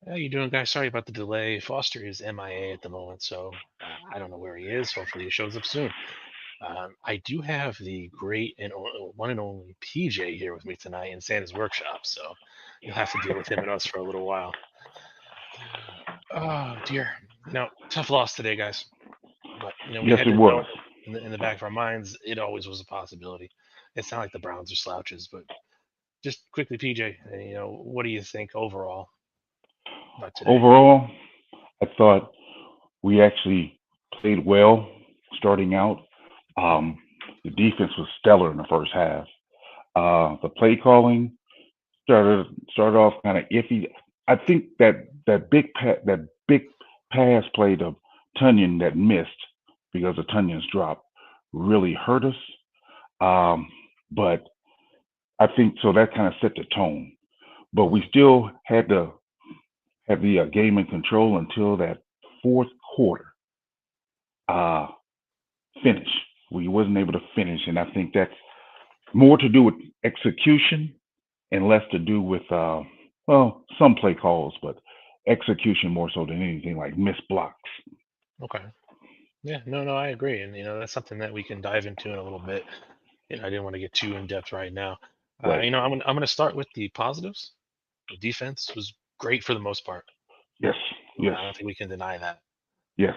How you doing, guys? Sorry about the delay. Foster is MIA at the moment, so I don't know where he is. Hopefully, he shows up soon. I do have the great and one and only PJ here with me tonight in Santa's workshop, so you'll have to deal with him and us for a little while. Oh dear, tough loss today, guys. But we Yes, had it to know was. in the back of our minds it always was a possibility. It's not like the Browns are slouches, but just quickly, PJ, what do you think overall about today? Overall, I thought we actually played well starting out. Hmm. Um, the defense was stellar in the first half. The play calling started off kind of iffy. I think that big pass play to Tunyon that missed because of Tunyon's drop really hurt us. Um, but I think so that kind of set the tone. But we Hmm. still had to have the game in control until that fourth quarter uh, finish. We wasn't able to finish, and I think that's more to do with execution and less to do with some play calls, but execution more so than anything like missed blocks. Okay. Yeah, no, I agree, and that's something that we can dive into in a little bit. I didn't want to get too in depth right now. Right. I'm gonna start with the positives. The defense was great for the most part. Yes. Yes. I don't think we can deny that. Yes.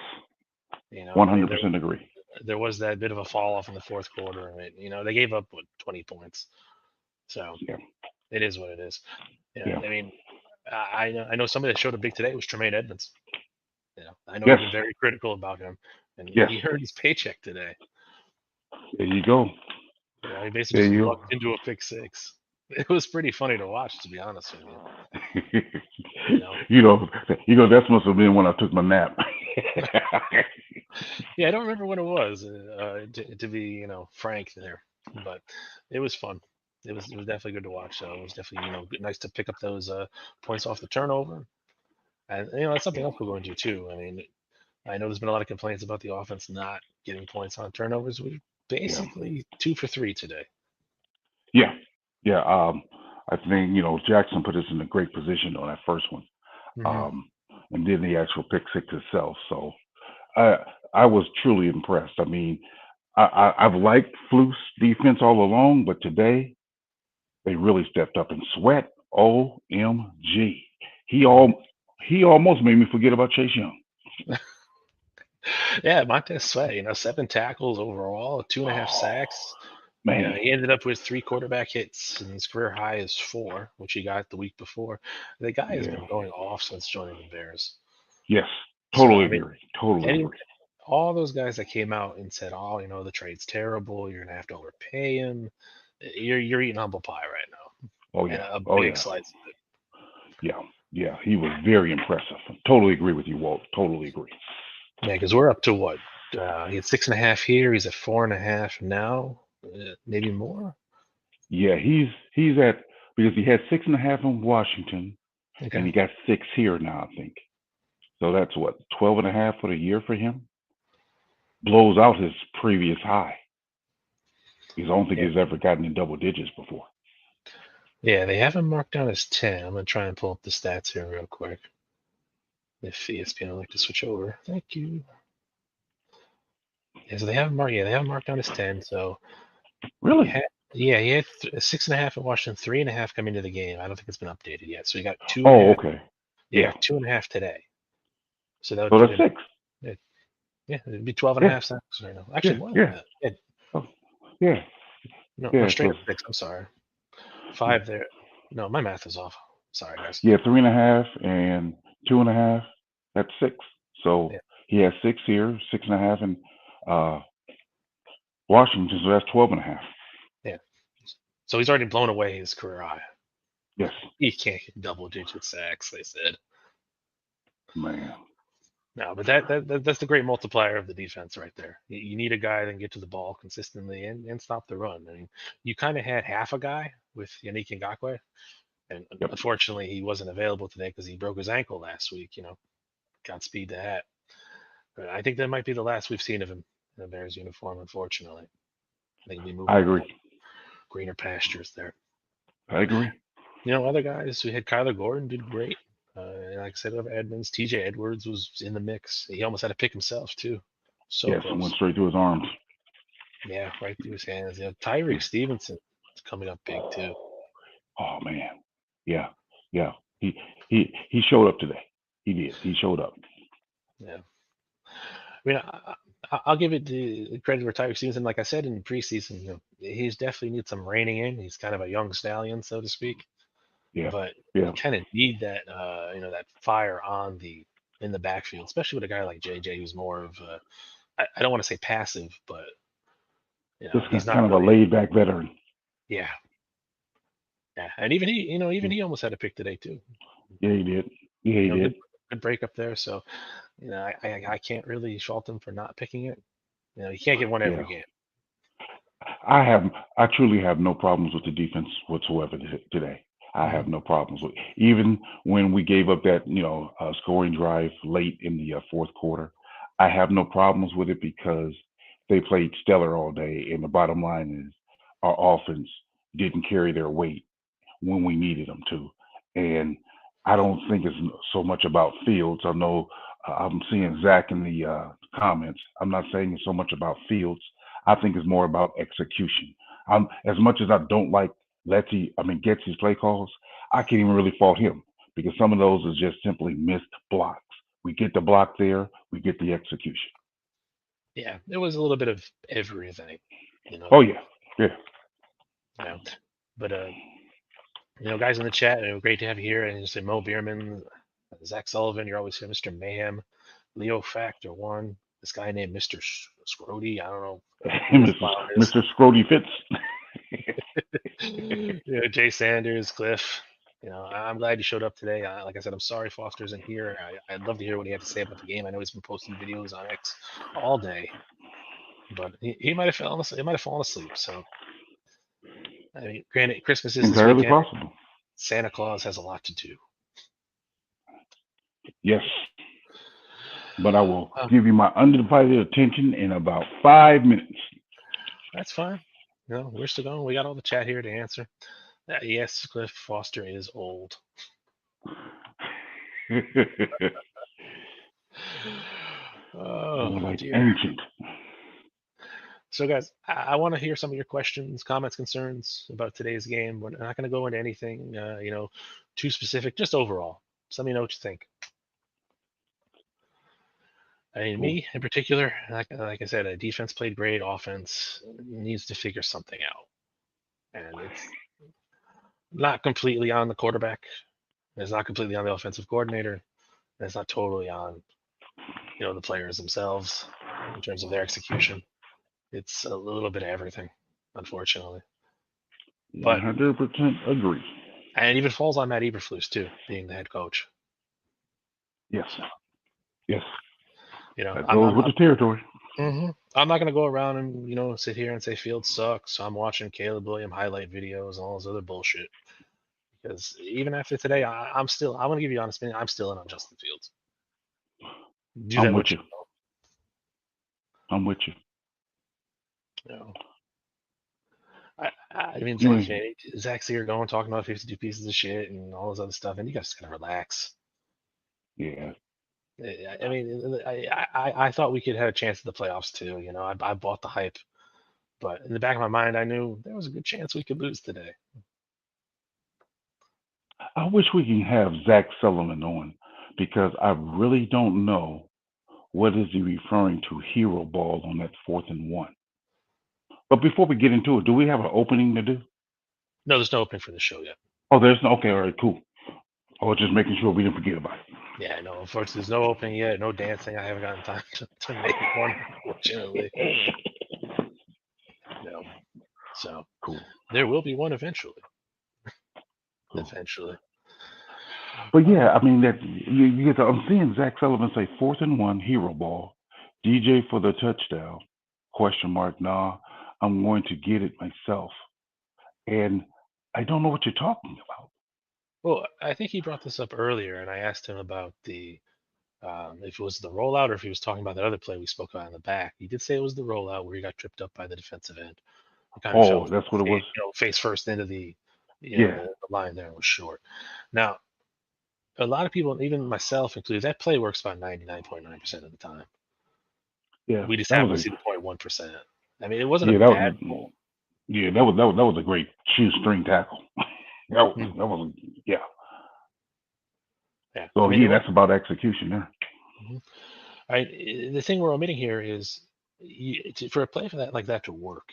I mean, there 100% agree. there was that bit of a fall off in the fourth quarter, and they gave up 20 points, so Yeah. it is what it is. Yeah. I mean, I know somebody that showed up big today was Tremaine Edmonds. I know we've Yes. been very critical about him, and Yes. he earned his paycheck today. There you go. He basically There just you. lucked into a pick six. It was pretty funny to watch, to be honest with you. You know, you know. You know. That must have been when I took my nap. yeah, I don't remember when it was, to be frank there, but it was fun. It was definitely good to watch. So it was definitely nice to pick up those points off the turnover, and that's something else we'll go into too. I mean, I know there's been a lot of complaints about the offense not getting points on turnovers. We Yeah. basically 2 for 3 today. Yeah. Yeah. I think Jackson put us in a great position on that first one, Hmm. um, and then the actual pick six itself. So I I was truly impressed. I mean, I've liked Fluke's defense all along, but today they really stepped up. And Sweat, OMG, he Hmm. all he almost made me forget about Chase Young. Yeah, Montez Sweat, 7 tackles overall, 2.5 sacks. Man, He ended up with 3 quarterback hits, and his career high is 4, which he got the week before. The guy has yeah, been going off since joining the Bears. yes, So totally I mean, agree, totally any agree. all those guys that came out and said, "Oh, the trade's terrible. You're gonna have to overpay him." You're eating humble pie right now, Oh and yeah, a oh big yeah, slice of it. yeah, yeah. He was very impressive. Totally agree with you, Walt. Totally agree. Yeah, because we're up to what? He had 6.5 here. He's at 4.5 now, maybe more. Yeah, he's at because he had 6.5 in Washington, and Okay. he got 6 here now. I think so. That's what 12.5 for the year for him. Blows out his previous high. Because I don't think Yeah. he's ever gotten in double digits before. Yeah, they have him marked down as 10. I'm gonna try and pull up the stats here real quick. If ESPN would like to switch over. Thank you. Yeah, so they have him marked. Yeah, they have him marked down as 10. So he Really? had. Yeah, he had 6.5 at Washington, 3.5 coming into the game. I don't think it's been updated yet. So he got two and a Oh, half. okay. Yeah, he Yeah. got 2.5 today. So that would So put that's him. 6. Yeah, yeah, it'd be 12 and a Yeah. half sacks right now. Yeah. Actually, more than Yeah. that. Yeah, Oh, yeah. no, no, Yeah. straight So up 6. I'm sorry. yeah, 5 there. No, my math is off. Sorry, guys. yeah. 3.5 and 2.5. That's 6. So Yeah, he has 6 here, 6.5 in uh, Washington. So that's 12.5. yeah. So he's already blown away his career high. Yes, He can't get double-digit sacks, they said. man. No, but that's the great multiplier of the defense right there. You need a guy that can get to the ball consistently and stop the run. I mean, you kind of had half a guy with Yannick Ngakwe, and Yep. unfortunately he wasn't available today because he broke his ankle last week. Godspeed to that. But I think that might be the last we've seen of him in a Bears uniform. Unfortunately, I think he'll be I moving on agree. to greener pastures there. I agree. Other guys we had Kyler Gordon did great. like I said, over Edmonds. TJ Edwards was in the mix. He almost had to pick himself too. So Yes, it went close. straight through his arms. Yeah, right through his hands. Yeah. Tyreek Stevenson is coming up big too. Oh man. Yeah. Yeah. He showed up today. He did. He showed up. Yeah. I mean, I'll give it the credit for Tyreek Stevenson. Like I said in preseason, he's definitely needs some reining in. He's kind of a young stallion, so to speak. Yeah. But you Yeah. kind of need that, that fire in the backfield, especially with a guy like JJ, who's more of I don't want to say passive, but Just he's not kind of a really. laid back veteran. Yeah, yeah, and even he, even Yeah. he almost had a pick today too. Yeah, he did. Yeah, he Good did. good break up there. So I can't really fault him for not picking it. You can't get one Yeah. every game. I truly have no problems with the defense whatsoever today. I Hmm. have no problems with even when we gave up that scoring drive late in the fourth quarter. I have no problems with it because they played stellar all day, and the bottom line is our offense didn't carry their weight when we needed them to. And I don't think it's so much about Fields. I know I'm seeing Zach in the comments. I'm not saying it's so much about Fields. I think it's more about execution. As much as I don't like Getsy's play calls, I can't even really fault him because some of those is just simply missed blocks. We get the block there, we get the execution. Yeah, it was a little bit of everything, you know. Oh yeah, yeah. You know, but guys in the chat, great to have you here. And you say Mo Bierman, Zach Sullivan, you're always here, Mr. Mayhem, Leo Factor One, this guy named Mr. Scrody. I don't know who this clown is. Mr. Scrody Fitz. Jay Sanders, Cliff. I'm glad you showed up today. Like I said, I'm sorry Foster isn't here. I'd love to hear what he had to say about the game. I know he's been posting videos on X all day, but he might have he might have fallen asleep. So I mean, granted, Christmas is this Entirely weekend. possible. Santa Claus has a lot to do. Yes, but I will Uh, give you my undivided attention in about 5 minutes. that's fine. We're still going. We got all the chat here to answer. Yes, Cliff Foster is old. Oh More like dear. ancient. So, guys, I want to hear some of your questions, comments, concerns about today's game. We're not going to go into anything, too specific. Just overall, just let me know what you think. I mean, Cool. me in particular, like I said, a defense played great. Offense needs to figure something out, and it's not completely on the quarterback. It's not completely on the offensive coordinator. And it's not totally on the players themselves in terms of their execution. It's a little bit of everything, unfortunately. But 100% agree. and it even falls on Matt Eberflus too, being the head coach. Yes. So Yes. I'm That goes with the territory. I'm not gonna go around and sit here and say Fields sucks. I'm watching Caleb Williams highlight videos and all this other bullshit. Because even after today, I want to give you an honest opinion. I'm still in on Justin Fields. Do I'm that with what you. I'm with you. you know. I mean, You ain't. Zach's here going talking about 52 pieces of shit and all this other stuff, and you guys gotta relax. Yeah. I mean, I thought we could have a chance at the playoffs too. I bought the hype, but in the back of my mind, I knew there was a good chance we could lose today. I wish we can have Zach Sullivan on because I really don't know what is he referring to hero ball on that 4th and 1. But before we get into it, do we have an opening to do? No, there's no opening for the show yet. Oh, there's no. Okay, all right, cool. I was just making sure we didn't forget about it. Yeah, no, unfortunately, there's no opening yet. No dancing. I haven't gotten time to make one, unfortunately. No. So Cool. there will be one eventually. Cool. Eventually. But yeah, I mean that you get. I'm seeing Zach Sullivan say 4th and 1 hero ball, DJ for the touchdown? Question mark. Nah, I'm going to get it myself, and I don't know what you're talking about. Well, I think he brought this up earlier, and I asked him about if it was the rollout or if he was talking about that other play we spoke about in the back. He did say it was the rollout where he got tripped up by the defensive end. He kind of fell, Oh, that's what it was. face first into the Yeah. the line there and was short. Now, a lot of people, even myself included, that play works about 99.9% of the time. Yeah, We just that happen to was a see the 0.1%. I mean, it wasn't a yeah that bad was call. yeah that was a great shoestring tackle. Mhm. That was yeah. Yeah, I So mean, it again, was. that's about execution there. Mhm. Right. The thing we're omitting here is for a play for that like that to work,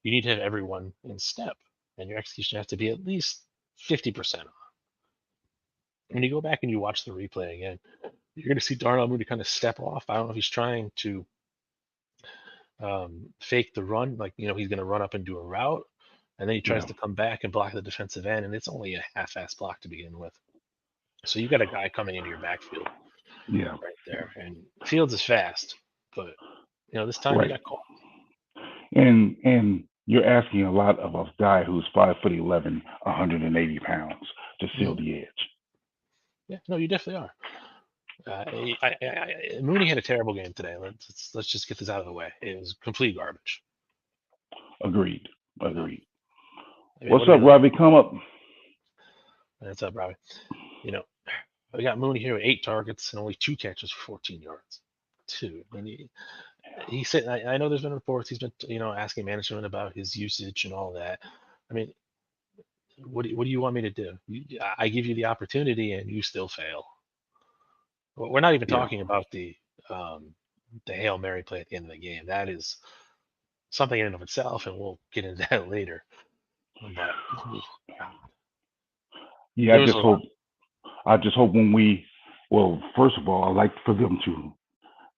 you need to have everyone in step, and your execution has to be at least 50%. When you go back and you watch the replay again, you're going to see Darnell Mooney kind of step off. I don't know if he's trying to fake the run, like he's going to run up and do a route, and then he tries Yeah, to come back and block the defensive end, and it's only a half-ass block to begin with. So you got a guy coming into your backfield yeah, right there, and Fields is fast, but this time he right. got caught. And you're asking a lot of a guy who's 5'11", 180 pounds to seal Mhm. the edge. Yeah, no, you definitely are. Mooney had a terrible game today. Let's just get this out of the way. It was complete garbage. Agreed. You know, Agreed. I mean, what What's did he up, like? Robbie? Come up. That's up, Robbie. You know, we got Mooney here with 8 targets and only 2 catches for 14 yards. Two. And he said, I know there's been reports he's been, asking management about his usage and all that. I mean, what do you want me to do? I give you the opportunity and you still fail. We're not even Yeah. talking about the Hail Mary play at the end of the game. That is something in and of itself, and we'll get into that later. But oof, God, Yeah. there was a lot. I just hope when we. Well, first of all, I like for them to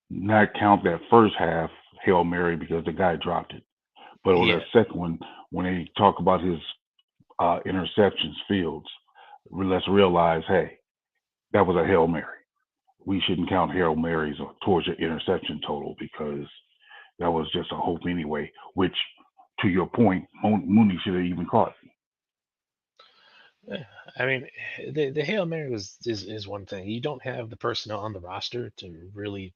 not count that first half Hail Mary because the guy dropped it. But on that Yeah, second one, when they talk about his interceptions, Fields, let's realize, hey, that was a Hail Mary. We shouldn't count Hail Marys towards your interception total because that was just a hope anyway, which, to your point, Mooney should have even caught. yeah. I mean, the Hail Mary is one thing. You don't have the personnel on the roster to really.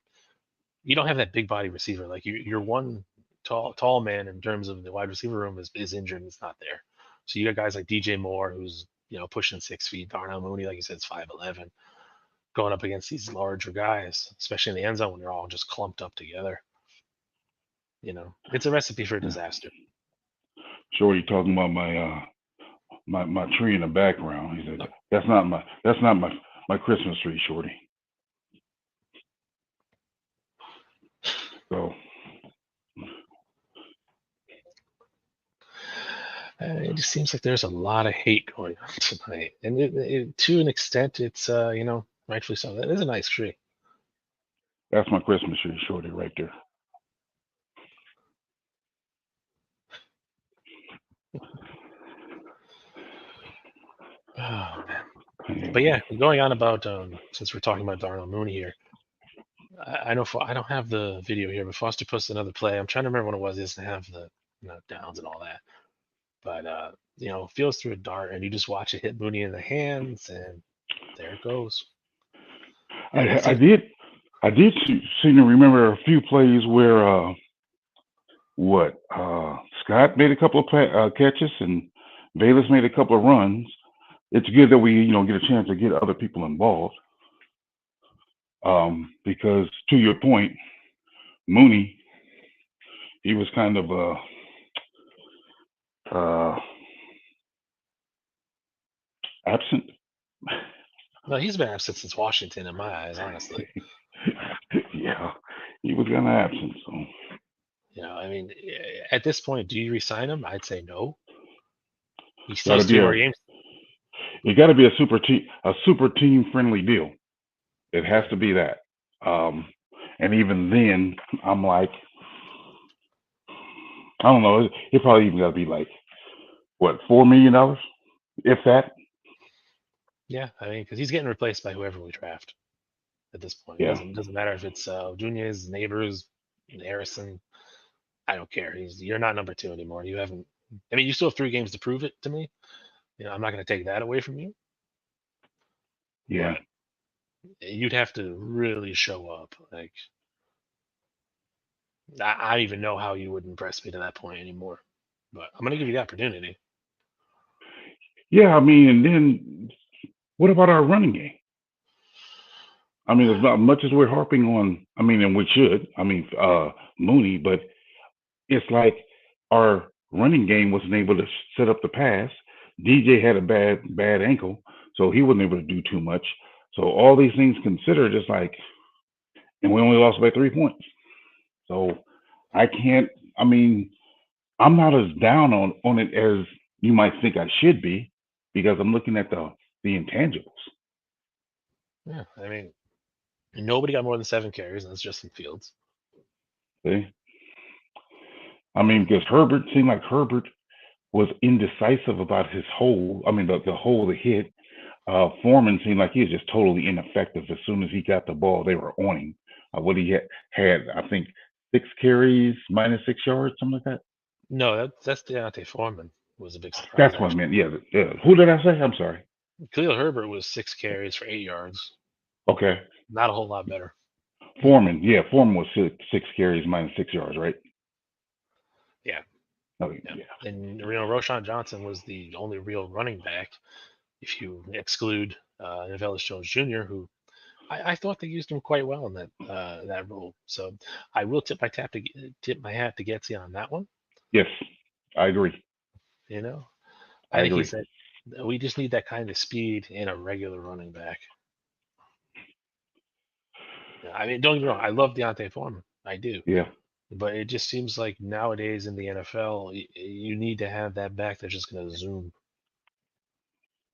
You don't have that big body receiver. Like you're one tall man in terms of the wide receiver room is injured and it's not there. So you got guys like DJ Moore who's pushing 6 feet. Darnell Mooney, like you said, is 5'11", going up against these larger guys, especially in the end zone when they're all just clumped up together. It's a recipe for Yeah. disaster. Shorty talking about my tree in the background. He said, "That's not my Christmas tree, Shorty." So It just seems like there's a lot of hate going on tonight, and to an extent, it's rightfully so. That is a nice tree. that's my Christmas tree, Shorty, right there. Oh man, but Yeah. yeah, going on about since we're talking about Darnell Mooney here, I know I don't have the video here, but Foster posted another play. I'm trying to remember when it was. He doesn't have the downs and all that, but feels through a dart, and you just watch it hit Mooney in the hands, and there it goes. And the I thing, did seem to remember a few plays where what Scott made a couple of catches and Bayless made a couple of runs. It's good that we get a chance to get other people involved because to your point, Mooney he was kind of uh, absent. no, he's been absent since Washington, in my eyes, honestly. Yeah, he was kind of absent. So I mean, at this point, do you resign him? I'd say no. He still got to has be three more a games. it got to be a super team friendly deal. It has Yeah, to be that. Um, and even then, I'm like, I don't know. It probably even got to be like what $4 million, if that. yeah. I mean, because he's getting replaced by whoever we draft at this point. It Yeah, doesn't matter if it's Junior's neighbors, Harrison. I don't care. You're not number two anymore. You haven't. I mean, you still have 3 games to prove it to me. I'm not going to take that away from you, yeah, but you'd have to really show up. Like I don't even know how you would impress me to that point anymore. But I'm going to give you the opportunity. yeah. I mean, and then what about our running game? I mean, as much as we're harping on, I mean, and we should, I mean, Mooney, but it's like our running game wasn't able to set up the pass. DJ had a bad ankle, so he wasn't able to do too much. So all these things considered, it's like, and we only lost by 3 points. So I can't. I mean, I'm not as down on it as you might think I should be because I'm looking at the intangibles. Yeah, I mean, nobody got more than 7 carries, and that's Justin Fields. See? I mean, because Herbert seemed like Herbert was indecisive about his hole. I mean, the hole, the hit. Foreman seemed like he was just totally ineffective. As soon as he got the ball, they were on him. What he had, I think, 6 carries, -6 yards, something like that. No, that's Deontay Foreman was a big surprise, That's what I actually. meant. Yeah, yeah. Who did I say? I'm sorry. Khalil Herbert was 6 carries for 8 yards. Okay. Not a whole lot better. Foreman. Yeah, Foreman was 6 carries, -6 yards, right? Yeah, Oh, yeah. yeah. And Roshan Johnson was the only real running back, if you exclude Novellis Jones Jr., who I thought they used him quite well in that role. So I will tip my hat to Getsy on that one. Yes, I agree. You know, I I think he agree. said we just need that kind of speed in a regular running back. Yeah, I mean, don't get me wrong, I love Deontay Foreman, I do, Yeah, but it just seems like nowadays in the NFL, you need to have that back that's just going to zoom.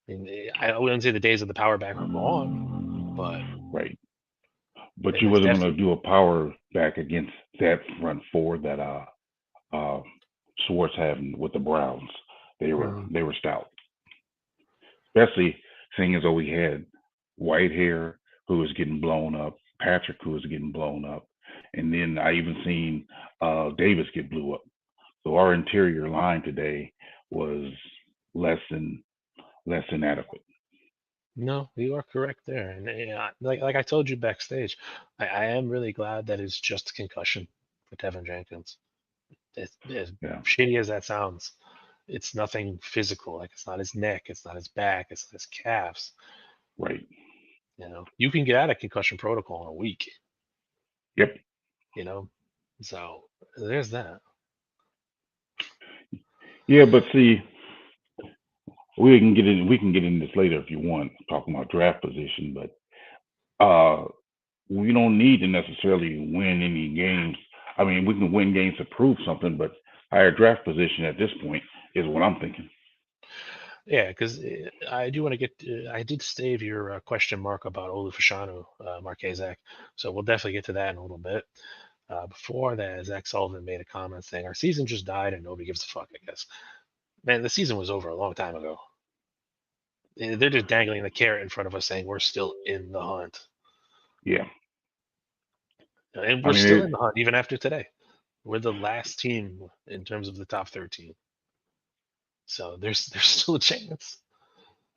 I mean, I wouldn't say the days of the power back are gone, but right. But you there's wasn't going to definitely do a power back against that front four that uh Schwartz had with the Browns. They were mm, they were stout, especially seeing as though we had Whitehair who was getting blown up, Patrick who was getting blown up, and then I even seen Davis get blew up. So our interior line today was less than less than adequate. no, you are correct there. And like I told you backstage, I am really glad that it's just a concussion for Tevin Jenkins. As Yeah, shitty as that sounds, it's nothing physical. Like it's not his neck, it's not his back, it's not his calves. right. You can get out of concussion protocol in a week. Yep. You know, so there's that. Yeah, but see, we can get in this later if you want, talking about draft position, but we don't need to necessarily win any games. I mean, we can win games to prove something, but higher draft position at this point is what I'm thinking. Yeah, because I do want to get. I did save your question mark about Olufashanu, Marquezak, so we'll definitely get to that in a little bit. Before that, Zach Sullivan made a comment saying our season just died and nobody gives a fuck. I guess, man, the season was over a long time ago. They're just dangling the carrot in front of us, saying we're still in the hunt, Yeah, and I we're mean, still in the hunt even after today. We're the last team in terms of the top 13, so there's still a chance.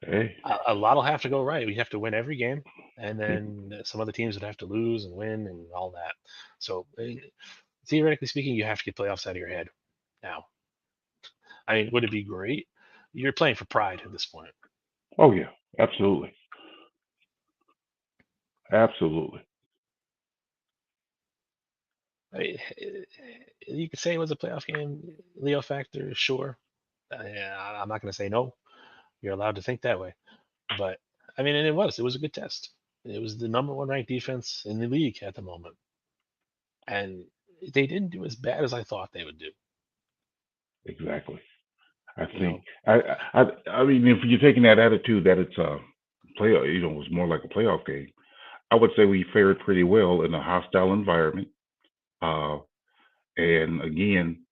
hey, A lot will have to go right. We have to win every game, and then some other teams would have to lose and win and all that. So theoretically speaking, you have to get playoffs out of your head now. I mean, would it be great? You're playing for pride at this point. oh yeah, absolutely, absolutely. I mean, you could say it was a playoff game, Leo factor, sure. Yeah, I'm not going to say no. You're allowed to think that way, but I mean, and it was. It was a good test. It was the number one ranked defense in the league at the moment, and they didn't do as bad as I thought they would do. Exactly. I You think know, I mean, if you're taking that attitude that it's a play, it was more like a playoff game. I would say we fared pretty well in a hostile environment. Uh, and again,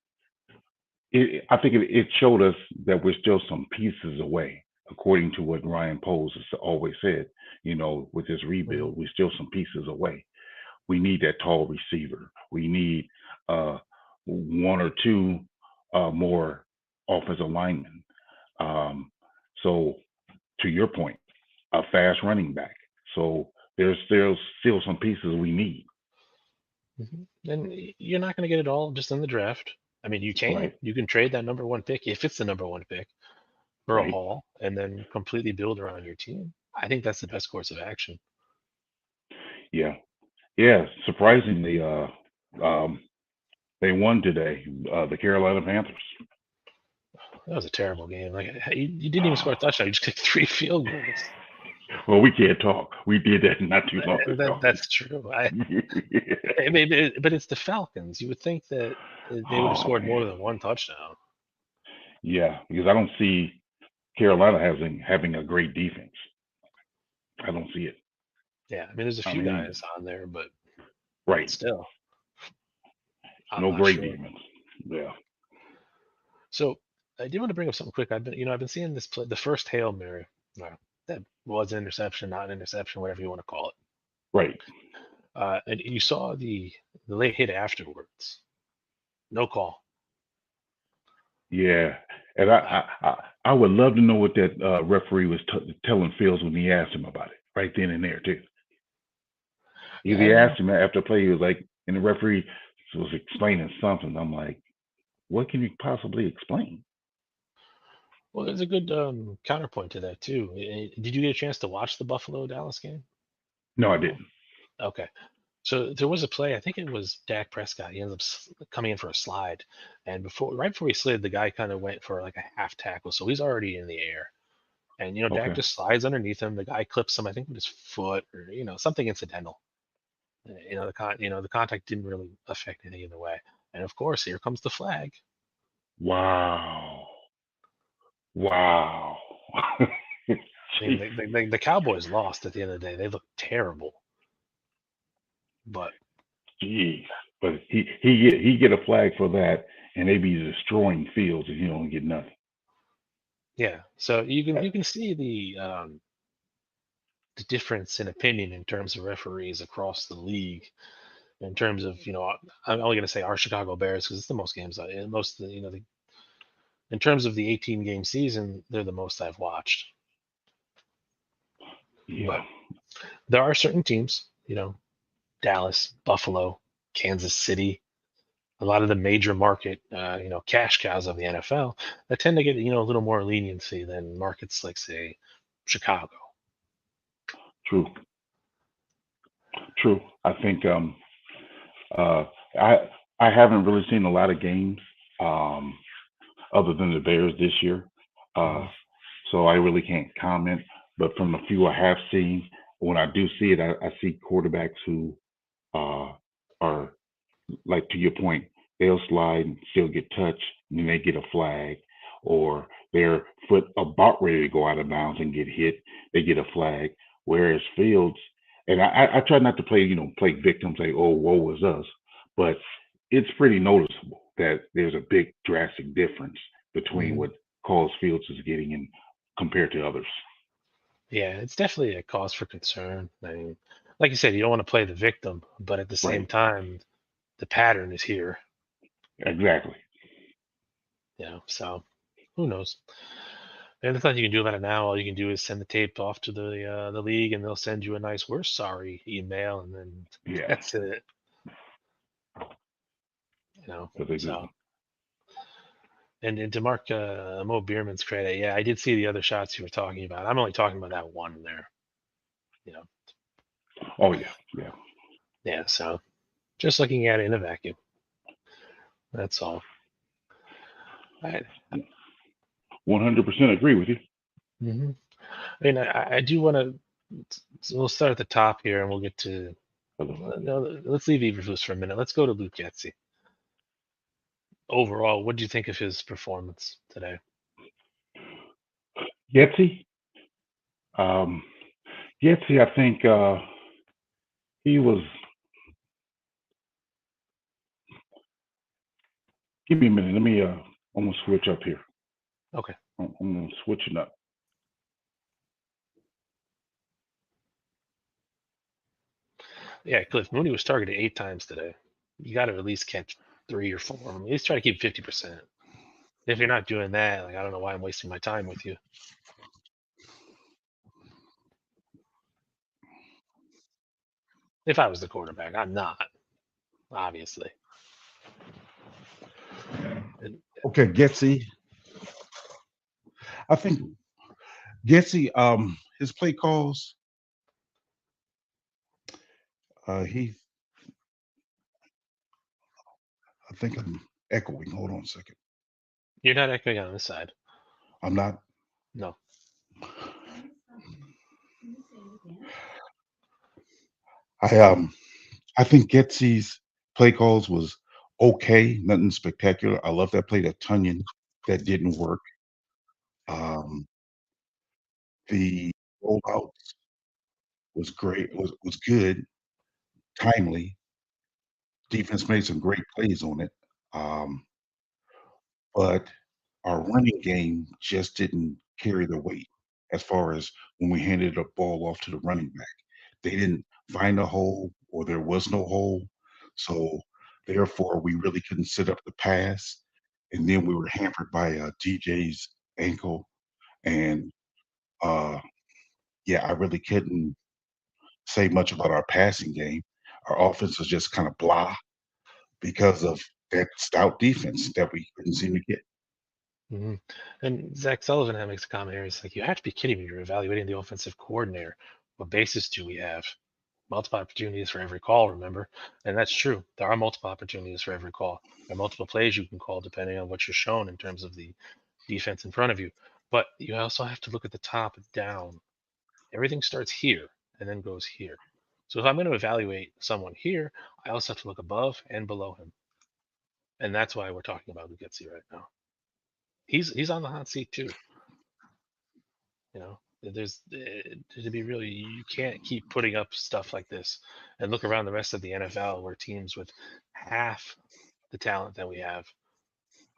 I think it showed us that we're still some pieces away, according to what Ryan Poles has always said. With this mhm. rebuild, we're still some pieces away. We need that tall receiver. We need uh, one or two more offensive linemen. Um, so, to your point, a fast running back. So there's still some pieces we need. And you're not going to get it all just in the draft. I mean, Right. you can trade that number one pick if it's the number one pick for a Right. haul, and then completely build around your team. I think that's the best course of action. Yeah. Surprisingly, they won today. The Carolina Panthers. That was a terrible game. Like you didn't even score a touchdown. You just kicked 3 field goals. Well, we can't talk. We did that not too long ago. That's true. I mean, but it's the Falcons. You would think that they would have Oh scored more man, than one touchdown. yeah, because I don't see Carolina having a great defense. I don't see it. Yeah, I mean, there's a I few mean, guys on there, but right, still, I'm no not great sure. defense. Yeah. So I did want to bring up something quick. I've been seeing this play, the first Hail Mary. That was an interception, not an interception, whatever you want to call it. Right. And you saw the late hit afterwards. No call. Yeah. And Uh, I would love to know what that referee was telling Fields when he asked him about it right then and there too. Because yeah, he asked him after play, he was like, and the referee was explaining something. I'm like, what can you possibly explain? well, there's a good counterpoint to that too. Did you get a chance to watch the Buffalo Dallas game? No, I didn't. Okay. So there was a play. I think it was Dak Prescott. He ends up coming in for a slide, and right before he slid, the guy kind of went for like a half tackle. So he's already in the air, and Dak Okay. just slides underneath him. The guy clips him, I think, with his foot or something incidental. The contact didn't really affect anything either way. And of course, here comes the flag. Wow. Wow. I mean, Jeez. the Cowboys lost at the end of the day. They looked terrible, but Jeez. But he get a flag for that, and they be destroying Fields, and he don't get nothing. yeah. So you can see the difference in opinion in terms of referees across the league. In terms of I'm only going to say our Chicago Bears because it's the most games most of the, in terms of the 18 game season, they're the most I've watched. Yeah. But there are certain teams, Dallas, Buffalo, Kansas City, a lot of the major market, cash cows of the NFL that tend to get, a little more leniency than markets like, say, Chicago. True. True. I think uh I I haven't really seen a lot of games um other than the Bears this year. Uh Mhm. so I really can't comment. But from the few I have seen, when I do see it, I see quarterbacks who uh are, like, to your point, they'll slide and still get touched, and then they get a flag, or their foot about ready to go out of bounds and get hit, they get a flag. Whereas Fields, and I try not to play victim, say, oh, woe is us, but it's pretty noticeable that there's a big drastic difference between Mhm. what calls Fields is getting in compared to others. Yeah, it's definitely a cause for concern. I mean, like you said, you don't want to play the victim, but at the same Right. time, the pattern is here. Exactly. So who knows? And there's nothing you can do about it now. All you can do is send the tape off to the league, and they'll send you a nice "we're sorry" email, and then Yeah. that's it. But they do. So and to Mark Mo Bierman's credit, yeah, I did see the other shots you were talking about. I'm only talking about that one there. You know, Oh yeah. Yeah. yeah. So just looking at it in a vacuum. That's all. All right. 100% agree with you. I mean, I do want to. So we'll start at the top here, and we'll get to. No, let's leave Eberflus for a minute. Let's go to Luke Getzey. Overall, what do you think of his performance today? Yetsy, um, Yetsy, I think he was. Give me a minute. Let me. I'm gonna switch up here. Okay. I'm gonna switch it up. Yeah, Cliff Mooney was targeted 8 times today. You got to at least catch 3 or 4. I mean, at least try to keep 50%. If you're not doing that, like I don't know why I'm wasting my time with you. If I was the quarterback, I'm not, obviously. And, Okay, Getsy. I think Getsy, his play calls, He, I think I'm echoing. Hold on a second. You're not echoing on this side. I'm not. No. I I think Getsy's play calls was okay, nothing spectacular. I love that play to Tunyon that didn't work. Um, the rollout was great, was good, timely. Defense made some great plays on it. Um, but our running game just didn't carry the weight as far as when we handed the ball off to the running back. They didn't find a hole or there was no hole. So therefore we really couldn't set up the pass. And then we were hampered by DJ's ankle. And uh yeah, I really couldn't say much about our passing game. Our offense was just kind of blah because of that stout defense that we couldn't seem to get. Hmm. And Zach Sullivan makes a comment here. He's like, "You have to be kidding me. You're evaluating the offensive coordinator. What basis do we have? Multiple opportunities for every call, remember?" And that's true. There are multiple opportunities for every call. There are multiple plays you can call depending on what you're shown in terms of the defense in front of you. But you also have to look at the top down. Everything starts here and then goes here. So if I'm going to evaluate someone here, I also have to look above and below him. And that's why we're talking about Lugetzi right now. He's on the hot seat too. You know, there's to be really, you can't keep putting up stuff like this and look around the rest of the NFL where teams with half the talent that we have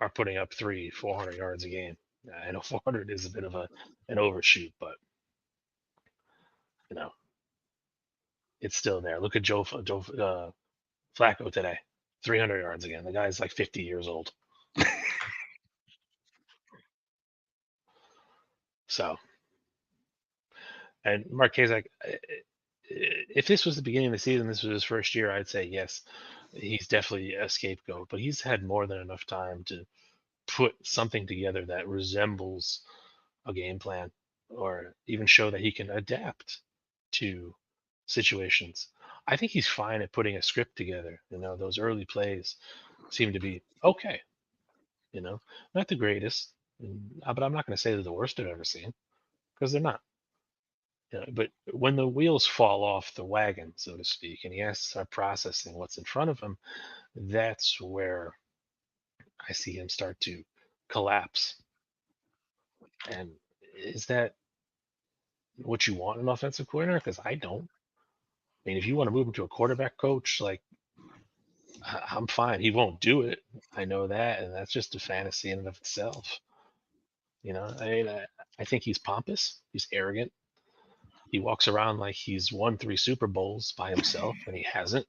are putting up 400 yards a game. I know 400 is a bit of an overshoot, but you know it's still there. Look at Joe Flacco today, 300 yards again. The guy's like 50 years old. So, and Marquez, like, if this was the beginning of the season, this was his first year, I'd say yes, he's definitely a scapegoat. But he's had more than enough time to put something together that resembles a game plan, or even show that he can adapt to situations. I think he's fine at putting a script together. You know, those early plays seem to be okay. You know, not the greatest, but I'm not going to say they're the worst I've ever seen because they're not. You know, but when the wheels fall off the wagon, so to speak, and he has to start processing what's in front of him, that's where I see him start to collapse. And is that what you want in an offensive coordinator? Because I don't. I mean, if you want to move him to a quarterback coach, like, I'm fine. He won't do it. I know that, and that's just a fantasy in and of itself. You know, I mean, I think he's pompous. He's arrogant. He walks around like he's won 3 Super Bowls by himself, and he hasn't.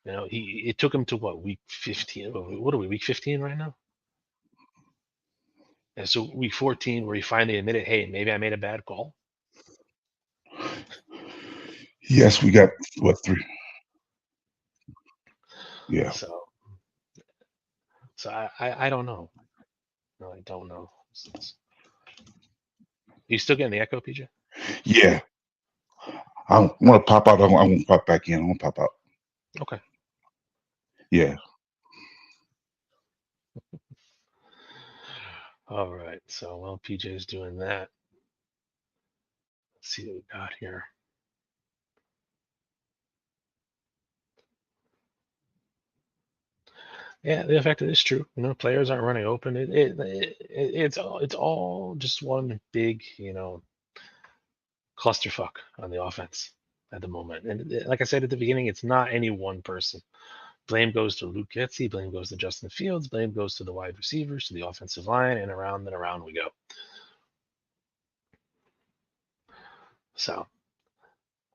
You know, he it took him to what, week 15? What are we, week 15 right now? And so week 14, where he finally admitted, "Hey, maybe I made a bad call." Yes, we got what three? Yeah. So, so I don't know. No, I don't know. You still getting the echo, PJ? Yeah. I want to pop out. I won't pop back in. I want to pop out. Okay. Yeah. All right. So while PJ's doing that, let's see what we got here. Yeah, the effect is true. You know, players aren't running open. It's all just one big, clusterfuck on the offense at the moment. And like I said at the beginning, it's not any one person. Blame goes to Luke Getzey. Blame goes to Justin Fields. Blame goes to the wide receivers, to the offensive line, and around we go. So,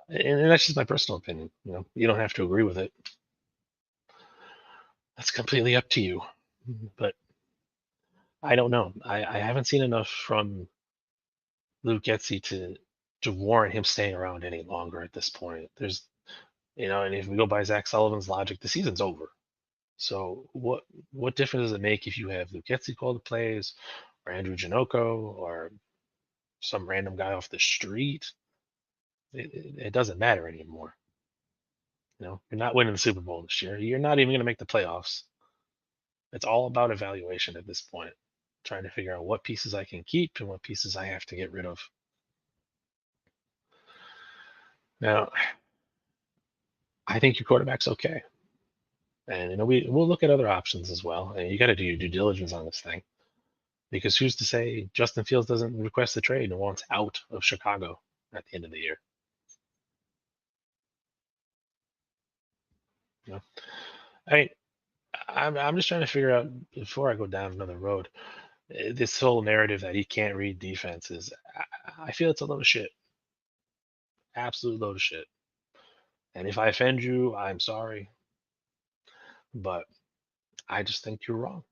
and that's just my personal opinion. You know, you don't have to agree with it. That's completely up to you. But I don't know. I haven't seen enough from Luke Getzey to warrant him staying around any longer at this point. And if we go by Zach Sullivan's logic, the season's over. So what difference does it make if you have Luke Getzey call the plays, or Andrew Janoko, or some random guy off the street? It doesn't matter anymore. You're not winning the Super Bowl this year. You're not even going to make the playoffs. It's all about evaluation at this point, trying to figure out what pieces I can keep and what pieces I have to get rid of. Now, I think your quarterback's okay. And we'll look at other options as well. And you got to do your due diligence on this thing, because who's to say Justin Fields doesn't request the trade and wants out of Chicago at the end of the year? You know, I mean, I'm just trying to figure out before I go down another road. This whole narrative that he can't read defenses, I feel it's a load of shit, absolute load of shit. And if I offend you, I'm sorry, but I just think you're wrong.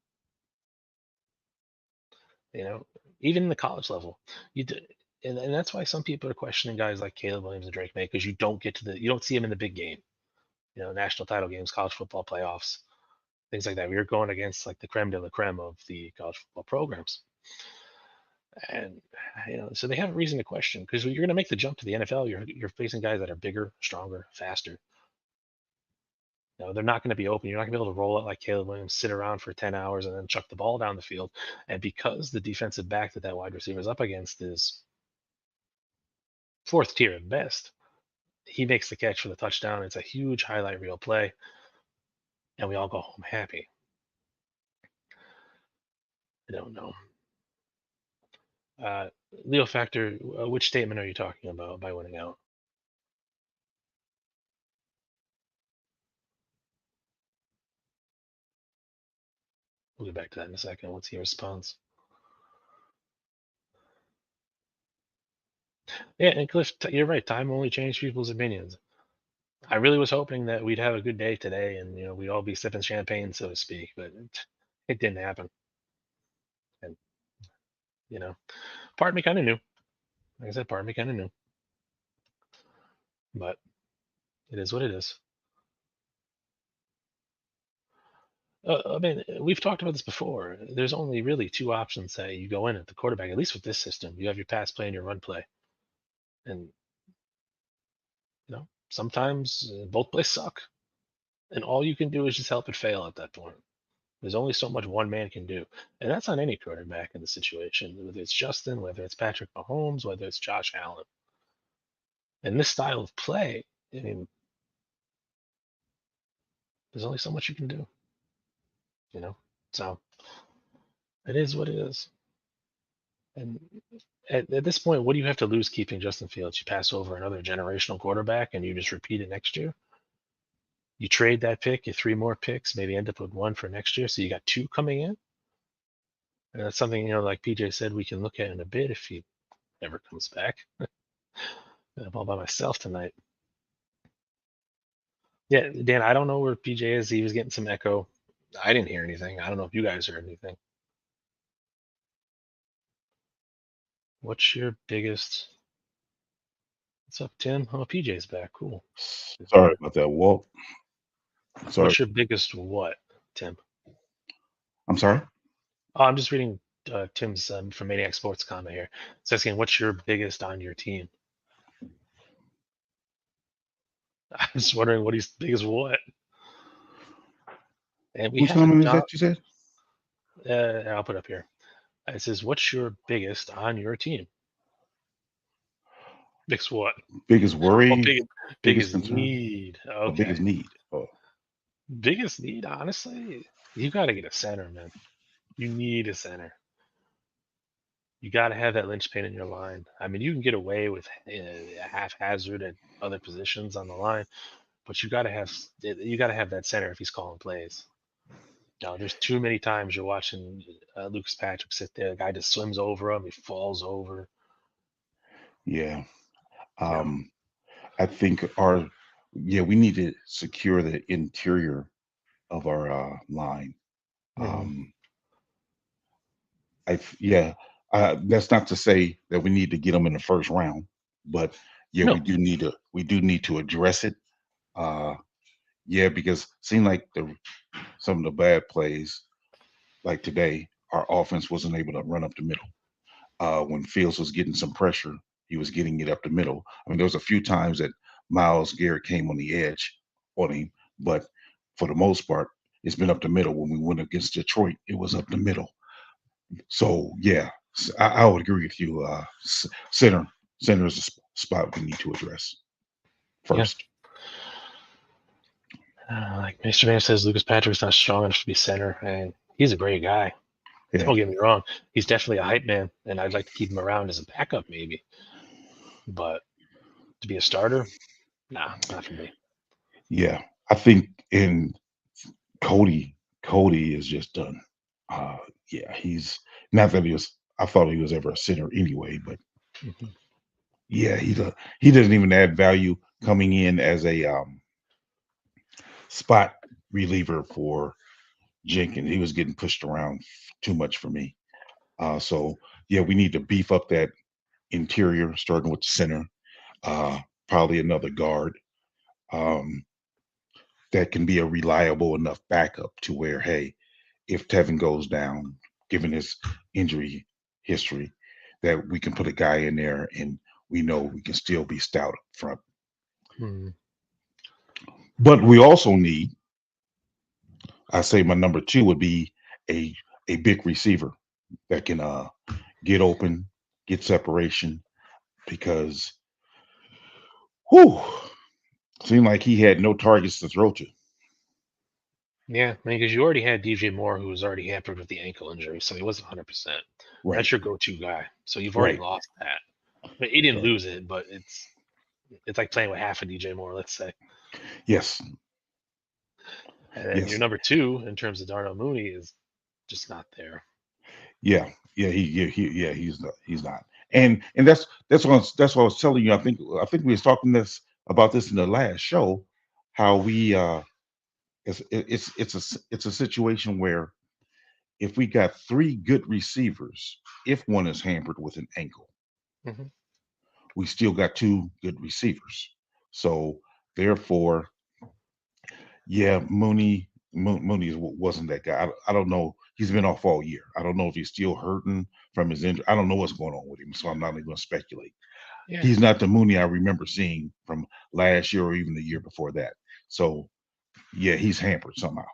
You know, even in the college level, you d- and that's why some people are questioning guys like Caleb Williams and Drake May, because you don't see him in the big game. National title games, college football playoffs, things like that. We are going against like the creme de la creme of the college football programs, and so they have a reason to question, because you're going to make the jump to the NFL. You're facing guys that are bigger, stronger, faster. They're not going to be open. You're not going to be able to roll it like Caleb Williams, sit around for 10 hours and then chuck the ball down the field. And because the defensive back that wide receiver is up against is fourth tier at best, he makes the catch for the touchdown. It's a huge highlight reel play, and we all go home happy. I don't know. Uh, Leo Factor, which statement are you talking about by winning out? We'll get back to that in a second. Let's see your response. Yeah, and Cliff, you're right. Time only changed people's opinions. I really was hoping that we'd have a good day today, and we'd all be sipping champagne, so to speak. But it didn't happen. And you know, part of me kind of knew. Like I said, part of me kind of knew. But it is what it is. I mean, we've talked about this before. There's only really two options that you go in at the quarterback, at least with this system. You have your pass play and your run play, and sometimes both plays suck, and all you can do is just help it fail at that point. There's only so much one man can do, and that's on any quarterback in the situation. Whether it's Justin, whether it's Patrick Mahomes, whether it's Josh Allen, and this style of play, I mean, there's only so much you can do. You know, so it is what it is. And at this point, what do you have to lose keeping Justin Fields? You pass over another generational quarterback and you just repeat it next year. You trade that pick, you 3 more picks, maybe end up with one for next year. So you got two coming in. And that's something, like PJ said, we can look at in a bit if he ever comes back. I'm all by myself tonight. Yeah, Dan, I don't know where PJ is. He was getting some echo. I didn't hear anything. I don't know if you guys heard anything. What's your biggest? What's up, Tim? Oh, PJ's back. Cool. Sorry about that, Walt. Sorry. What's your biggest what, Tim? I'm sorry. Oh, I'm just reading Tim's from Maniac Sports comment here. It's asking, what's your biggest on your team? I'm just wondering what he's biggest what. And we Whose have a comment is John. that you said? I'll put up here. It says, what's your biggest on your team? Biggest what? Biggest Oh, worry, biggest biggest concern, need. or Okay. biggest need? Oh, Biggest need, honestly, you got to get a center, man. You need a center. You got to have that linchpin in your line. I mean, you can get away with haphazard at other positions on the line, but you got to have that center if he's calling plays. No, there's too many times you're watching Lucas Patrick sit there. The guy just swims over him. He falls over. yeah. You know. Um, I think we need to secure the interior of our line. Hmm. Um, yeah. That's not to say that we need to get them in the first round, but yeah, No. we do need to address it. Uh, yeah, because it seemed like some of the bad plays, like today, our offense wasn't able to run up the middle. When Fields was getting some pressure, he was getting it up the middle. I mean, there was a few times that Miles Garrett came on the edge, on him, but for the most part, it's been up the middle. When we went against Detroit, it was up the middle. So yeah, I would agree with you. Center, center is a spot we need to address Yeah. first. Like Mr. Man says, Lucas Patrick's not strong enough to be center, and he's a great guy. Yeah, Don't get me wrong; he's definitely a hype man, and I'd like to keep him around as a backup, maybe. But to be a starter, nah, not for me. yeah. I think in Cody, Cody is just done. Uh, yeah, he's not that he was. I thought he was ever a center anyway, but Mhm. yeah, he doesn't even add value coming in as a spot reliever for Jenkins. He was getting pushed around too much for me. So yeah, we need to beef up that interior, starting with the center. Uh, Probably another guard um, that can be a reliable enough backup to where, hey, if Tevin goes down, given his injury history, that we can put a guy in there and we know we can still be stout up front. Hmm. But we also need, I say my number two would be a a big receiver that can get open, get separation, because whew, seemed like he had no targets to throw to. Yeah, I mean, because you already had DJ Moore, who was already hampered with the ankle injury, so he wasn't 100%. Right, That's your go-to guy. So you've already right, lost that. But he didn't right. lose it, but it's like playing with half a DJ Moore, let's say. Yes, And then your yes, number two in terms of Darnell Mooney is just not there. yeah, yeah. Yeah, he's not. And that's what I was telling you. I think we was talking this about this in the last show. How we it's a situation where if we got three good receivers, if one is hampered with an ankle, Hmm. we still got two good receivers. So therefore, yeah, Mooney wasn't that guy. I don't know. He's been off all year. I don't know if he's still hurting from his injury. I don't know what's going on with him, so I'm not even going to speculate. Yeah. He's not the Mooney I remember seeing from last year or even the year before that. So yeah, he's hampered somehow.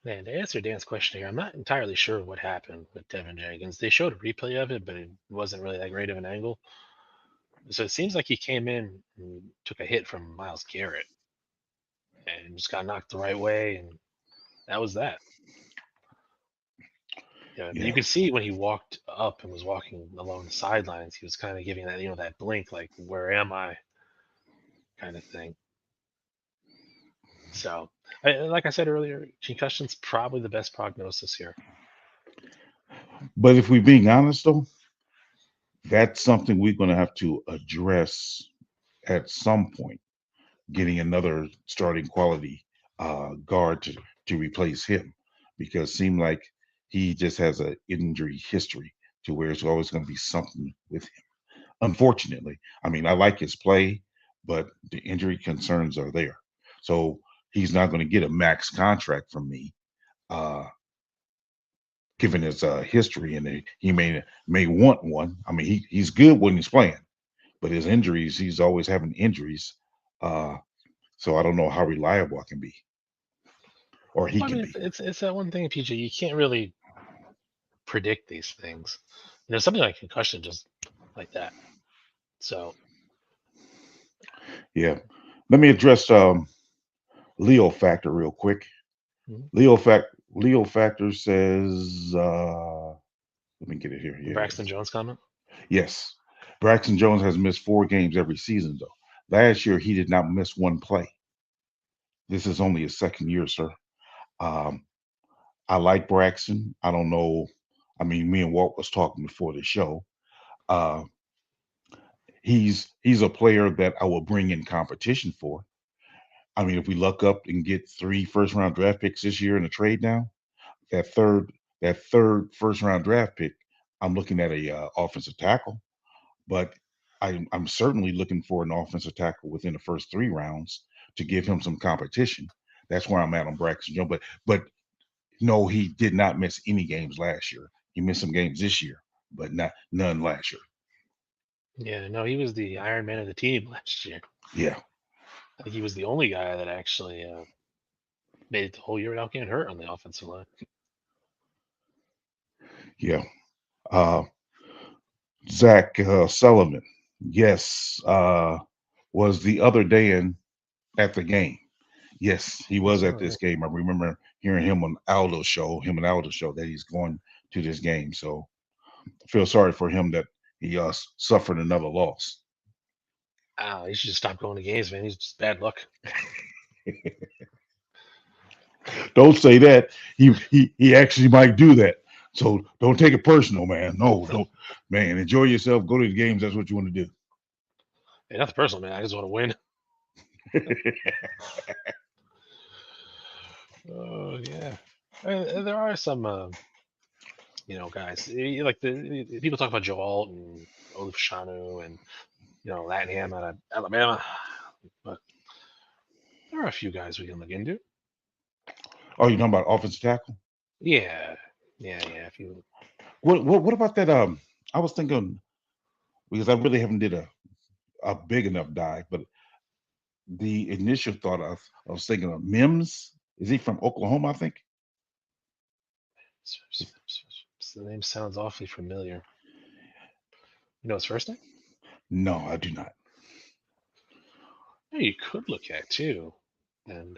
Man, to answer Dan's question here, I'm not entirely sure what happened with Devin Jenkins. They showed a replay of it, but it wasn't really that great of an angle. So it seems like he came in and took a hit from Miles Garrett and just got knocked the right way, and that was that. Yeah, but you Yeah, could see when he walked up and was walking along the sidelines, he was kind of giving that, that blink, like, where am I kind of thing. So, like I said earlier, concussion's probably the best prognosis here. but if we're being honest though, that's something we're going to have to address at some point. Getting another starting quality guard to replace him, because it seemed like he just has an injury history to where it's always going to be something with him. Unfortunately, I mean, I like his play, but the injury concerns are there. So he's not going to get a max contract from me, uh, given his history, and he may want one. I mean, he's good when he's playing, but his injuries, he's always having injuries. Uh, so I don't know how reliable I can be, or he Well, I can mean, be. it's that one thing, PJ. You can't really predict these things. Something like concussion, just like that. So, Yeah. Let me address Leo Factor real quick. mhm. Leo Factor says, let me get it here. The Yeah, Braxton Jones comment. yes. Braxton Jones has missed 4 games every season though. Last year he did not miss one play. This is only his second year, sir. Um, I like Braxton. I don't know. I mean, me and Walt was talking before the show. Uh, he's a player that I will bring in competition for. I mean, if we luck up and get 3 first round draft picks this year in a trade now, that third that third first round draft pick, I'm looking at a offensive tackle, but I'm certainly looking for an offensive tackle within the first 3 rounds to give him some competition. That's where I'm at on Braxton Jones. But no, he did not miss any games last year. He missed some games this year, but not none last year. Yeah, no, he was the Iron Man of the team last year. Yeah, I think he was the only guy that actually made it the whole year without getting hurt on the offensive line. Yeah. Uh, Zach Sullivan, yes, was the other day at the game. Yes, he I was at saw this that. game. I remember hearing him and Aldo show that he's going to this game. So I feel sorry for him that he suffered another loss. Ah, he should just stop going to games, man. He's just bad luck. Don't say that. He actually might do that. So don't take it personal, man. No, don't, man. Enjoy yourself. Go to the games. That's what you want to do. Hey, nothing personal, man. I just want to win. Oh yeah. There are some, guys like the people talk about Joe Walt and Olaf Shanu and Latinham out of Alabama, but there are a few guys we can look into. Oh, you talking about offensive tackle? Yeah, yeah. If you, What about that? I was thinking because I really haven't did a big enough dive, but the initial thought I was thinking of Mims. Is he from Oklahoma? I think. the name sounds awfully familiar. You know his first name? No, I do not. Yeah, you could look at too, and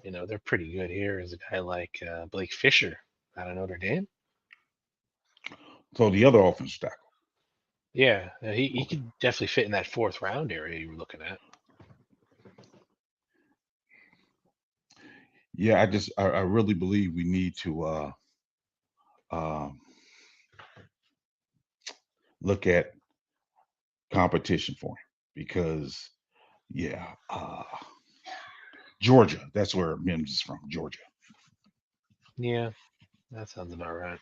they're pretty good here. Is a guy like Blake Fisher out of Notre Dame. So the other offensive tackle. Yeah, he Okay. could definitely fit in that fourth round area you were looking at. Yeah, I really believe we need to um, look at competition for him because yeah, Georgia. That's where Mims is from. Georgia. Yeah, that sounds about right.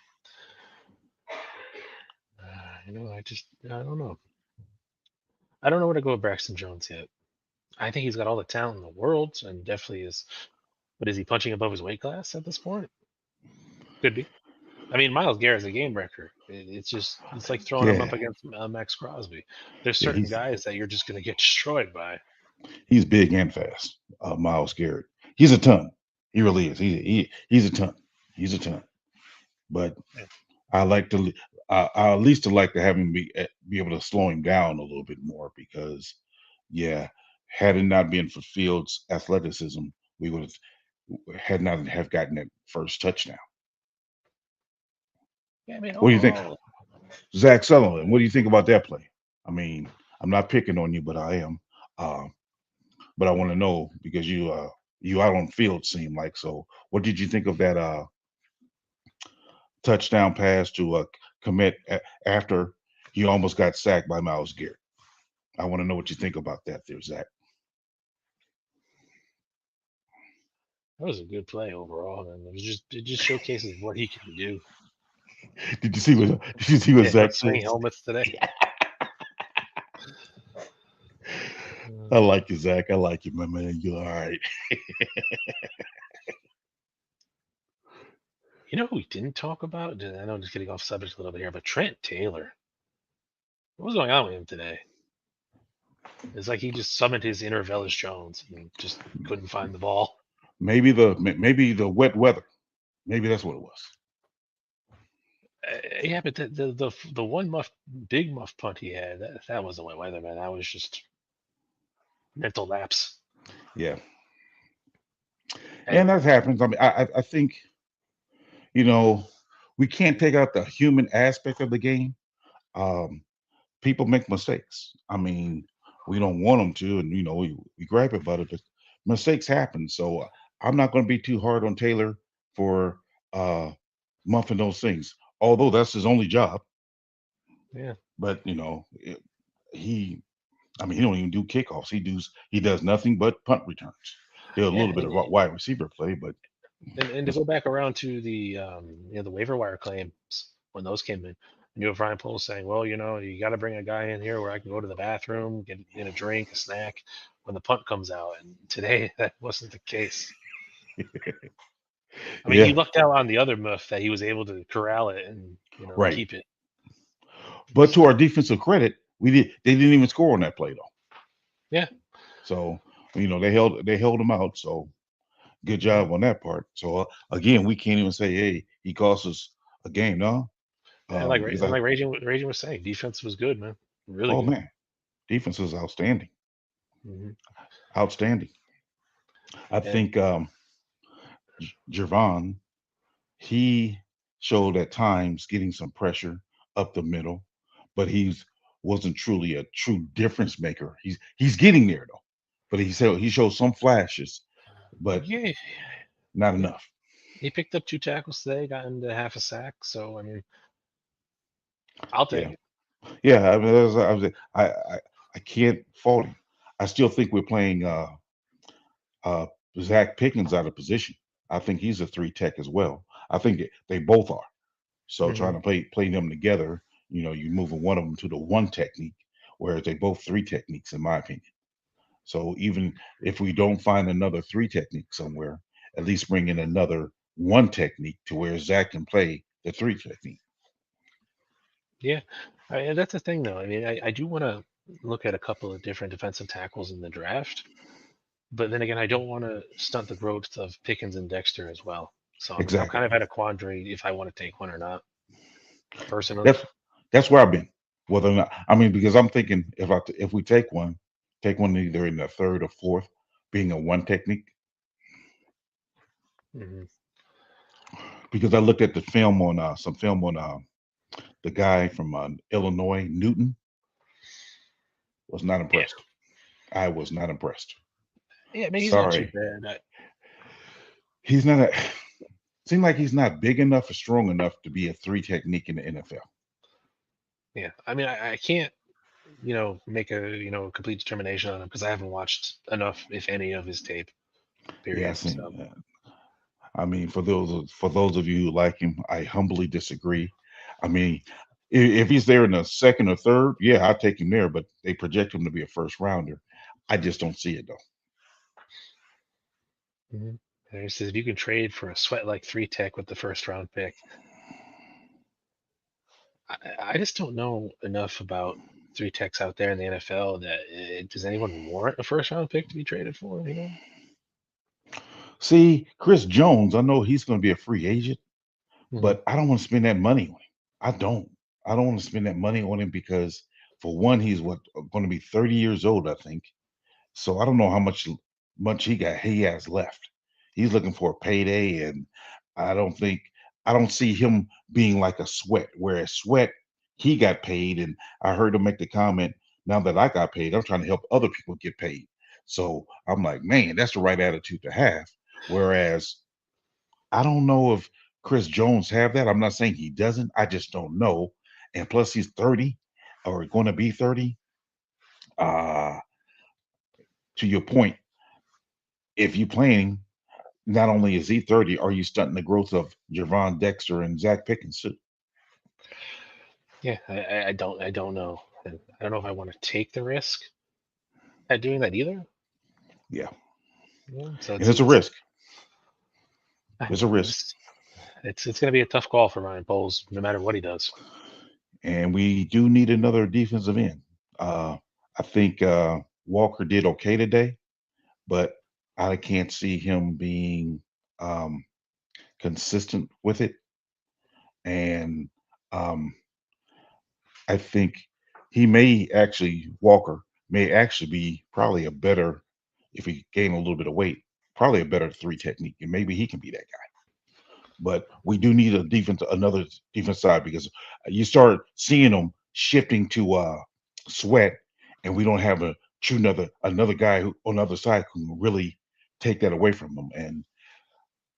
I don't know. I don't know where to go with Braxton Jones yet. I think he's got all the talent in the world and definitely is. But is he punching above his weight class at this point? Could be. I mean, Miles Garrett's a game breaker. It's like throwing him up Yeah, against Max Crosby. There's yeah. certain guys that you're just going to get destroyed by. He's big and fast. Miles Garrett. He's a ton. He really is. He's a ton. He's a ton. But Yeah, I like to. I at least like to have him be able to slow him down a little bit more because, yeah, had it not been for Fields' athleticism, we would have had not have gotten that first touchdown. yeah. I mean, What do you think, overall, Zach Sullivan? What do you think about that play? I mean, I'm not picking on you, but I am. Uh, but I want to know because you out on field seem like so. What did you think of that touchdown pass to commit after he almost got sacked by Miles Garrett? I want to know what you think about that, there, Zach. that was a good play overall, and it just showcases what he can do. Did you see what Did you see what Yeah, him Zach swinging says? helmets today. I Uh, like you, Zach. I like you, my man. You all right? you know who we didn't talk about? I know I'm just getting off subject a little bit here, but Trent Taylor. What was going on with him today? It's like he just summoned his inner Velus Jones and just couldn't find the ball. Maybe the wet weather. Maybe that's what it was. Yeah, but the one big muff punt he had, that wasn't wet weather, man. That was just mental lapse. Yeah, And and that happens. I mean, I think you know we can't take out the human aspect of the game. Um, People make mistakes. I mean, we don't want them to, and we gripe about it, but mistakes happen. So I'm not going to be too hard on Taylor for uh, muffing those things. Although that's his only job, yeah, but he, I mean, he don't even do kickoffs. He does nothing but punt returns. Did a yeah, little bit of wide receiver play, but and to that's go back around to the the waiver wire claims when those came in, and you have Ryan Poles saying, well, you got to bring a guy in here where I can go to the bathroom, get a drink, a snack when the punt comes out. And today that wasn't the case. I mean, he yeah, lucked out on the other muff that he was able to corral it and right. keep it. But to So our defensive credit, they didn't even score on that play though. yeah, So They held him out. So good Yeah, job on that part. So again, we can't even say, hey, he cost us a game, no. and like Because and like Raging was saying, defense was good, man, really oh good. man, defense was outstanding, Hmm. outstanding. I And think Javon, he showed at times getting some pressure up the middle, but he's wasn't truly a true difference maker. He's getting there though, but he showed some flashes, but yeah, not yeah, enough. he picked up 2 tackles today, got into half a sack. So I mean, I'll Yeah, take it. yeah. I mean, I can't fault him. I still think we're playing uh, Zach Pickens out of position. I think he's a three tech as well. I think they both are. So trying Hmm. to play them together, you moving one of them to the one technique, whereas they both three techniques in my opinion. So even if we don't find another three technique somewhere, at least bring in another one technique to where Zach can play the three technique. Yeah, that's the thing, though. I mean, I do want to look at a couple of different defensive tackles in the draft, but then again, I don't want to stunt the growth of Pickens and Dexter as well. So I'm Exactly. kind of at a quandary if I want to take one or not, personally. That's that's where I've been. Whether or not, I mean, because I'm thinking if we take one either in the third or fourth, being a one technique. Hmm. Because I looked at the film on some film on the guy from Illinois, Newton, was not Yeah, impressed. I was not impressed. yeah. I mean, he's not too Sorry, bad. he's not. Seemed like he's not big enough or strong enough to be a three technique in the NFL. Yeah, I mean, I can't, make a complete determination on him because I haven't watched enough, if any, of his tape. Yeah, I Period. seen. So I mean, for those of you who like him, I humbly disagree. I mean, if he's there in the second or third, yeah, I'll take him there. But they project him to be a first rounder. I just don't see it though. mhm. And he says if you can trade for a sweat like 3 tech with the first round pick, I just don't know enough about 3 techs out there in the NFL that does anyone warrant a first round pick to be traded for? See, Chris Jones, I know he's going to be a free agent, Hmm. but I don't want to spend that money on him. I don't. I don't want to spend that money on him because, for one, he's going to be 30 years old, I think. So I don't know how much he has left. He's looking for a payday, and I don't think I don't see him being like a Sweat. Whereas Sweat, he got paid, and I heard him make the comment, "Now that I got paid, I'm trying to help other people get paid." So I'm like, man, that's the right attitude to have. Whereas I don't know if Chris Jones have that. I'm not saying he doesn't. I just don't know. And plus, he's 30 or going to be 30. Uh, to your point, if you playing, not only is he 30, are you stunting the growth of Javon Dexter and Zach Pickens too? Yeah, I don't know. And I don't know if I want to take the risk at doing that either. Yeah, So and it's it's a it's risk. I It's a know risk, it's going to be a tough call for Ryan Poles, no matter what he does. and we do need another defensive end. I think Walker did okay today, but I can't see him being um, consistent with it. And um, I think Walker may actually be probably a better, if he gain a little bit of weight, probably a better three technique, and maybe he can be that guy. But we do need another defense side, because you start seeing them shifting to Sweat, and we don't have a true another guy who on the other side who can really take that away from them. And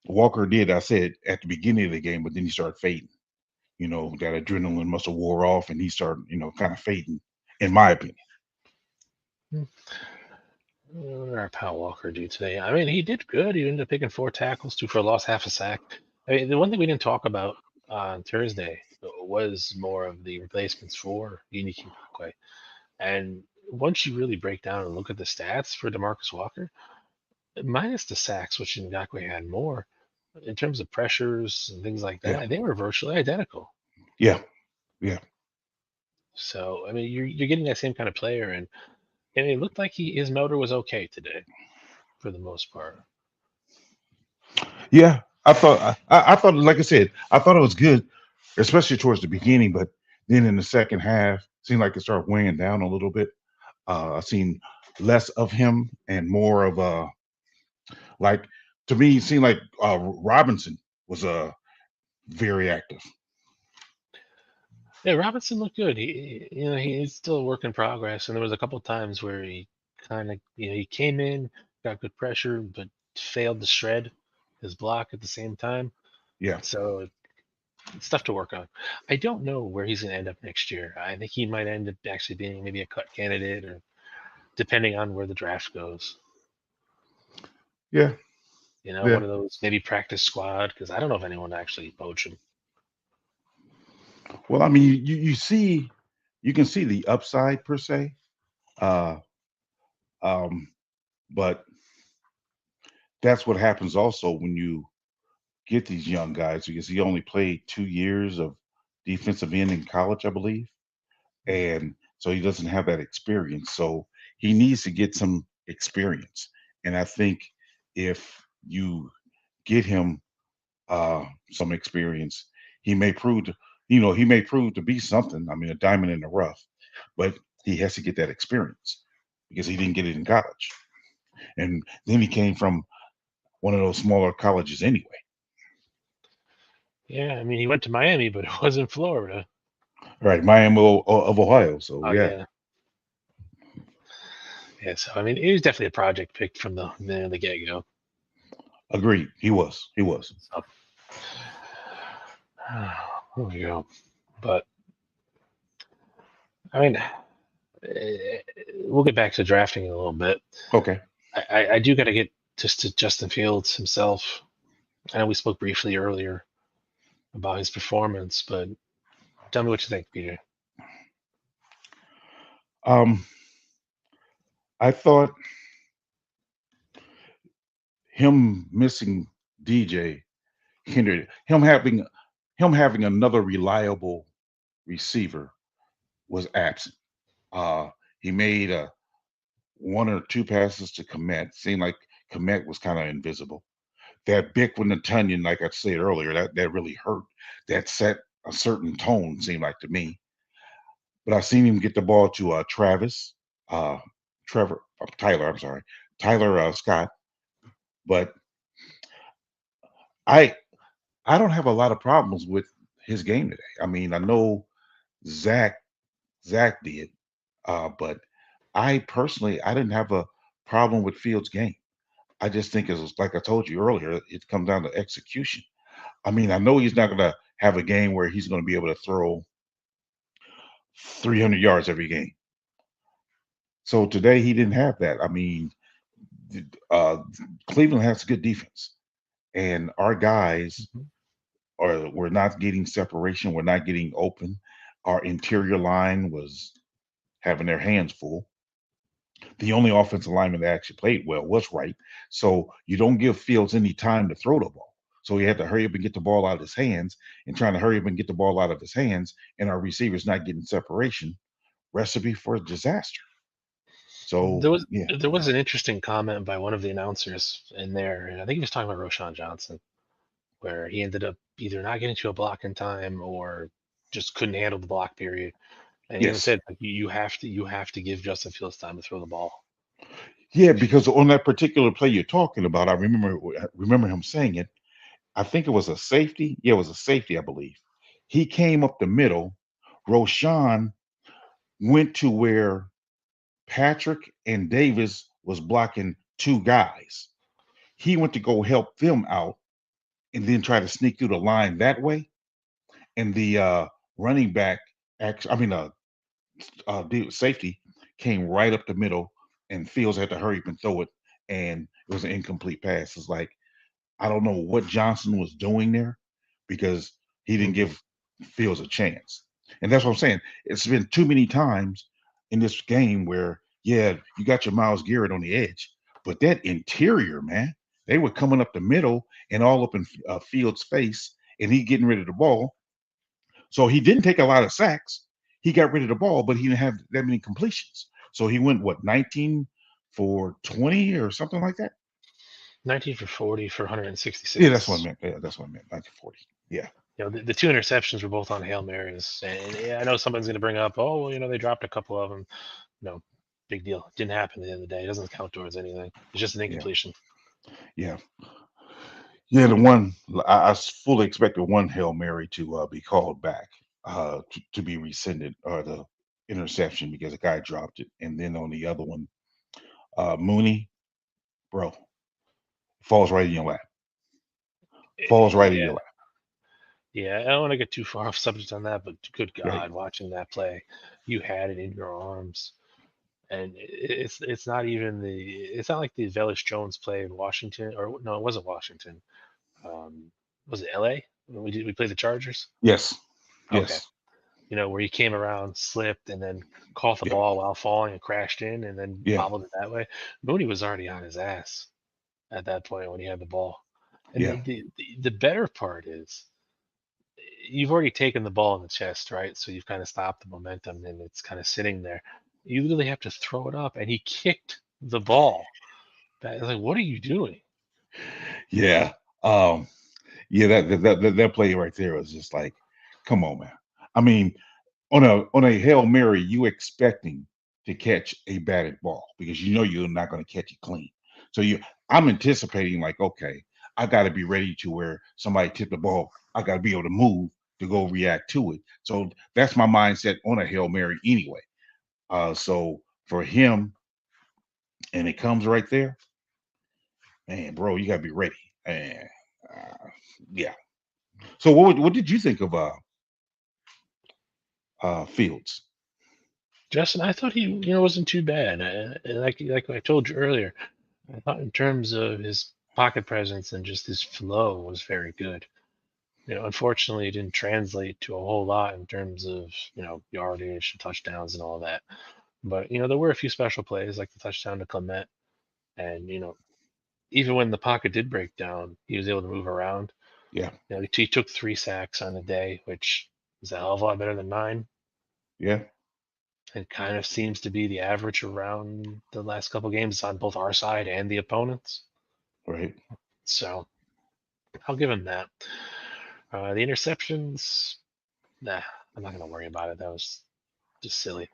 Walker did, I said at the beginning of the game, but then he started fading. That adrenaline must have wore off, and he started, kind of fading, in my opinion. Hmm. What did our pal Walker do today? I mean, he did good. He ended up picking 4 tackles, 2 for a loss, half a sack. I mean, the one thing we didn't talk about on Thursday was more of the replacements for Uniki Ngakwe. And once you really break down and look at the stats for Demarcus Walker, minus the sacks, which Ngakwe had more, in terms of pressures and things like Yeah, that, they were virtually identical. yeah, yeah. So I mean, you're getting that same kind of player, and it looked like his motor was okay today. for the most part. Yeah, I thought, like I said, I thought it was good, especially towards the beginning, but then in the second half, seemed like it started weighing down a little bit. I seen less of him and more of like to me, it seemed like Robinson was very active. Yeah, Robinson looked good. He's still a work in progress, and there was a couple times where he kind of, he came in, got good pressure, but failed to shred his block at the same time. Yeah, So it's stuff to work on. I don't know where he's going to end up next year. I think he might end up actually being maybe a cut candidate, or depending on where the draft goes. yeah, One yeah. of those maybe practice squad, because I don't know if anyone actually poach him. Well, I mean, you can see the upside per se, uh, um, but that's what happens also when you get these young guys because he only played 2 years of defensive end in college, I believe, and so he doesn't have that experience. So he needs to get some experience, and I think if you get him some experience, he may prove to, he may prove to be something. I mean, a diamond in the rough, but he has to get that experience because he didn't get it in college, and then he came from one of those smaller colleges anyway. Yeah, I mean, he went to Miami, but it wasn't Florida. Right, Miami of Ohio. So Oh yeah, yeah, yeah. So I mean, he was definitely a project pick from the get go. agreed. He was. He was. So there we go. But I mean, we'll get back to drafting in a little bit. Okay. I do got to get just to Justin Fields himself. I know we spoke briefly earlier about his performance, but tell me what you think, Peter. Um, I thought him missing DJ hindered him having another reliable receiver was absent. Uh, he made one or two passes to Komet. Seemed like Komet was kind of invisible. That big one to Tunyon, like I said earlier, that really hurt. That set a certain tone, seemed like to me. But I seen him get the ball to uh, Tyler. I'm sorry, Tyler Scott. But I I don't have a lot of problems with his game today. I mean, I know Zach Zach did, but I personally I didn't have a problem with Fields' game. I just think it's like I told you earlier, it comes down to execution. I mean, I know he's not going to have a game where he's going to be able to throw 300 yards every game. So today he didn't have that. I mean, uh, Cleveland has a good defense, and our guys Mhm. are we're not getting separation. We're not getting open. Our interior line was having their hands full. The only offensive lineman that actually played well was Wright. So you don't give Fields any time to throw the ball. So he had to hurry up and get the ball out of his hands and trying to hurry up and get the ball out of his hands, and our receivers not getting separation. Recipe for disaster. So There was yeah, there was an interesting comment by one of the announcers in there, and I think he was talking about Roshan Johnson, where he ended up either not getting to a block in time or just couldn't handle the block period. And he even yes, said, like, you have to give Justin Fields time to throw the ball. yeah, because on that particular play you're talking about, I remember him saying it. I think it was a safety. Yeah, it was a safety, I believe. He came up the middle. Roshan went to where Patrick and Davis was blocking two guys. He went to go help them out and then try to sneak through the line that way. And the running back, actually, I mean, safety came right up the middle, and Fields had to hurry up and throw it, and it was an incomplete pass. It's like I don't know what Johnson was doing there because he didn't Hmm. give Fields a chance. And that's what I'm saying. It's been too many times in this game where, yeah, you got your Miles Garrett on the edge, but that interior, man, they were coming up the middle and all up in Fields' face, and he getting rid of the ball. So he didn't take a lot of sacks. He got rid of the ball, but he didn't have that many completions. So he went what 19 for 20 or something like that. 19 for 40 for Yeah, that's what I 166. meant. Yeah, that's what I meant. 1940. Yeah, The two interceptions were both on Hail Marys. And yeah, I know someone's going to bring up, oh, well, they dropped a couple of them. No, big deal. It didn't happen at the end of the day. It doesn't count towards anything. It's just an yeah, incompletion. yeah, yeah. The one I fully expected one Hail Mary to be called back, to be rescinded, or the interception because the guy dropped it, and then on the other one, Mooney, bro, falls right in your lap. Falls right in your Yeah. lap. Yeah. I don't want to get too far off subject on that, but good Right. God, watching that play, you had it in your arms. And it's not even it's not like the Velus Jones play in Washington, or no, it wasn't Washington. Um, was it LA when we played the Chargers? Yes. Okay. Yes. Where he came around, slipped, and then caught the Yep. ball while falling and crashed in, and then Yeah. bobbled it that way. Mooney was already on his ass at that point when he had the ball. And Yeah. the better part is you've already taken the ball in the chest, right? So you've kind of stopped the momentum, and it's kind of sitting there. You literally have to throw it up, and he kicked the ball. Like, what are you doing? Yeah. Um. Yeah. That play right there was just like, come on, man. I mean, on a Hail Mary, you expecting to catch a batted ball because you know you're not going to catch it clean. So I'm anticipating like, okay, I got to be ready to where somebody tipped the ball. I got to be able to move to go react to it. So that's my mindset on a Hail Mary anyway. So for him, and it comes right there, man, bro, you got to be ready. And uh, yeah. So what did you think of Fields? Justin, I thought he, wasn't too bad. Like I told you earlier, I thought in terms of his pocket presence and just his flow was very good. Unfortunately, it didn't translate to a whole lot in terms of yardage, touchdowns, and all that. But there were a few special plays like the touchdown to Clement, and even when the pocket did break down, he was able to move around. Yeah. He took 3 sacks on the day, which is a hell of a lot better than 9. Yeah. It kind of seems to be the average around the last couple games on both our side and the opponents. Right. So I'll give him that. The interceptions, nah, I'm not going to worry about it. That was just silly.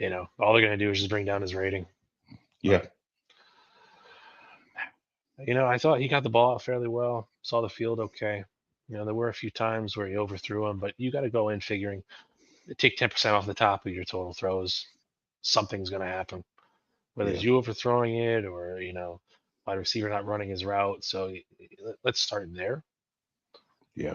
All they're going to do is just bring down his rating. Yeah. But, I thought he got the ball out fairly well, saw the field okay. There were a few times where he overthrew him, but you got to go in figuring take 10% off the top of your total throws. Something's going to happen, whether it's Yeah. you overthrowing it or, wide receiver not running his route. So let's start there. Yeah.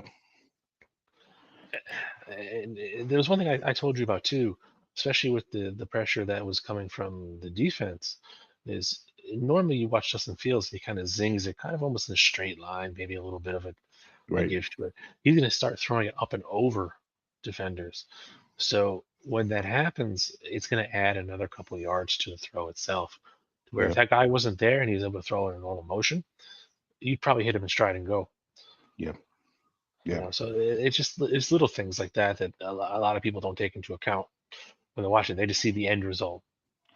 And there was one thing I told you about too, especially with the pressure that was coming from the defense, is normally you watch Justin Fields, he kind of zings it kind of almost in a straight line, maybe a little bit of a Right. give to it. He's going to start throwing it up and over defenders. So when that happens, it's going to add another couple of yards to the throw itself. Where if Yeah. that guy wasn't there and he was able to throw it in normal motion, you'd probably hit him in stride and go. Yeah. Yeah. So it's little things like that that a lot of people don't take into account when they're watching. They just see the end result.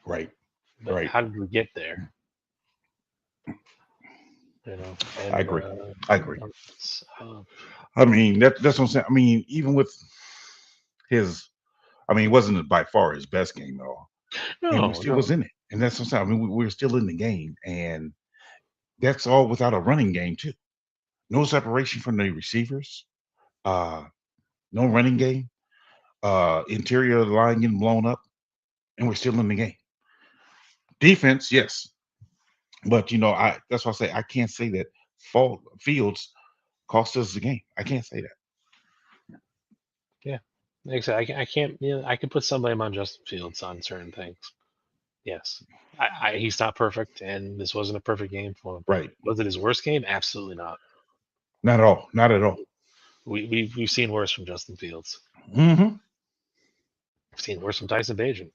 Right. But Right. how did we get there? I And agree. I agree. uh, I mean, that's what I'm saying. I mean, even with his, I mean, it wasn't by far his best game at all, and we no, still was no, in it. And that's what I'm saying. I mean, we're still in the game, and that's all without a running game too. No separation from the receivers. Uh, no running game. Interior of the line getting blown up, and we're still in the game. Defense, yes, but I that's why I say I can't say that fault Fields cost us the game. I can't say that. yeah. Like I said, I can't. I can put some blame on Justin Fields on certain things. Yes, he's not perfect, and this wasn't a perfect game for him. Right. Was it his worst game? Absolutely not. Not at all. Not at all. We've seen worse from Justin Fields. Hmm. We've seen worse from Tyson Bagent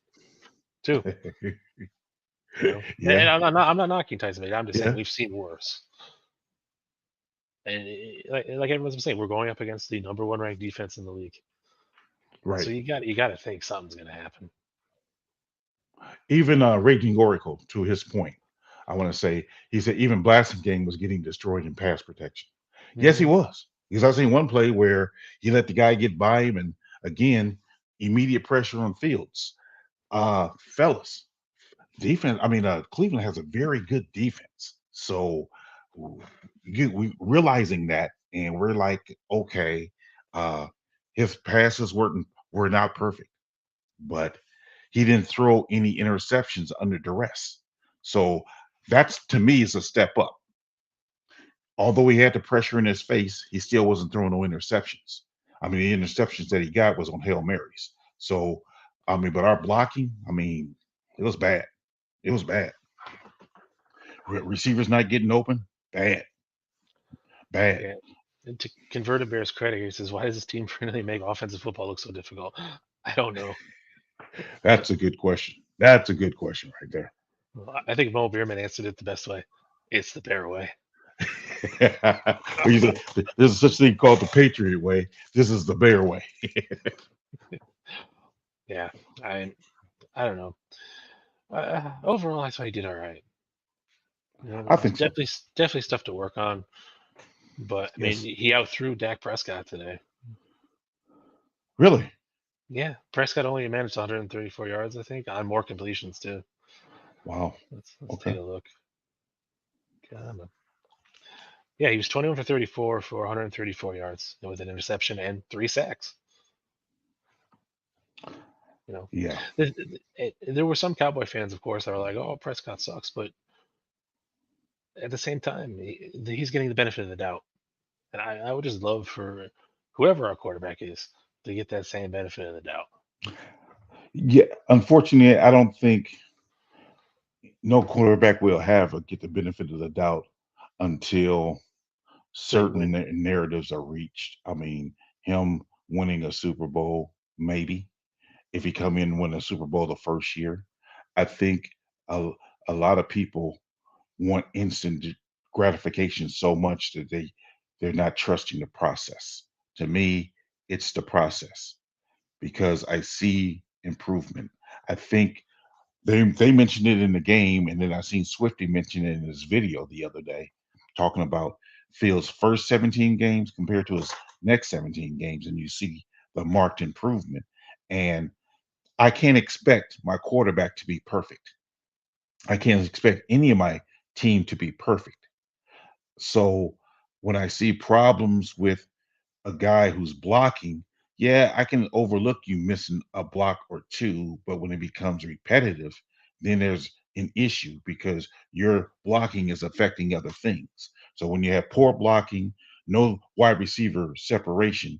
too. And Yeah. I'm not knocking Tyson Bagent. I'm just saying Yeah. we've seen worse. And like everyone's been saying, we're going up against the number one ranked defense in the league. So Right. you got to think something's going to happen. Even Raging Oracle, to his point. I want to say he said even Blasingame was getting destroyed in pass protection. Yes, he Hmm. was. Because I've seen one play where he let the guy get by him, and again, immediate pressure on Fields. Fellas, defense. I mean, Cleveland has a very good defense. So we realizing that, and we're like, okay, uh, his passes were not perfect, but he didn't throw any interceptions under duress. So that's to me is a step up. Although he had the pressure in his face, he still wasn't throwing no interceptions. I mean, the interceptions that he got was on Hail Marys. So, I mean, but our blocking, I mean, it was bad. It was bad. Receivers not getting open, bad, bad. Yeah. And to convert a Bears credit, he says, "Why does this team really make offensive football look so difficult?" I don't know. That's a good question. That's a good question right there. Well, I think Mo Beerman answered it the best way. It's the Bear way. He said, there's such thing called the Patriot way. This is the Bear way. Yeah, I I don't know. Overall, I thought he did all right. You know, I think so. definitely stuff to work on. But I mean, Yes. he outthrew Dak Prescott today. Really? Yeah, Prescott only managed 134 yards, I think, on more completions too. Wow. Let's take Okay. a look. God, yeah, he was 21 for 34 for 134 yards with an interception and 3 sacks. You know, Yeah. there were some Cowboy fans, of course, that were like, "Oh, Prescott sucks," but at the same time, he's getting the benefit of the doubt, and I would just love for whoever our quarterback is to get that same benefit of the doubt. Yeah. Unfortunately, I don't think no quarterback will have or get the benefit of the doubt until They certain win. narratives are reached. I mean, him winning a Super Bowl, maybe if he come in and win a Super Bowl the first year. I think a, a lot of people want instant gratification so much that they're not trusting the process. To me, it's the process because I see improvement. I think they mentioned it in the game, and then I seen Swifty mention it in his video the other day, talking about Fields' first 17 games compared to his next 17 games, and you see the marked improvement. And I can't expect my quarterback to be perfect. I can't expect any of my team to be perfect. So when I see problems with a guy who's blocking, yeah, I can overlook you missing a block or two, but when it becomes repetitive, then there's an issue because your blocking is affecting other things. So when you have poor blocking, no wide receiver separation,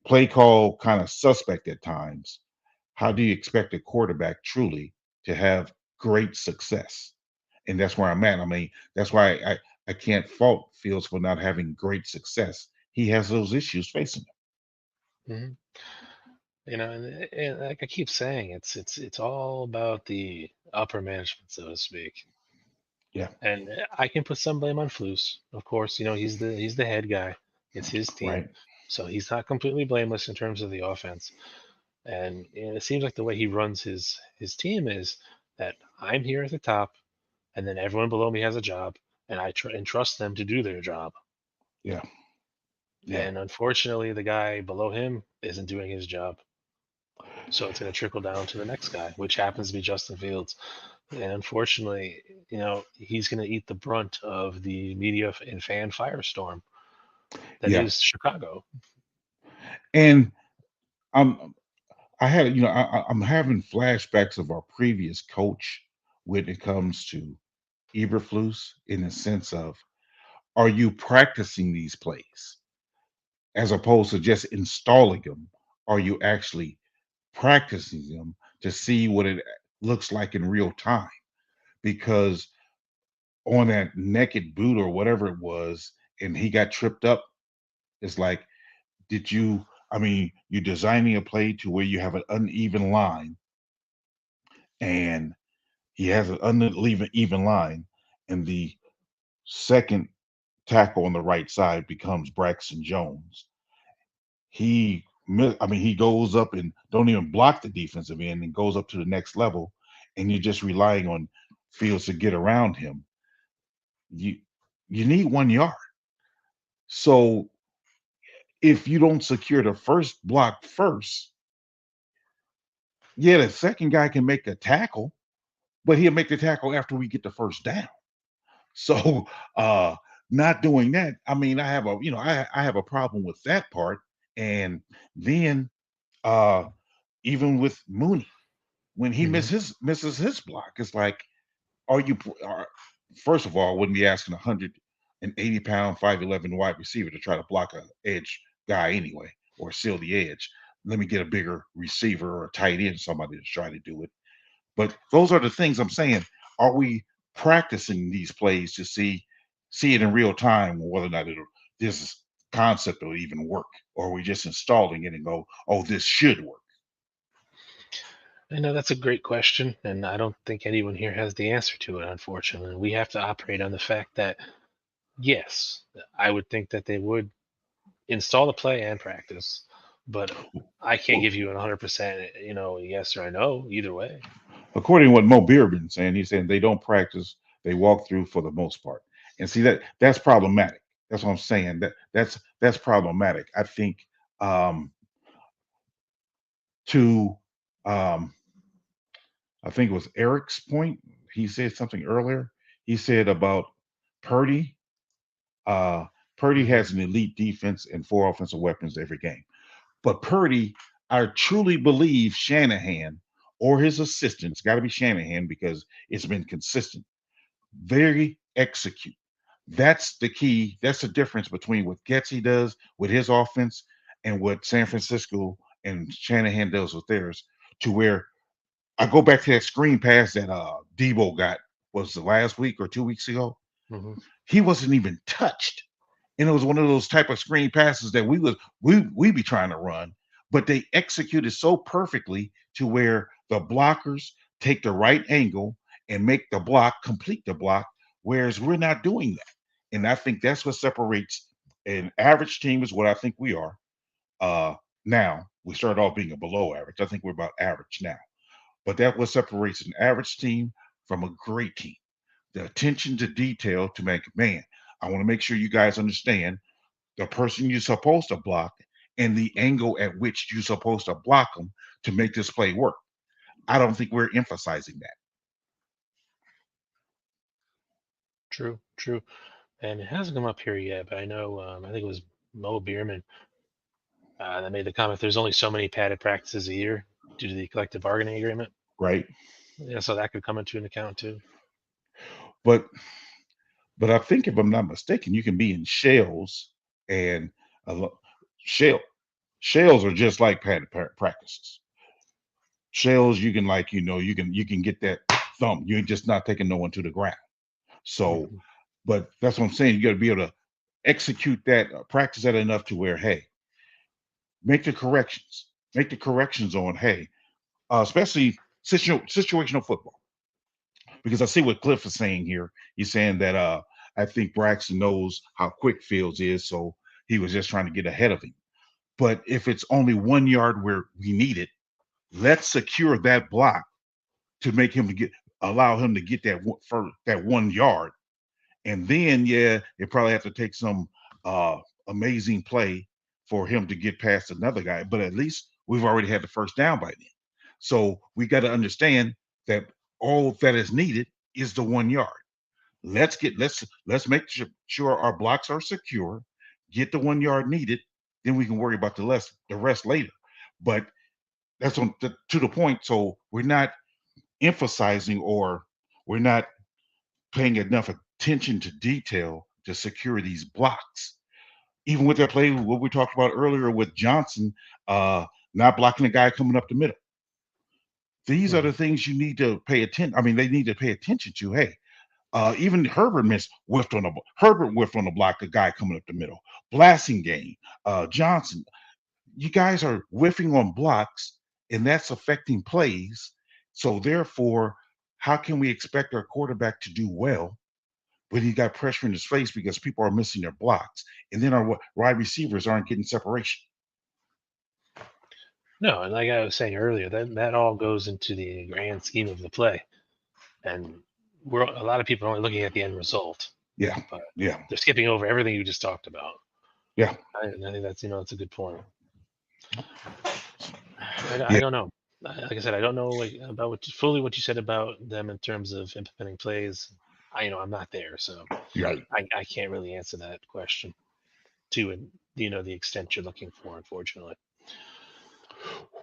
play call kind of suspect at times, how do you expect a quarterback truly to have great success? And that's where I'm at. I mean, that's why I can't fault Fields for not having great success. He has those issues facing him. Mhm. You know, and like I keep saying, it's all about the upper management, so to speak. Yeah, And I can put some blame on Flus, of course. You know, he's the head guy. It's his team, right. so he's not completely blameless in terms of the offense. And it seems like the way he runs his team is that I'm here at the top, and then everyone below me has a job, and I trust them to do their job. Yeah, yeah, And unfortunately, the guy below him isn't doing his job. So it's going to trickle down to the next guy, which happens to be Justin Fields. And unfortunately, he's going to eat the brunt of the media and fan firestorm that yeah. is Chicago. And I'm I had I'm having flashbacks of our previous coach when it comes to Eberflus in the sense of are you practicing these plays as opposed to just installing them? Are you actually practicing them to see what it looks like in real time? Because on that naked boot or whatever it was, and he got tripped up, it's like, did you? I mean, you're designing a play to where you have an uneven line, and he has an uneven even line, and the second tackle on the right side becomes Braxton Jones. I mean, he goes up and don't even block the defensive end and goes up to the next level, and you're just relying on fields to get around him, you you need 1 yard. So if you don't secure the first block first, yeah, the second guy can make a tackle, but he'll make the tackle after we get the first down. So uh not doing that, I mean, I have a I have a problem with that part. And then uh even with Mooney, when he Hmm. misses his block, it's like, are you are, first of all, I wouldn't be asking a 180-pound 5'11" wide receiver to try to block a edge guy anyway, or seal the edge. Let me get a bigger receiver or a tight end, somebody to try to do it. But those are the things I'm saying. Are we practicing these plays to see it in real time, whether or not this concept will even work, or are we just installing it and go, oh, this should work? I know that's a great question, and I don't think anyone here has the answer to it, unfortunately. We have to operate on the fact that, yes, I would think that they would install the play and practice, but I can't Well, give you a 100%, yes or a no either way. according to what Mo Beer been saying, he's saying they don't practice, they walk through for the most part. And see, that's problematic. That's what I'm saying. That's problematic. I think um, to um, I think it was Eric's point. He said something earlier. He said about Purdy. Uh, Purdy Hmm. has an elite defense and 4 offensive weapons every game. But Purdy, I truly believe Shanahan or his assistants, got to be Shanahan because it's been consistent. Very execute. That's the key. That's the difference between what Getsy does with his offense and what San Francisco and Shanahan does with theirs. To where I go back to that screen pass that Debo got, was the last week or 2 weeks ago. Hmm. He wasn't even touched, and it was one of those type of screen passes that we be trying to run, but they executed so perfectly to where the blockers take the right angle and make the block complete the block, whereas we're not doing that. And I think that's what separates an average team is what I think we are. Uh, Now we started off being a below average. I think we're about average now, but that what separates an average team from a great team. The attention to detail to make, man, I want to make sure you guys understand the person you're supposed to block and the angle at which you're supposed to block them to make this play work. I don't think we're emphasizing that. True, true. And it hasn't come up here yet, but I know, I think it was Mo Beerman that made the comment there's only so many padded practices a year due to the collective bargaining agreement. Right? Yeah, so that could come into an account too. But I think if I'm not mistaken, you can be in shells and a shell shells are just like padded practices. Shells you can like you can get that thump. You're just not taking no one to the ground. So, Hmm. but that's what I'm saying. You got to be able to execute that, practice that enough to where, hey, make the corrections, make the corrections on, hey, especially situational football. Because I see what Cliff is saying here. He's saying that I think Braxton knows how quick Fields is, so he was just trying to get ahead of him. But if it's only 1 yard where we need it, let's secure that block to make him to get allow him to get that 1 yard. And then, yeah, it probably have to take some uh, amazing play for him to get past another guy. But at least we've already had the first down by then. So we got to understand that all that is needed is the 1 yard. Let's make sure our blocks are secure, get the 1 yard needed, then we can worry about the rest later. But that's to the point. So we're not emphasizing or we're not paying enough attention to detail to secure these blocks. Even with that play, what we talked about earlier with Johnson, uh, not blocking the guy coming up the middle. These are the Hmm. things you need to pay attention. I mean, they need to pay attention to. Hey, even Herbert whiffed on the block, a guy coming up the middle. Blasting game, Johnson. You guys are whiffing on blocks, and that's affecting plays. So therefore, how can we expect our quarterback to do well when he got pressure in his face because people are missing their blocks, and then our wide receivers aren't getting separation? No, and like I was saying earlier, that all goes into the grand scheme of the play. And a lot of people are only looking at the end result, Yeah, but yeah, they're skipping over everything you just talked about. yeah, I think that's a good point. I yeah. don't know. Like I said, I don't know like about fully what you said about them in terms of implementing plays. I'm not there, so You're right. I can't really answer that question to the extent you're looking for, unfortunately.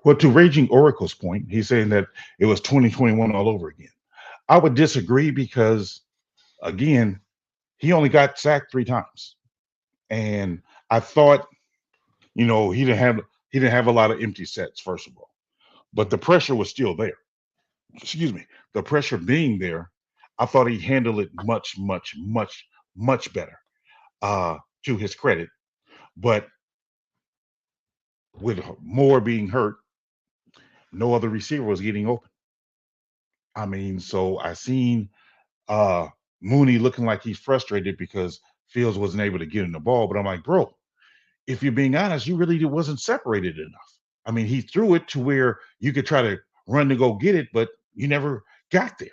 Well, to Raging Oracle's point, he's saying that it was 2021 all over again. I would disagree because, again, he only got sacked 3 times, and I thought, he didn't have a lot of empty sets, first of all, but the pressure was still there. Excuse me, the pressure being there, I thought he handled it much, much, much, much better. To his credit, but with Moore being hurt, no other receiver was getting open. I mean, so I seen uh Mooney looking like he's frustrated because Fields wasn't able to get him the ball. But I'm like, bro, if you're being honest, you really wasn't separated enough. I mean, he threw it to where you could try to run to go get it, but you never got there.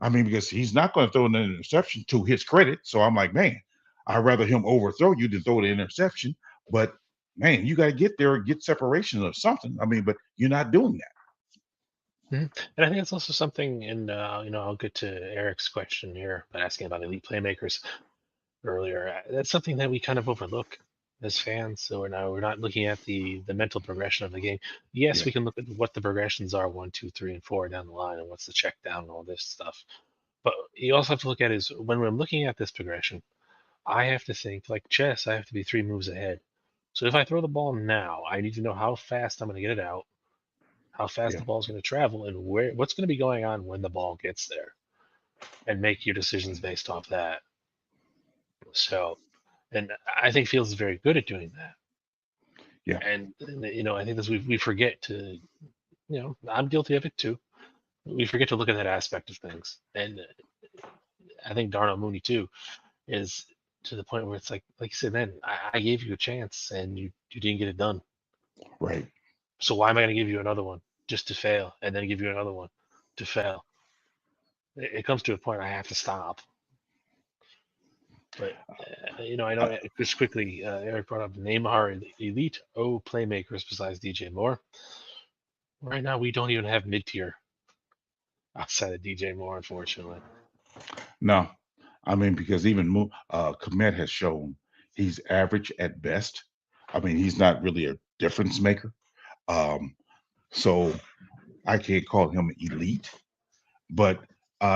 I mean, because he's not going to throw an interception to his credit. So I'm like, man, I'd rather him overthrow you than throw the interception. But man, you got to get there and get separation of something. I mean, but you're not doing that. Mhm. And I think it's also something, and I'll get to Eric's question here by asking about elite playmakers earlier. That's something that we kind of overlook as fans. So we're not looking at the mental progression of the game. Yes, Yeah, we can look at what the progressions are, 1, 2, 3, and 4 down the line, and what's the check down and all this stuff. But you also have to look at is when we're looking at this progression, I have to think like chess. I have to be 3 moves ahead. So if I throw the ball now, I need to know how fast I'm going to get it out, how fast yeah, the ball is going to travel, and what's going to be going on when the ball gets there, and make your decisions based off that. So, and I think Fields is very good at doing that. yeah, And I think this we forget to, I'm guilty of it too. We forget to look at that aspect of things, and I think Darnell Mooney too is to the point where it's like you said, man, I gave you a chance and you didn't get it done. right. So why am I going to give you another one just to fail, and then give you another one to fail? It comes to a point I have to stop. But I know Uh, just quickly, Eric brought up name our elite O playmakers besides DJ Moore. Right now, we don't even have mid tier outside of DJ Moore, unfortunately. no, I mean because even Komet has shown he's average at best. I mean he's not really a difference maker. Um, so I can't call him elite. But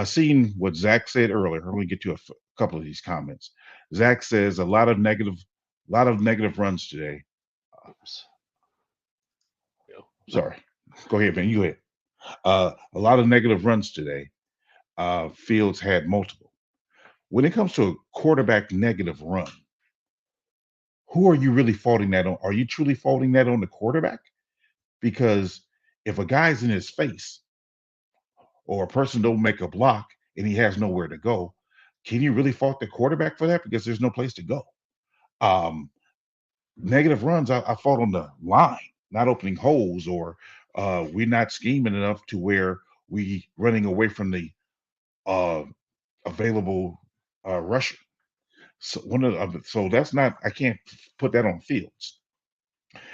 seeing what Zach said earlier, let me get to a couple of these comments. Zach says a lot of negative runs today. Oops. Sorry, go ahead, man. You go ahead. A lot of negative runs today. Fields had multiple. When it comes to a quarterback negative run, who are you really faulting that on? Are you truly faulting that on the quarterback? Because if a guy's in his face or a person don't make a block and he has nowhere to go, can you really fault the quarterback for that? Because there's no place to go. Um, Negative runs, I fault on the line, not opening holes, or we're not scheming enough to where we running away from the uh, available rusher. So so that's not, I can't put that on Fields.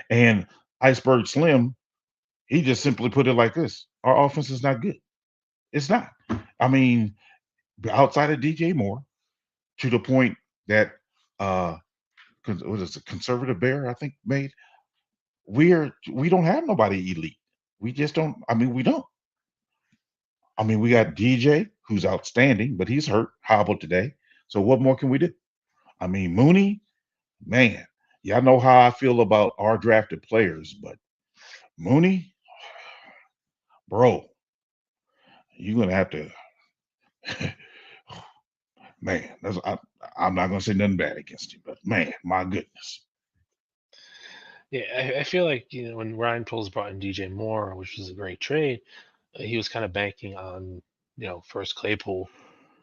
And Iceberg Slim, he just simply put it like this: our offense is not good. It's not. I mean, outside of DJ Moore, to the point that uh, what is it, conservative bear I think made, we don't have nobody elite. We just don't. I mean, we don't. I mean, we got DJ who's outstanding, but he's hurt, hobbled today. So what more can we do? I mean, Mooney, man, y'all know how I feel about our drafted players, but Mooney, bro, you're gonna have to, man. I'm not gonna say nothing bad against him, but man, my goodness, Yeah, I feel like when Ryan Poles brought in DJ Moore, which was a great trade, he was kind of banking on first Claypool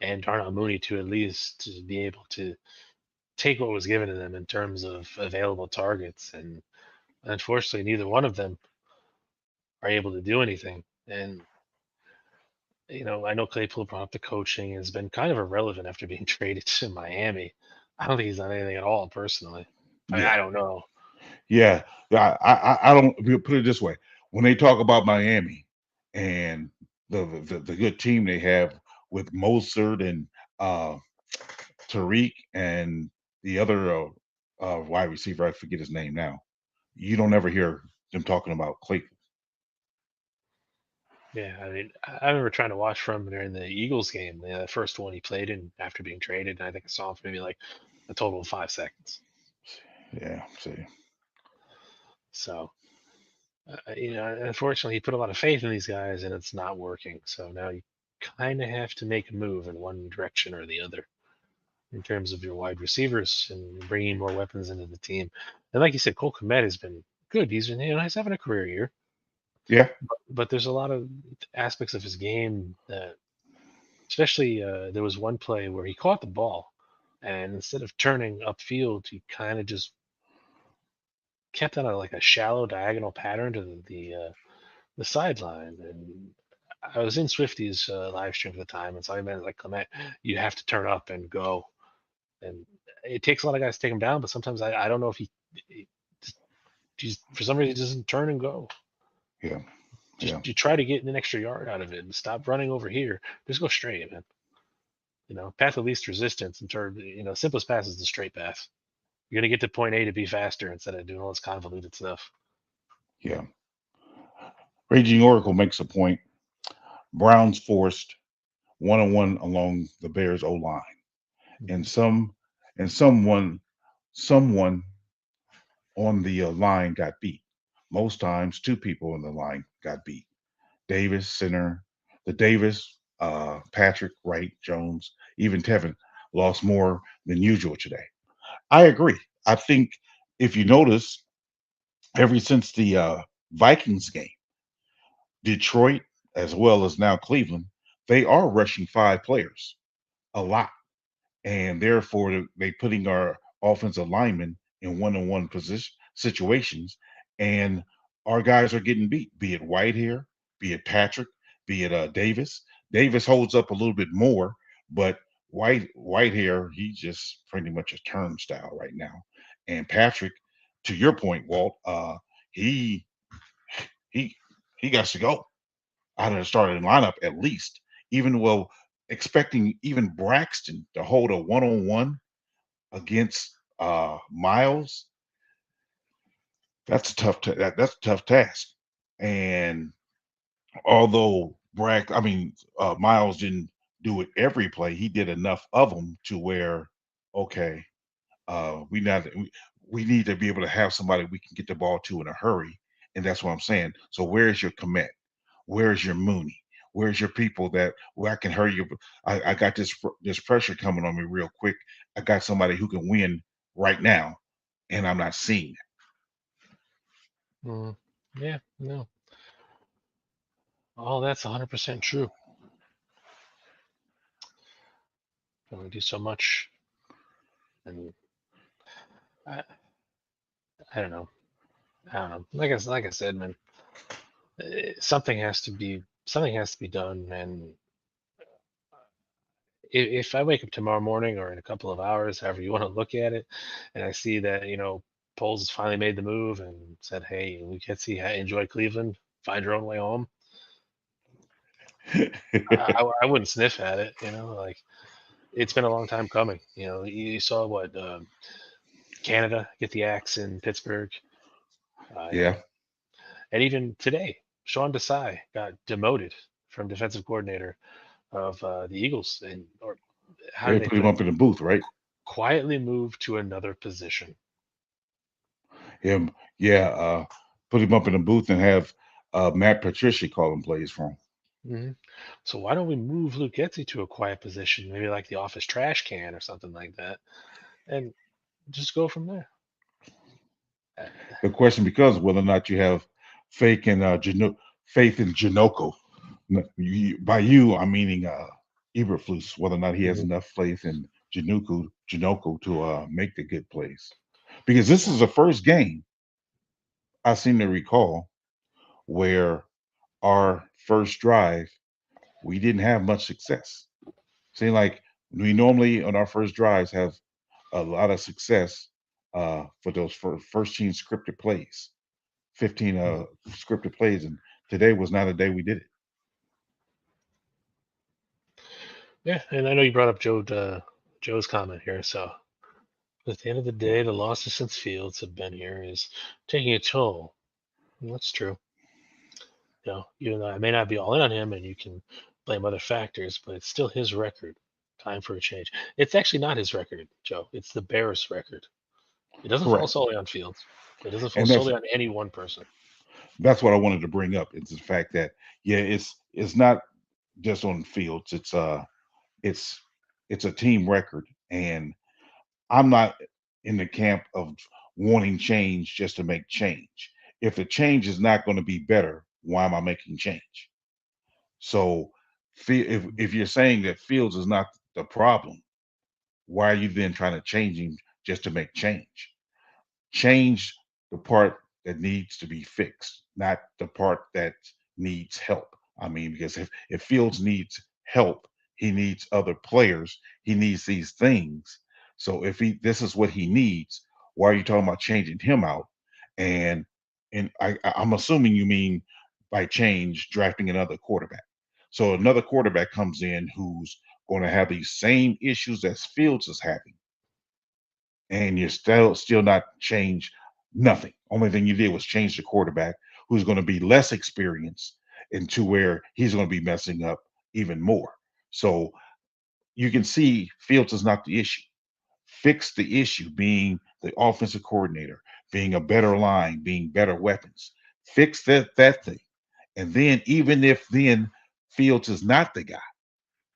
and Darnell Mooney to at least to be able to take what was given to them in terms of available targets, and unfortunately, neither one of them are able to do anything. And I know Claypool brought up the coaching has been kind of irrelevant after being traded to Miami. I don't think he's done anything at all personally. I Yeah, don't know. yeah. I don't. We'll put it this way: when they talk about Miami and the good team they have with Mostert and uh, Tariq and the other wide receiver, I forget his name now. You don't ever hear them talking about Claypool. Yeah, I mean, I remember trying to watch from during the Eagles game, the first one he played in after being traded, and I think I saw him for maybe like a total of 5 seconds. Yeah, see, So, unfortunately, he put a lot of faith in these guys, and it's not working. So now you kind of have to make a move in one direction or the other in terms of your wide receivers and bringing more weapons into the team. And like you said, Cole Kmet has been good. He's having a career year, yeah, but there's a lot of aspects of his game that, especially, there was one play where he caught the ball, and instead of turning upfield, he kind of just kept on like a shallow diagonal pattern to the sideline. And I was in Swifty's live stream at the time, and so I meant like, Clement, you have to turn up and go. And it takes a lot of guys to take him down, but sometimes I don't know if he just, he's, for some reason, he doesn't turn and go. yeah, Just yeah, you try to get an extra yard out of it and stop running over here. Just go straight, man. Path of least resistance in terms, simplest path is the straight path. You're gonna get to point A to be faster instead of doing all this convoluted stuff. yeah. Raging Oracle makes a point. Browns forced 1-on-1 along the Bears O line, and Mhm. someone on the line got beat. Most times, two people on the line got beat. Davis, center, the Davis, Patrick, Wright, Jones, even Tevin lost more than usual today. I agree. I think if you notice, ever since the Vikings game, Detroit as well as now Cleveland, they are rushing five players a lot, and therefore they putting our offensive linemen in one-on-one position situations, and our guys are getting beat. Be it Whitehair, be it Patrick, be it Davis. Davis holds up a little bit more, but Whitehair, he's just pretty much a turnstile right now. And Patrick, to your point, Walt, he he he got to go out of the starting lineup at least. Even well, expecting even Braxton to hold a one-on-one against Miles, that's a tough task. And although Miles didn't do it every play, he did enough of them to where okay, we need to be able to have somebody we can get the ball to in a hurry, and that's what I'm saying. So where's your commit? Where's your Mooney? Where's your people that where I can hurry you? I got this pressure coming on me real quick. I got somebody who can win right now, and I'm not seeing it. Mm, yeah, no, all that's 100% true. Can only do so much, and I, I don't know. I don't know. Like I said, man, something has to be done. And if I wake up tomorrow morning or in a couple of hours, however you want to look at it, and I see that Poles has finally made the move and said, "Hey, we can see enjoy Cleveland, find your own way home." I wouldn't sniff at it. Like, it's been a long time coming. You saw what, Canada get the axe in Pittsburgh. Uh, you Yeah, know, and even today, Sean Desai got demoted from defensive coordinator of the Eagles, and or how they did they put him put it? up in the booth, right? Quietly moved to another position. Him, yeah, put him up in the booth and have Matt Patricia calling plays for him. hmm So why don't we move Luke Getzey to a quiet position, maybe like the office trash can or something like that, and just go from there? Uh, The question becomes whether or not you have faith in Janoko. By you, I'm meaning Eberflus, whether or not he has mhm. enough faith in Janoko to make the good plays. Because this is the first game I seem to recall where our first drive we didn't have much success. Seemed like we normally on our first drives have a lot of success for those first team scripted plays, 15 Mhm. scripted plays, and today was not a day we did it. Yeah, and I know you brought up Joe's comment here. So at the end of the day, the losses since Fields have been here is taking a toll. And that's true. Even though I may not be all in on him, and you can blame other factors, but it's still his record. Time for a change. It's actually not his record, Joe. It's the Bears' record. It doesn't fall Correct, solely on Fields. It doesn't fall and that's solely on any one person. what I wanted to bring up. It's the fact that yeah, it's not just on fields. It's it's a team record, and I'm not in the camp of wanting change just to make change. If the change is not going to be better, why am I making change? So, if you're saying that Fields is not the problem, why are you then trying to change him just to make change? Change the part that needs to be fixed, not the part that needs help. I mean, because if Fields needs help, he needs other players, he needs these things. So if he this is what he needs, why are you talking about changing him out? And I'm assuming you mean by change drafting another quarterback. So another quarterback comes in who's going to have these same issues as Fields is having, and you're still not change nothing. Only thing you did was change the quarterback, who's going to be less experienced, into where he's going to be messing up even more. So you can see Fields is not the issue. Fix the issue being the offensive coordinator, being a better line, being better weapons. Fix that thing. And then even if then Fields is not the guy,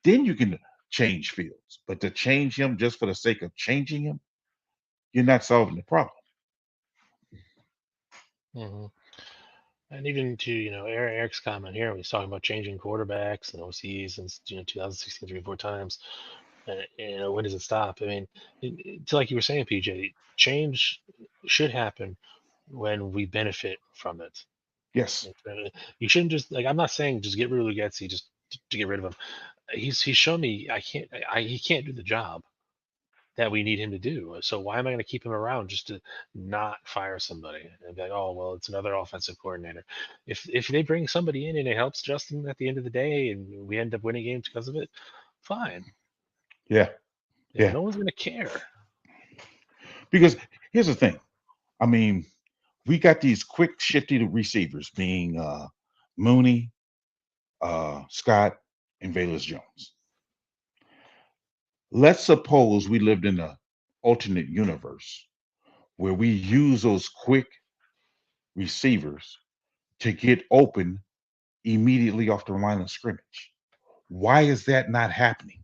then you can change Fields. But to change him just for the sake of changing him, you're not solving the problem. hmm And even to Eric's comment here, when he's talking about changing quarterbacks and OCs since 2016 three or four times. When does it stop? I mean, it's like you were saying, PJ. Change should happen when we benefit from it. Yes. You shouldn't just like. I'm not saying just get rid of Lugetzi just to get rid of him. He's shown me I can't. He can't do the job that we need him to do. So why am I going to keep him around just to not fire somebody and be like, oh well, it's another offensive coordinator. If they bring somebody in and it helps Justin at the end of the day and we end up winning games because of it, fine. Yeah. Yeah. No one's going to care. Because here's the thing. I mean, we got these quick, shifty receivers being Mooney, Scott, and Valus Jones. Let's suppose we lived in an alternate universe where we use those quick receivers to get open immediately off the line of scrimmage. Why is that not happening?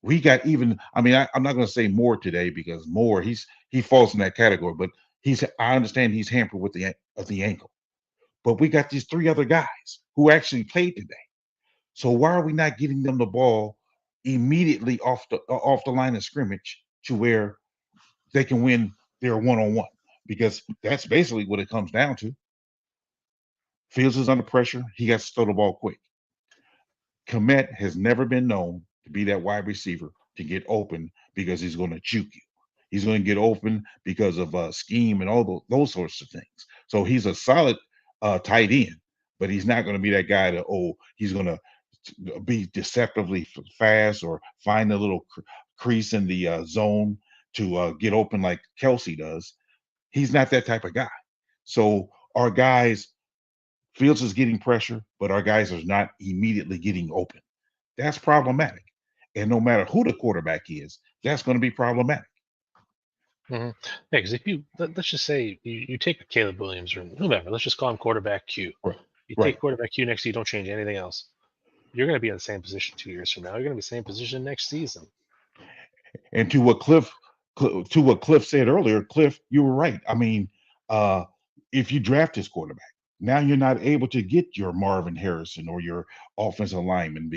We got even. I mean, I'm not going to say Moore today because Moore he falls in that category, but he's. I understand he's hampered with the ankle, but we got these three other guys who actually played today. So why are we not getting them the ball immediately off the line of scrimmage to where they can win their one on one? Because that's basically what it comes down to. Fields is under pressure. He got to throw the ball quick. Komet has never been known to be that wide receiver to get open because he's going to juke you. He's going to get open because of scheme and all those sorts of things. So he's a solid tight end, but he's not going to be that guy that he's going to be deceptively fast or find a little crease in the zone to get open like Kelsey does. He's not that type of guy. So our guys, Fields is getting pressure, but our guys are not immediately getting open. That's problematic. And no matter who the quarterback is, that's going to be problematic. Yeah, because if let's just say you take Caleb Williams or whomever, let's just call him quarterback Q. Right. You take Right. quarterback Q next year, you don't change anything else. You're going to be in the same position 2 years from now. You're going to be the same position next season. And to what Cliff said earlier, Cliff, you were right. I mean, uh, if you draft this quarterback, now you're not able to get your Marvin Harrison or your offensive lineman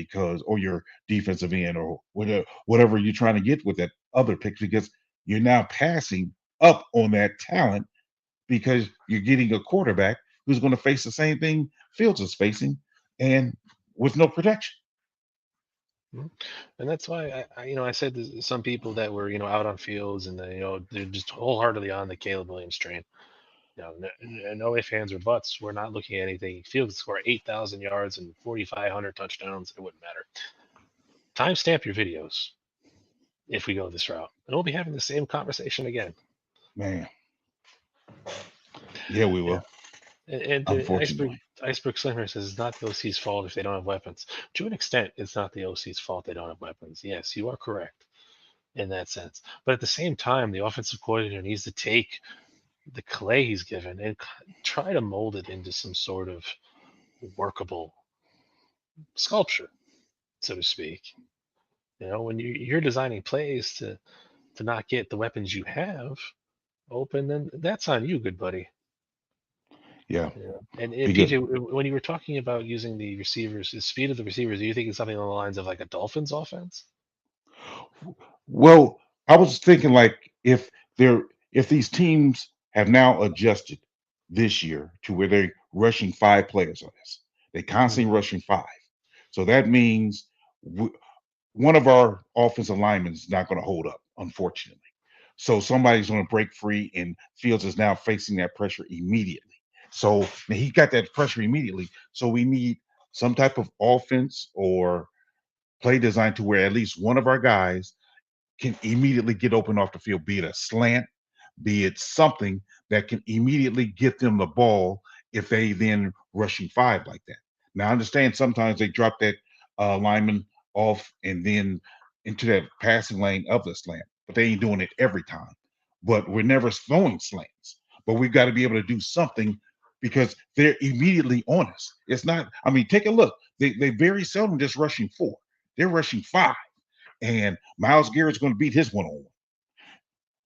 or your defensive end or whatever you're trying to get with that other pick because you're now passing up on that talent because you're getting a quarterback who's going to face the same thing Fields is facing, and with no protection. Mhm. And that's why I said to some people that were, out on fields and they're just wholeheartedly on the Caleb Williams train. No ifs, ands, or buts. We're not looking at anything. Field score 8,000 yards and 4,500 touchdowns. It wouldn't matter. Timestamp your videos if we go this route, and we'll be having the same conversation again. Man, yeah, we Yeah. will. And the Unfortunately, iceberg slimmer says it's not the OC's fault if they don't have weapons. To an extent, it's not the OC's fault they don't have weapons. Yes, you are correct in that sense. But at the same time, the offensive coordinator needs to take the clay he's given and try to mold it into some sort of workable sculpture, so to speak. When you're designing plays to not get the weapons you have open, then that's on you, good buddy. yeah, And because PJ, when you were talking about using the receivers, the speed of the receivers, do you think it's something along the lines of like a Dolphins offense? well, I was thinking like they're if these teams have now adjusted this year to where they're rushing five players on us, they constantly Mhm. rushing five. So that means one of our offensive linemen is not going to hold up, unfortunately. So somebody's going to break free, and Fields is now facing that pressure immediately. So now he got that pressure immediately. So we need some type of offense or play design to where at least one of our guys can immediately get open off the field, be it a slant, be it something that can immediately get them the ball if they then rushing five like that. Now, I understand sometimes they drop that lineman off and then into that passing lane of the slant, but they ain't doing it every time. But we're never throwing slants. But we've got to be able to do something because they're immediately on us. It's not, I mean, take a look. They very seldom just rushing four. They're rushing five. And Miles Garrett's going to beat his one on one.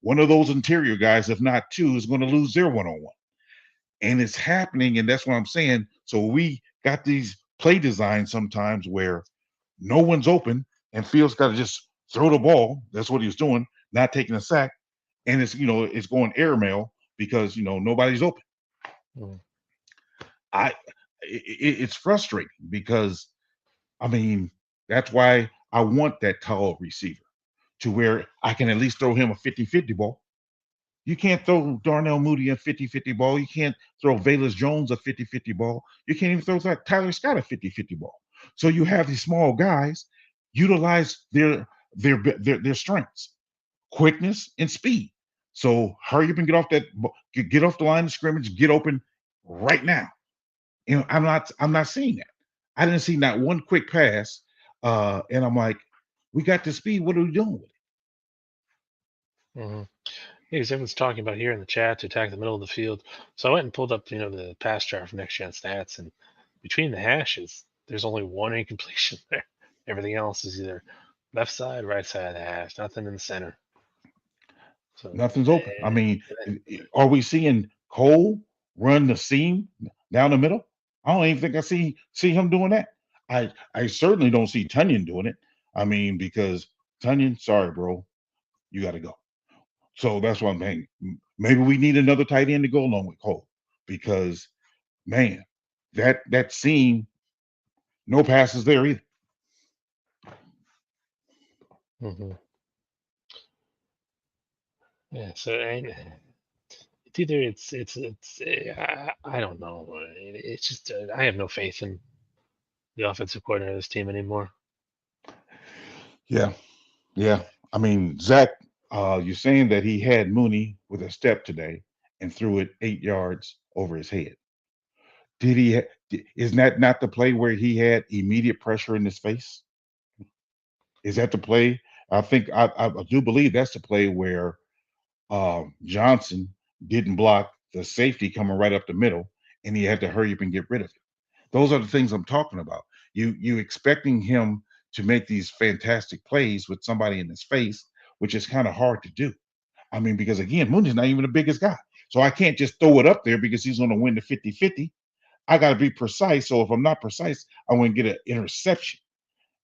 One of those interior guys, if not two, is going to lose their one on one. And it's happening. And that's what I'm saying. So we got these play designs sometimes where no one's open and Fields got to just throw the ball. That's what he was doing, not taking a sack. And it's going airmail because, nobody's open. Mhm. I, it's frustrating because, I mean, that's why I want that tall receiver to where I can at least throw him a 50-50 ball. You can't throw Darnell Mooney a 50-50 ball. You can't throw Valus Jones a 50-50 ball. You can't even throw Tyler Scott a 50-50 ball. So you have these small guys utilize their strengths, quickness and speed. So hurry up and get off the line of scrimmage, get open right now. I'm not seeing that. I didn't see not one quick pass. And I'm like, we got the speed. What are we doing with it? Mhm. Yeah, 'cause everyone's talking about here in the chat to attack the middle of the field. So I went and pulled up, the pass chart from Next Gen Stats, and between the hashes, there's only one incompletion there. Everything else is either left side, right side of the hash, nothing in the center. So, Nothing's open. I mean, are we seeing Cole run the seam down the middle? I don't even think I see him doing that. I certainly don't see Tunyon doing it. I mean, because Tunyon, sorry, bro, you got to go. So that's what I'm saying. Maybe we need another tight end to go along with Cole because man, that seam, no passes there either. mhm. Yeah. So and it's either I don't know. It's just I have no faith in the offensive coordinator of this team anymore. Yeah, yeah. I mean, Zach, you're saying that he had Mooney with a step today and threw it 8 yards over his head. Did he? Is that not the play where he had immediate pressure in his face? Is that the play? I think I do believe that's the play where Johnson didn't block the safety coming right up the middle, and he had to hurry up and get rid of it. Those are the things I'm talking about. You expecting him to make these fantastic plays with somebody in his face, which is kind of hard to do. I mean, because again, Mooney's not even the biggest guy. So I can't just throw it up there because he's going to win the 50-50. I got to be precise. So if I'm not precise, I want to get an interception.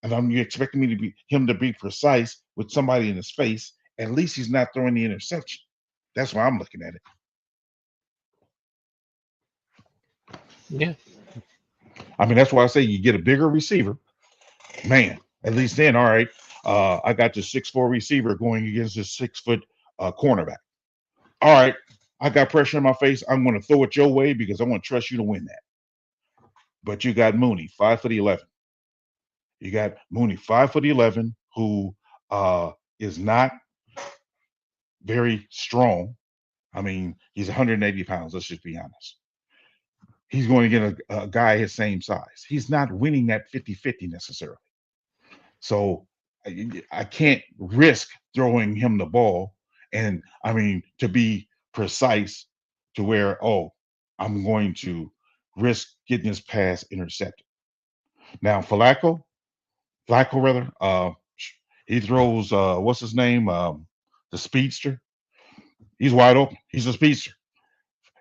And you expecting me to be him to be precise with somebody in his face. At least he's not throwing the interception. That's why I'm looking at it. Yeah. I mean, that's why I say you get a bigger receiver, man. At least then, all right. I got the 6'4" receiver going against this 6 foot cornerback. All right, I got pressure in my face. I'm going to throw it your way because I want to trust you to win that. But you got Mooney, 5'11". You got Mooney, 5'11", who is not very strong. I mean, he's 180 pounds. Let's just be honest. He's going to get a guy his same size. He's not winning that 50-50 necessarily. So I can't risk throwing him the ball. And I mean, to be precise, to where, oh, I'm going to risk getting this pass intercepted. Now, Flacco rather, he throws, what's his name? The speedster. He's wide open. He's a speedster.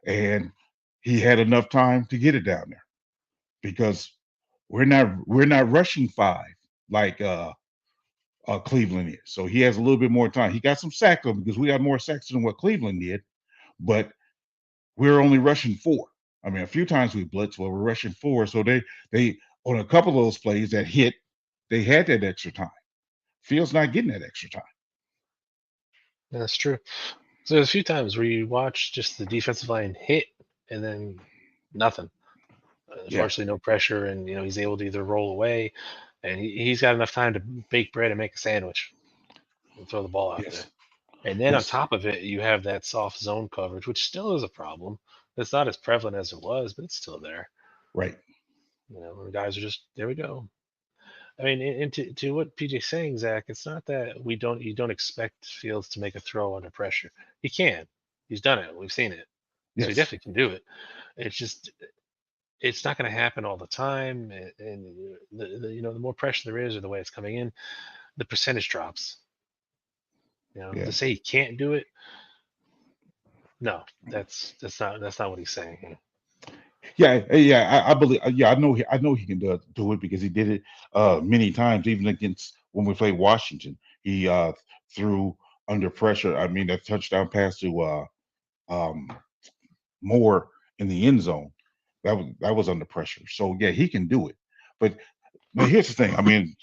And he had enough time to get it down there because we're not rushing five like Cleveland is. So he has a little bit more time. He got some sacks because we got more sacks than what Cleveland did, but we're only rushing four. I mean, a few times we blitz, well, we're rushing four. So they on a couple of those plays that hit, they had that extra time. Fields not getting that extra time. That's true. So there's a few times where you watch just the defensive line hit and then nothing. Yeah. Unfortunately, no pressure, and he's able to either roll away, and he's got enough time to bake bread and make a sandwich and throw the ball out there. Yes. And then on Yes. top of it, you have that soft zone coverage, which still is a problem. It's not as prevalent as it was, but it's still there. Right. The guys are just there. We go. I mean, and to what PJ's saying, Zach, it's not that you don't expect Fields to make a throw under pressure. He can. He's done it. We've seen it. So he Yes. definitely can do it. It's just it's not going to happen all the time, and the more pressure there is, or the way it's coming in, the percentage drops. Yeah. To say he can't do it, no, that's not what he's saying here. Yeah. I believe. Yeah, I know he can do it because he did it many times, even against when we played Washington. He threw under pressure. I mean, that touchdown pass to um, Moore in the end zone. That was under pressure. So yeah, he can do it. But here's the thing. I mean,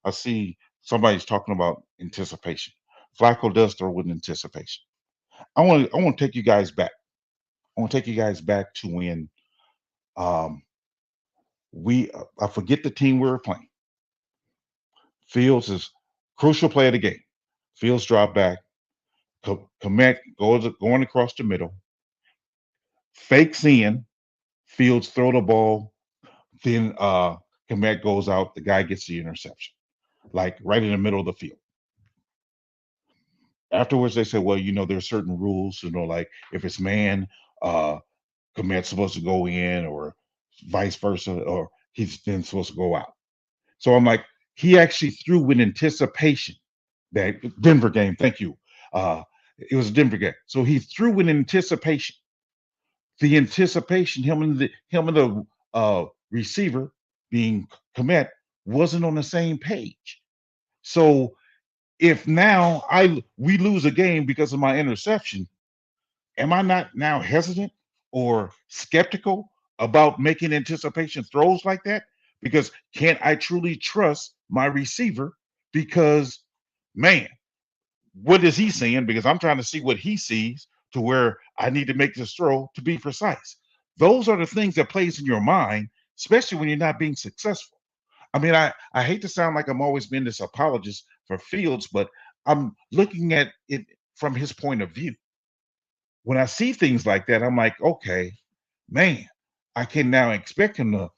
I see somebody's talking about anticipation. Flacco does throw with anticipation. I want to take you guys back. I want to take you guys back to when um, I forget the team we were playing. Fields is crucial play of the game. Fields drop back. Komet goes going across the middle. Fakes in. Fields throw the ball. Then Komet goes out. The guy gets the interception, like right in the middle of the field. Afterwards, they say, well, there's certain rules. Like if it's man, uh, Komet's supposed to go in, or vice versa, or he's then supposed to go out. So I'm like, he actually threw with anticipation. That Denver game, thank you. It was a Denver game. So he threw with anticipation. The anticipation, him and the receiver being Komet wasn't on the same page. So if now we lose a game because of my interception, am I not now hesitant or skeptical about making anticipation throws like that? Because can't I truly trust my receiver? Because man, what is he seeing? Because I'm trying to see what he sees to where I need to make this throw to be precise. Those are the things that plays in your mind, especially when you're not being successful. I mean, I hate to sound like I'm always being this apologist for Fields, but I'm looking at it from his point of view. When I see things like that, I'm like, okay, man, I can now expect him to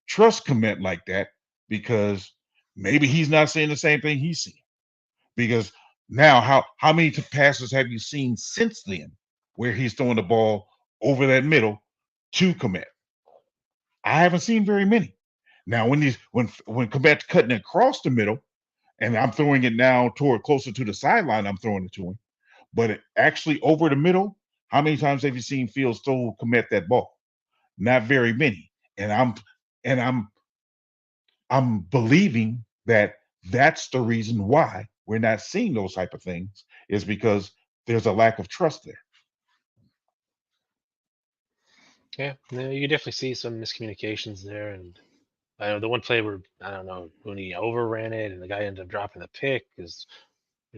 trust commit like that because maybe he's not seeing the same thing he's seeing. Because now, how many passes have you seen since then where he's throwing the ball over that middle to commit? I haven't seen very many. Now, when Komet's cutting across the middle, and I'm throwing it now toward closer to the sideline, I'm throwing it to him. But actually over the middle, how many times have you seen Fields throw commit that ball? Not very many. And I'm believing that that's the reason why we're not seeing those type of things is because there's a lack of trust there. Yeah, no, you definitely see some miscommunications there, and I know the one play where I don't know Mooney overran it, and the guy ended up dropping the pick because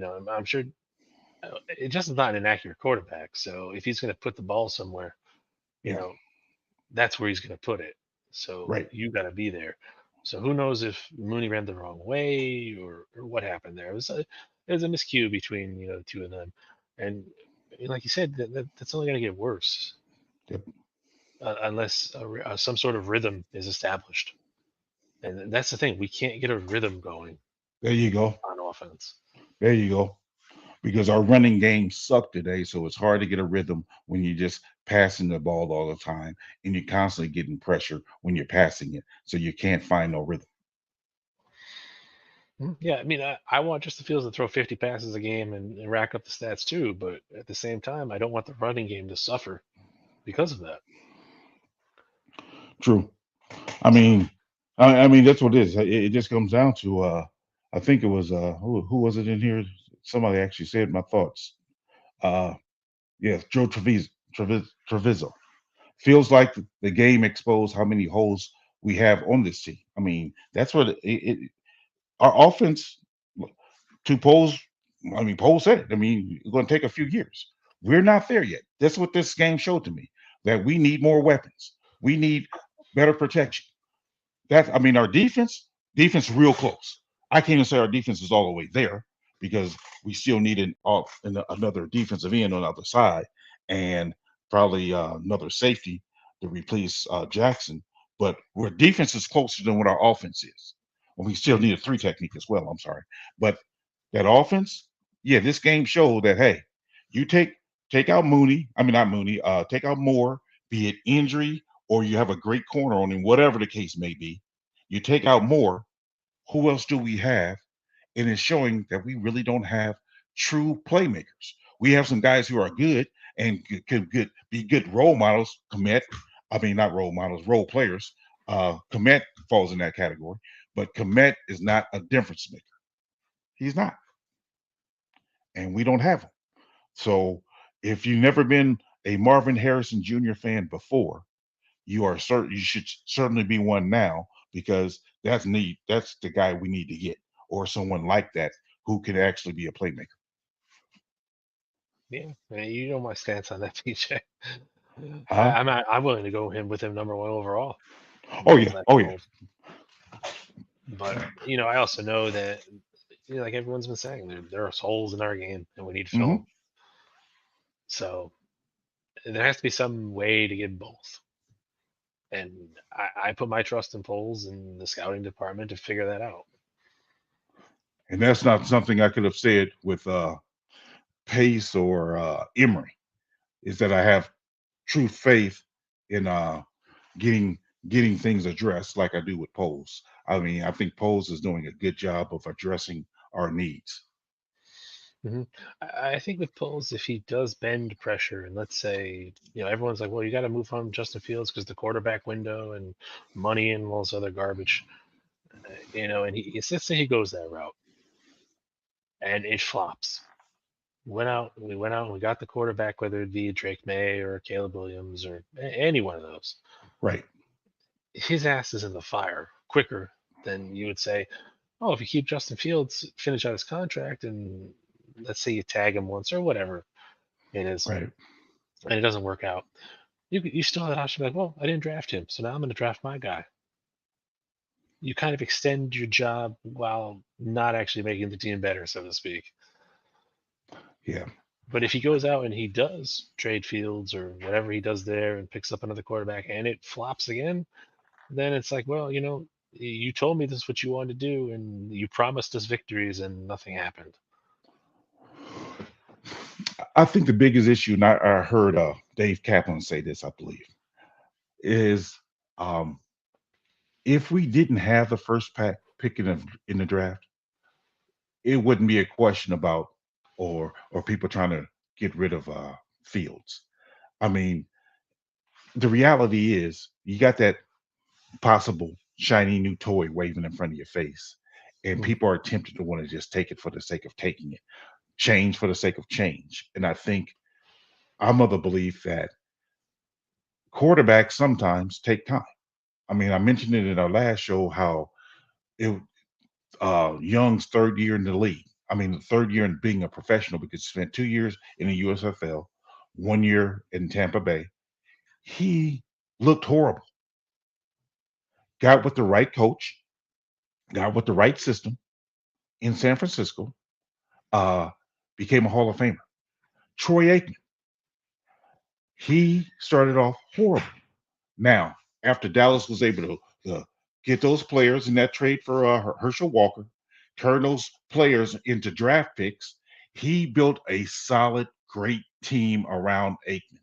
I'm sure Justin's not an inaccurate quarterback. So if he's going to put the ball somewhere, you Yeah, know that's where he's going to put it. So right. you got to be there. So who knows if Mooney ran the wrong way or what happened there? It was a miscue between the two of them, and like you said, that's only going to get worse Yep. unless some sort of rhythm is established. And that's the thing. We can't get a rhythm going There you go. on offense. There you go. Because our running game sucked today, so it's hard to get a rhythm when you're just passing the ball all the time and you're constantly getting pressure when you're passing it. So you can't find no rhythm. Yeah, I mean, I want Justin Fields to throw 50 passes a game and rack up the stats too, but at the same time, I don't want the running game to suffer because of that. True. I So, mean, I mean that's what it is. It just comes down to I think it was who was it in here? Somebody actually said my thoughts. Uh yeah, Joe Treviso. Feels like the game exposed how many holes we have on this team. I mean, that's what our offense to Poles. I mean, Pole said it. I mean, it's going to take a few years. We're not there yet. That's what this game showed to me. That we need more weapons. We need better protection. That's I mean, our defense real close. I can't even say our defense is all the way there because we still need another defensive end on the other side and probably another safety to replace Jackson. But where defense is closer than what our offense is. Well, we still mhm. need a three technique as well. I'm sorry, but that offense, yeah, this game showed that hey, you take out Mooney. I mean, not Mooney. Take out Moore, be it injury or you have a great corner on him, whatever the case may be. You take out Moore. Who else do we have? And it's showing that we really don't have true playmakers. We have some guys who are good and could be good role models. I mean, not role models, role players. Komet falls in that category, but Komet is not a difference maker. He's not, and we don't have him. So if you've never been a Marvin Harrison Jr. fan before, you should certainly be one now because that's the guy we need to get or someone like that who can actually be a playmaker. Yeah, I mean, you know my stance on that, PJ. Huh? I'm willing to go him with him number one overall Oh with yeah, Black oh yeah. Gold. But I also know that like everyone's been saying, there are holes in our game and we need to fill Hmm. them. So there has to be some way to get both. And I put my trust in polls and the scouting department to figure that out. And that's not something I could have said with Pace or Emery. Is that I have true faith in getting getting things addressed like I do with Poles. I mean, I think Poles is doing a good job of addressing our needs. hmm I think with polls, if he does bend pressure, and let's say, everyone's like, well, you got to move on Justin Fields because the quarterback window and money and all this other garbage, and let's say he goes that route and it flops. We went out and we got the quarterback, whether it be Drake May or Caleb Williams or any one of those. Right, His ass is in the fire quicker than you would say, oh, if you keep Justin Fields, finish out his contract, and let's say you tag him once or whatever it is, right. and it doesn't work out, you still have that option like, well, I didn't draft him, so now I'm going to draft my guy. You kind of extend your job while not actually making the team better, so to speak. Yeah. But if he goes out and he does trade Fields or whatever he does there and picks up another quarterback and it flops again, then it's like, well, you told me this is what you wanted to do and you promised us victories and nothing happened. I think the biggest issue, and I heard Dave Kaplan say this, I believe, is um, if we didn't have the first pick in the draft, it wouldn't be a question about or people trying to get rid of Fields. I mean, the reality is you got that possible shiny new toy waving in front of your face, and Mm. people are tempted to want to just take it for the sake of taking it, change for the sake of change. And I think I'm of the belief that quarterbacks sometimes take time. I mean, I mentioned it in our last show how it Young's third year in the league. I mean, the third year in being a professional because he spent 2 years in the USFL, 1 year in Tampa Bay. He looked horrible. Got with the right coach, got with the right system in San Francisco, uh, became a Hall of Famer. Troy Aikman, he started off horrible. Now, after Dallas was able to get those players in that trade for Herschel Walker, turn those players into draft picks, he built a solid, great team around Aikman.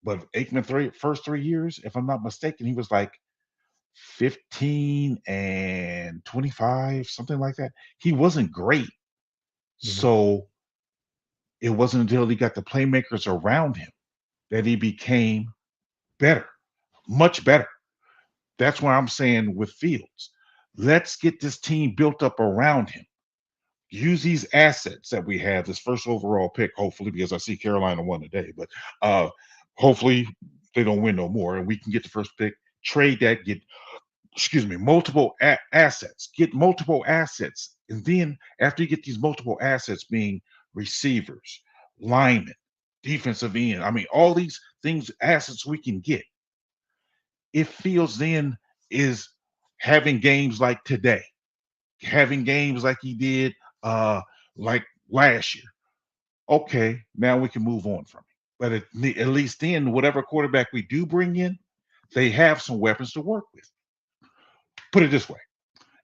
But Aikman first 3 years, if I'm not mistaken, he was like 15 and 25, something like that. He wasn't great. Mhm. So it wasn't until he got the playmakers around him that he became better, much better. That's why I'm saying with Fields, let's get this team built up around him. Use these assets that we have, this first overall pick, hopefully, because I see Carolina won today, but uh, hopefully they don't win no more, and we can get the first pick, trade that, get multiple assets, get multiple assets, and then after you get these multiple assets, being receivers, linemen, defensive end, I mean, all these things, assets we can get. If Fields then is having games like today, having games like he did like last year, okay, now we can move on from it. But at least then, whatever quarterback we do bring in, they have some weapons to work with. Put it this way: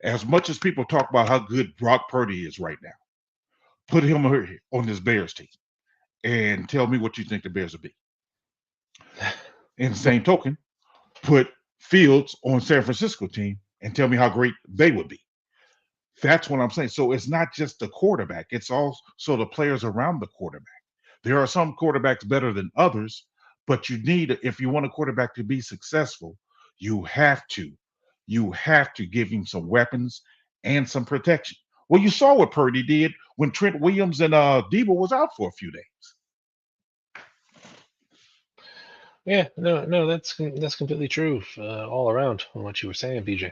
as much as people talk about how good Brock Purdy is right now, put him on this Bears team and tell me what you think the Bears will be. In the same token, put Fields on San Francisco team and tell me how great they would be. That's what I'm saying. So it's not just the quarterback, it's also the players around the quarterback. There are some quarterbacks better than others, but if you want a quarterback to be successful, you have to give him some weapons and some protection. Well, you saw what Purdy did when Trent Williams and Debo was out for a few days. Yeah, no, that's completely true all around on what you were saying, BJ.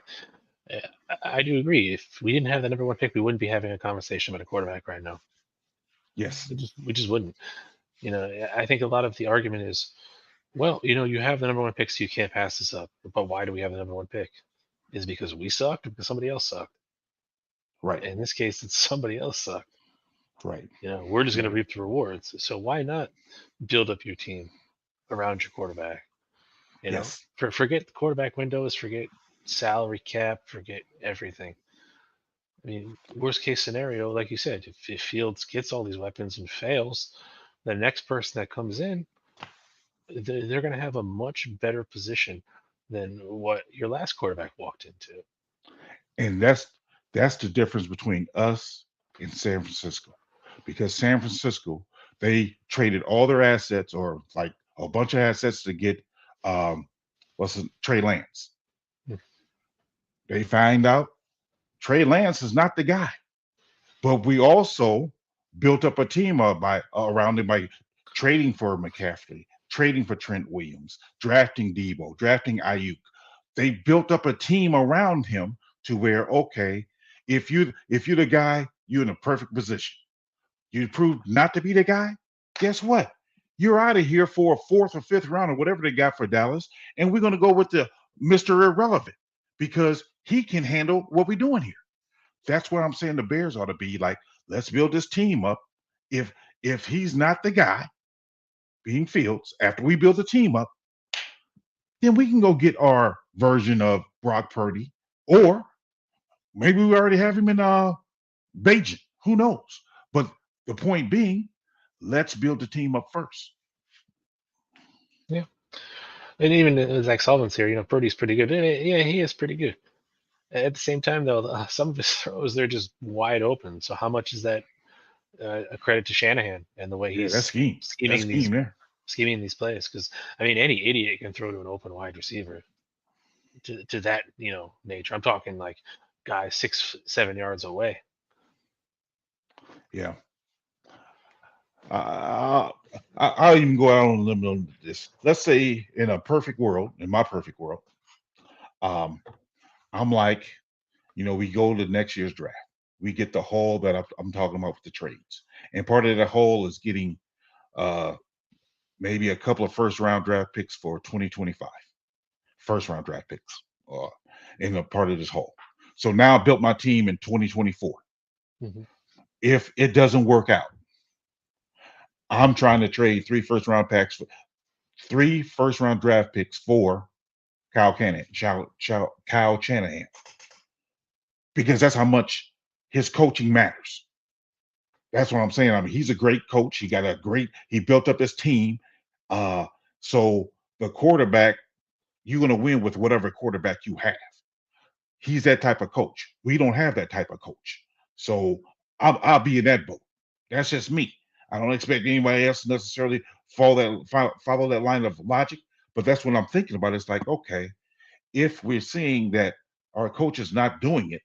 I do agree. If we didn't have the number one pick, we wouldn't be having a conversation about a quarterback right now. Yes, We just wouldn't. I think a lot of the argument is, well, you have the number one pick, so you can't pass this up. But why do we have the number one pick? Is it because we sucked or because somebody else sucked? right, In this case, it's somebody else sucked. right, We're just going to right. reap the rewards. So why not build up your team around your quarterback? Yes, Forget the quarterback windows, forget salary cap, forget everything. I mean, worst case scenario, like you said, if Fields gets all these weapons and fails, the next person that comes in, they're going to have a much better position than what your last quarterback walked into. and that's the difference between us and San Francisco, because San Francisco, they traded all their assets, or like a bunch of assets, to get um Trey Lance. Hmm. They find out Trey Lance is not the guy. But we also built up a team around him by trading for McCaffrey, trading for Trent Williams, drafting Debo, drafting Ayuk. They built up a team around him to where, okay, if you're the guy, you're in a perfect position. You proved not to be the guy. Guess what? You're out of here for a fourth or fifth round or whatever they got for Dallas, and we're going to go with the Mr. Irrelevant because he can handle what we're doing here. That's what I'm saying the Bears ought to be like. Let's build this team up. If if he's not the guy, being Fields, after we build the team up, then we can go get our version of Brock Purdy, or maybe we already have him in Bajan. Who knows? But the point being, let's build the team up first. Yeah, and even Zach Sullivan's here. Purdy's pretty good. Yeah, he is pretty good. At the same time, though, some of his throws they're just wide open. So how much is that a credit to Shanahan and the way Yeah, that's he's scheme. That's scheme there. scheming these plays? Because I mean, any idiot can throw to an open wide receiver to that nature. I'm talking like guys 6-7 yards away. Yeah. I, I'll even go out on a limb on this. Let's say in a perfect world, in my perfect world, Um, I'm like, we go to next year's draft. We get the haul that I'm talking about with the trades, and part of the haul is getting uh, maybe a couple of first round draft picks for 2025, first round draft picks, in a part of this haul. So now I built my team in 2024. Hmm. If it doesn't work out, I'm trying to trade three first round draft picks for Kyle Shanahan, because that's how much his coaching matters. That's what I'm saying. I mean, he's a great coach. He built up his team. Uh, so the quarterback, you're going to win with whatever quarterback you have. He's that type of coach. We don't have that type of coach. So I'll be in that boat. That's just me. I don't expect anybody else to necessarily follow that line of logic, but that's what I'm thinking about. It's like, okay, if we're seeing that our coach is not doing it,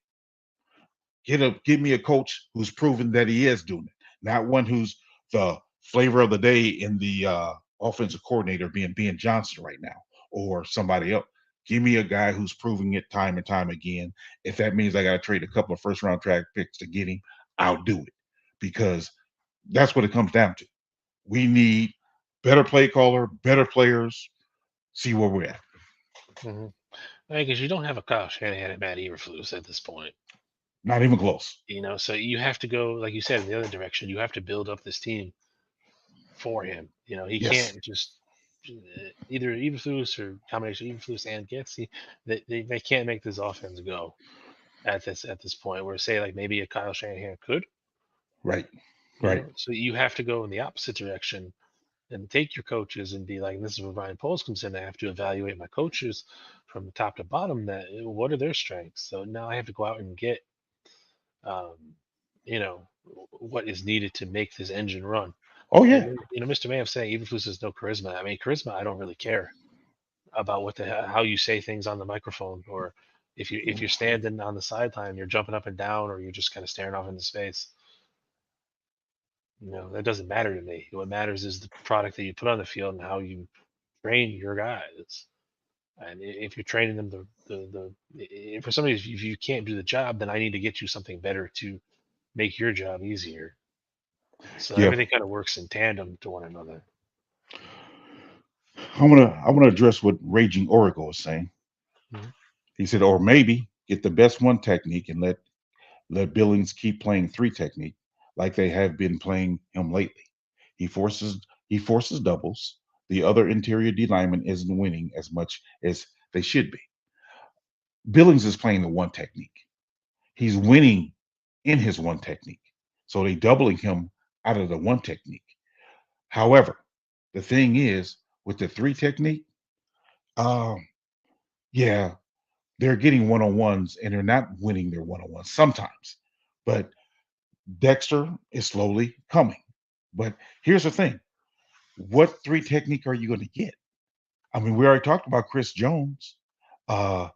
give me a coach who's proven that he is doing it, not one who's the flavor of the day in the offensive coordinator being Ben Johnson right now or somebody else. Give me a guy who's proving it time and time again. If that means I got to trade a couple of first round track picks to get him, I'll do it, because that's what it comes down to. We need better play caller, better players. See where we're at. Hmm. Because you don't have a Kyle Shanahan and Matt Eberflus at this point. Not even close. So you have to go, like you said, in the other direction. You have to build up this team for him. He Yes. can't just either Eberflus or combination of Eberflus and Getsy. They can't make this offense go at this point. Where say like maybe a Kyle Shanahan could, Right. Right. so you have to go in the opposite direction and take your coaches and be like, this is where Ryan Poles comes in. I have to evaluate my coaches from the top to bottom. That what are their strengths? So now I have to go out and get um, what is needed to make this engine run. Oh And yeah. Mr. May, saying even if this is no charisma, I mean charisma, I don't really care about how you say things on the microphone, or if you're standing on the sideline, you're jumping up and down, or you're just kind of staring off into space. That doesn't matter to me. What matters is the product that you put on the field and how you train your guys. And if you're training them for somebody, if you can't do the job, then I need to get you something better to make your job easier. So Yeah. everything kind of works in tandem to one another. I wanna address what Raging Oracle is saying. Mhm. He said, or maybe get the best one technique and let Billings keep playing three technique like they have been playing him lately. He forces doubles. The other interior D lineman isn't winning as much as they should be. Billings is playing the one technique. He's winning in his one technique. So they doubling him out of the one technique. However, the thing is with the three technique, um, yeah, they're getting one on ones and they're not winning their one on ones sometimes. But Dexter is slowly coming. But here's the thing, what three technique are you going to get? I mean, we already talked about Chris Jones. Uh,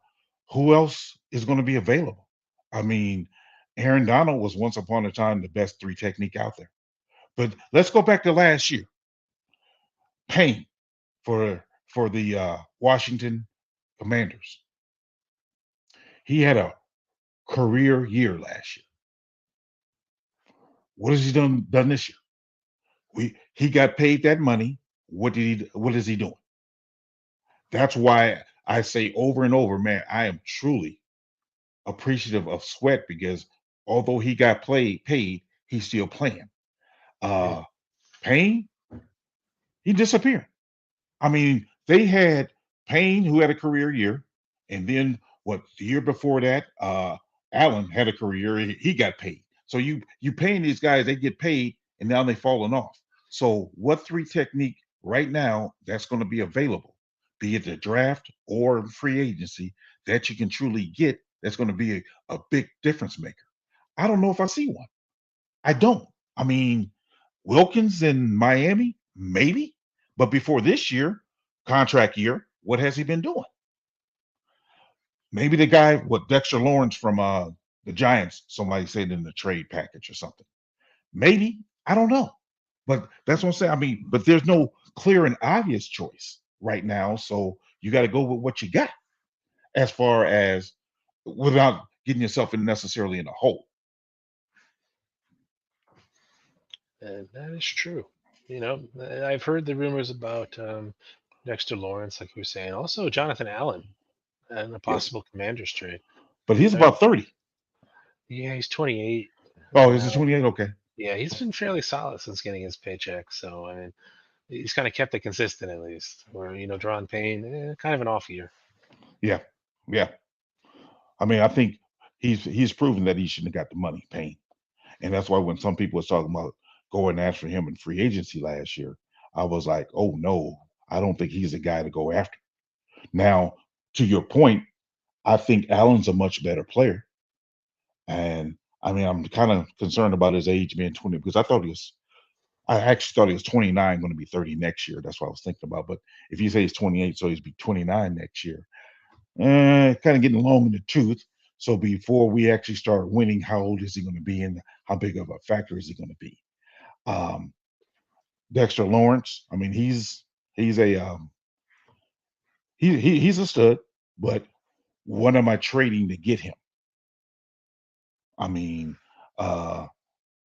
who else is going to be available? I mean, Aaron Donald was once upon a time the best three technique out there. But let's go back to last year. Payne for the Washington Commanders. He had a career year last year. What has he done this year? He got paid that money. What is he doing? That's why I say over and over, man, I am truly appreciative of Sweat, because although he got paid, he's still playing. Yeah. Uh Payne, he disappeared. I mean, they had Payne, who had a career year, and then what, the year before that, Allen had a career. He got paid. So you paying these guys, they get paid, and now they falling off. So what three technique right now that's going to be available, be it the draft or free agency, that you can truly get, that's going to be a big difference maker? I don't know if I see one. I don't. I mean, Wilkins in Miami, maybe. But before this year, contract year, what has he been doing? Maybe the guy, what, Dexter Lawrence from the Giants, somebody said in the trade package or something. Maybe. I don't know. But that's what I'm saying. I mean, but there's no clear and obvious choice right now. So you got to go with what you got. as far as without getting yourself in necessarily in a hole. And that is true. I've heard the rumors about Dexter Lawrence, like you were saying. Also, Jonathan Allen and a Yes, possible Commanders trade. but he's Uh, about 30. yeah, he's 28. Oh, And is he 28? Okay. yeah, he's been fairly solid since getting his paycheck. So, I mean, he's kind of kept it consistent at least. Where, Drawing Payne, kind of an off year. Yeah, yeah. I mean, I think he's proven that he shouldn't have got the money Payne, and that's why when some people was talking about going after him in free agency last year, I was like, oh no, I don't think he's the guy to go after. Now, to your point, I think Allen's a much better player. And I mean, I'm kind of concerned about his age being 20 because I actually thought he was 29, going to be 30 next year. That's what I was thinking about. But if you say he's 28, so he's be 29 next year, kind of getting long in the tooth. So before we actually start winning, how old is he going to be and how big of a factor is he going to be? Um, Dexter Lawrence, I mean, he's a he's a stud, but what am I trading to get him? I mean, uh,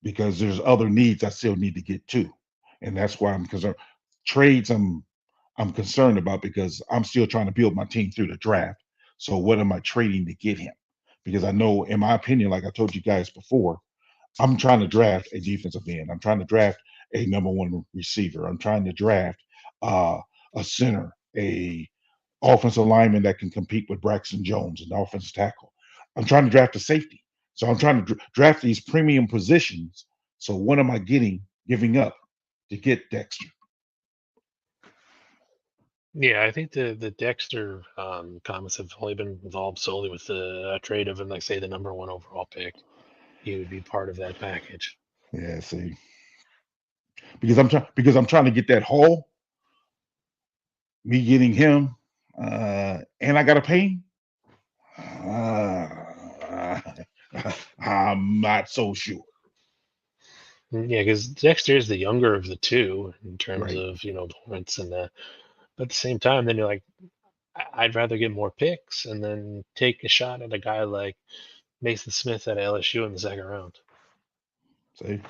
because there's other needs I still need to get to, and that's why I'm concerned. Trades I'm concerned about because I'm still trying to build my team through the draft. So what am I trading to get him? Because I know, in my opinion, like I told you guys before, I'm trying to draft a defensive end. I'm trying to draft a number one receiver. I'm trying to draft uh, a center, a offensive lineman that can compete with Braxton Jones, an offensive tackle. I'm trying to draft a safety. So I'm trying to draft these premium positions. So what am I giving up to get Dexter? Yeah, I think the Dexter comments have only been involved solely with the trade of him, like say the number one overall pick. He would be part of that package. Yeah, see, because I'm trying to get that haul, me getting him, and I got to pay him. Uh, I'm not so sure. Yeah, because Dexter is the younger of the two in terms Right. of Lawrence, and but at the same time, then you're like, I'd rather get more picks and then take a shot at a guy like Mason Smith at LSU in the second round. See,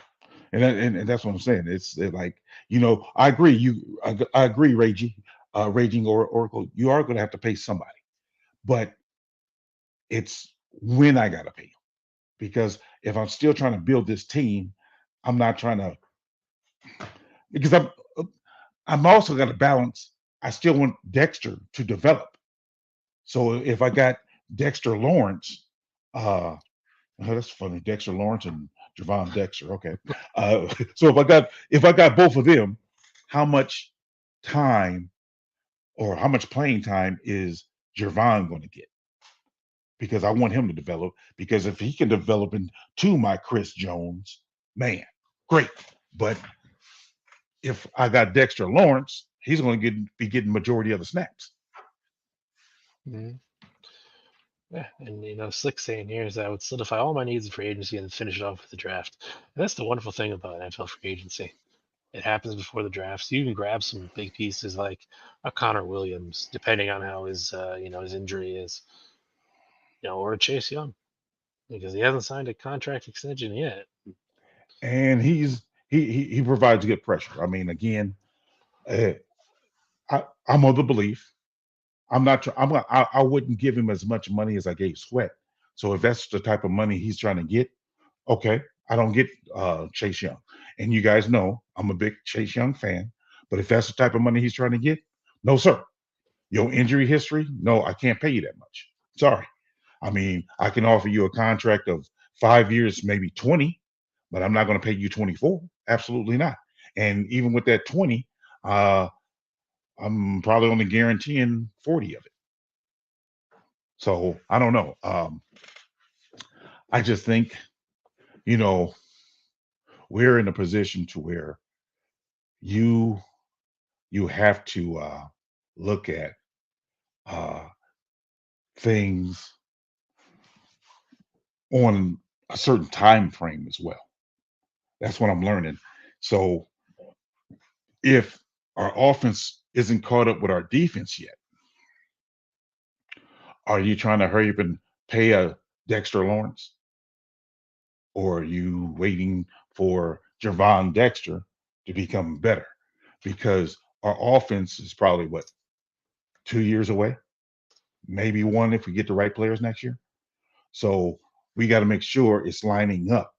and that's what I'm saying. It's like I agree. I agree, Raging or Oracle. You are going to have to pay somebody, but it's when I got to pay them because if I'm still trying to build this team, I'm not trying to because I'm also got to balance. I still want Dexter to develop. So if I got Dexter Lawrence, uh, oh, that's funny, Dexter Lawrence and Javon Dexter. Okay, so if I got both of them, how much time or how much playing time is Javon going to get? Because I want him to develop. Because if he can develop into my Chris Jones, man, great. But if I got Dexter Lawrence, he's going to be getting majority of the snaps. Mhm. Yeah, and Slick saying here is that I would solidify all my needs in free agency and finish it off with the draft. And that's the wonderful thing about NFL free agency. It happens before the draft, so you can grab some big pieces like a Connor Williams, depending on how his injury is, or a Chase Young because he hasn't signed a contract extension yet. And he provides good pressure. I mean, again, uh, I'm of the belief I'm not. I wouldn't give him as much money as I gave Sweat. So if that's the type of money he's trying to get, okay, I don't get Chase Young. And you guys know I'm a big Chase Young fan. But if that's the type of money he's trying to get, no, sir. Your injury history, no, I can't pay you that much. Sorry. I mean, I can offer you a contract of 5 years, maybe 20, but I'm not going to pay you 24. Absolutely not. And even with that 20, uh, I'm probably only guaranteeing 40 of it. So I don't know. I just think, you know, we're in a position to where you you have to look at uh, things on a certain time frame as well. That's what I'm learning. So if our offense isn't caught up with our defense yet, Are you trying to hurry up and pay a Dexter Lawrence, or are you waiting for Javon Dexter to become better? Because our offense is probably what, 2 years away, maybe one if we get the right players next year. So we got to make sure it's lining up,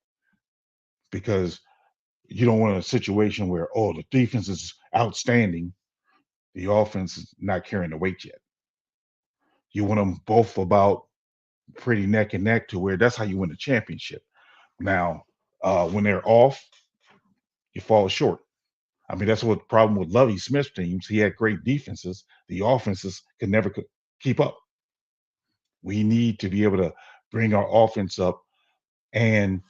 because you don't want a situation where, oh, the defense is outstanding, the offense is not carrying the weight yet. You want them both about pretty neck and neck, to where that's how you win the championship. Now, when they're off, you fall short. I mean, that's what the problem with Lovey Smith's teams. He had great defenses. The offenses could never keep up. We need to be able to bring our offense up. And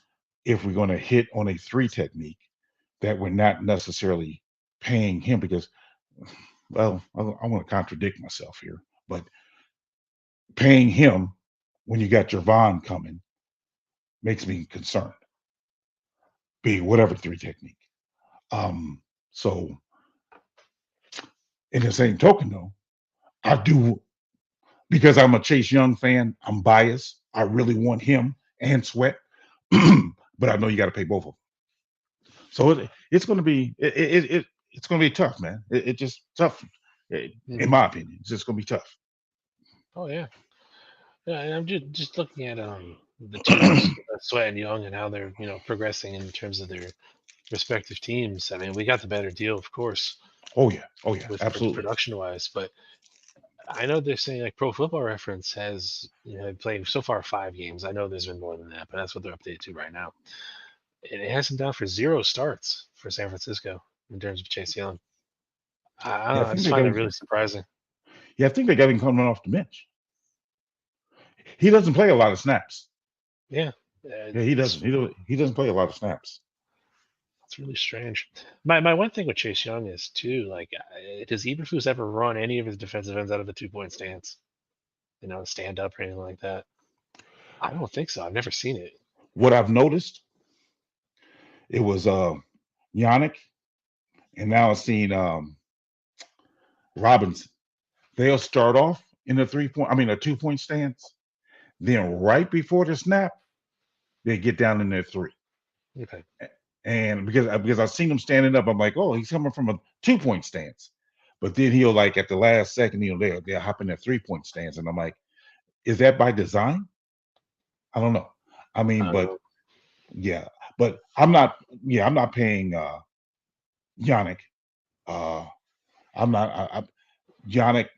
if we're going to hit on a three technique, that we're not necessarily paying him, because, well, I want to contradict myself here, but paying him when you got Javon coming makes me concerned, be whatever three technique. So in the same token, though, I do, because I'm a Chase Young fan, I'm biased. I really want him and Sweat, but I know you got to pay both of them. So it's going to be it's going to be tough, man. It just tough, in Mhm. my opinion. It's just going to be tough. Oh yeah, yeah. And I'm just looking at the two Sweat and Young and how they're progressing in terms of their respective teams. I mean, we got the better deal, of course, Oh yeah, with absolutely. production wise, but I know they're saying like Pro Football Reference has played so far 5 games. I know there's been more than that, but that's what they're updated to right now. And it has him down for 0 starts for San Francisco in terms of Chase Young. I don't Yeah, I know. I think just they got find it him. really surprising. Yeah, I think they got him coming off the bench. He doesn't play a lot of snaps. Yeah, Yeah, he doesn't. it's He doesn't play a lot of snaps. it's really strange. My one thing with Chase Young is too like does Eberflus ever run any of his defensive ends out of the 2 point stance? Stand up or anything like that? I don't think so. I've never seen it. What I've noticed, it was Yannick, and now I've seen Robinson. They'll start off in a 3 point, I mean a 2 point stance. Then right before the snap, they get down in their three. Okay. And because I've seen him standing up, I'm like, oh, he's coming from a 2 point stance. But then he'll, like, at the last second, they'll hop in that 3 point stance, and I'm like, is that by design? I don't know. I I mean, don't but know. yeah, but I'm not. Yeah, I'm not paying Yannick. Uh, I'm not. Yannick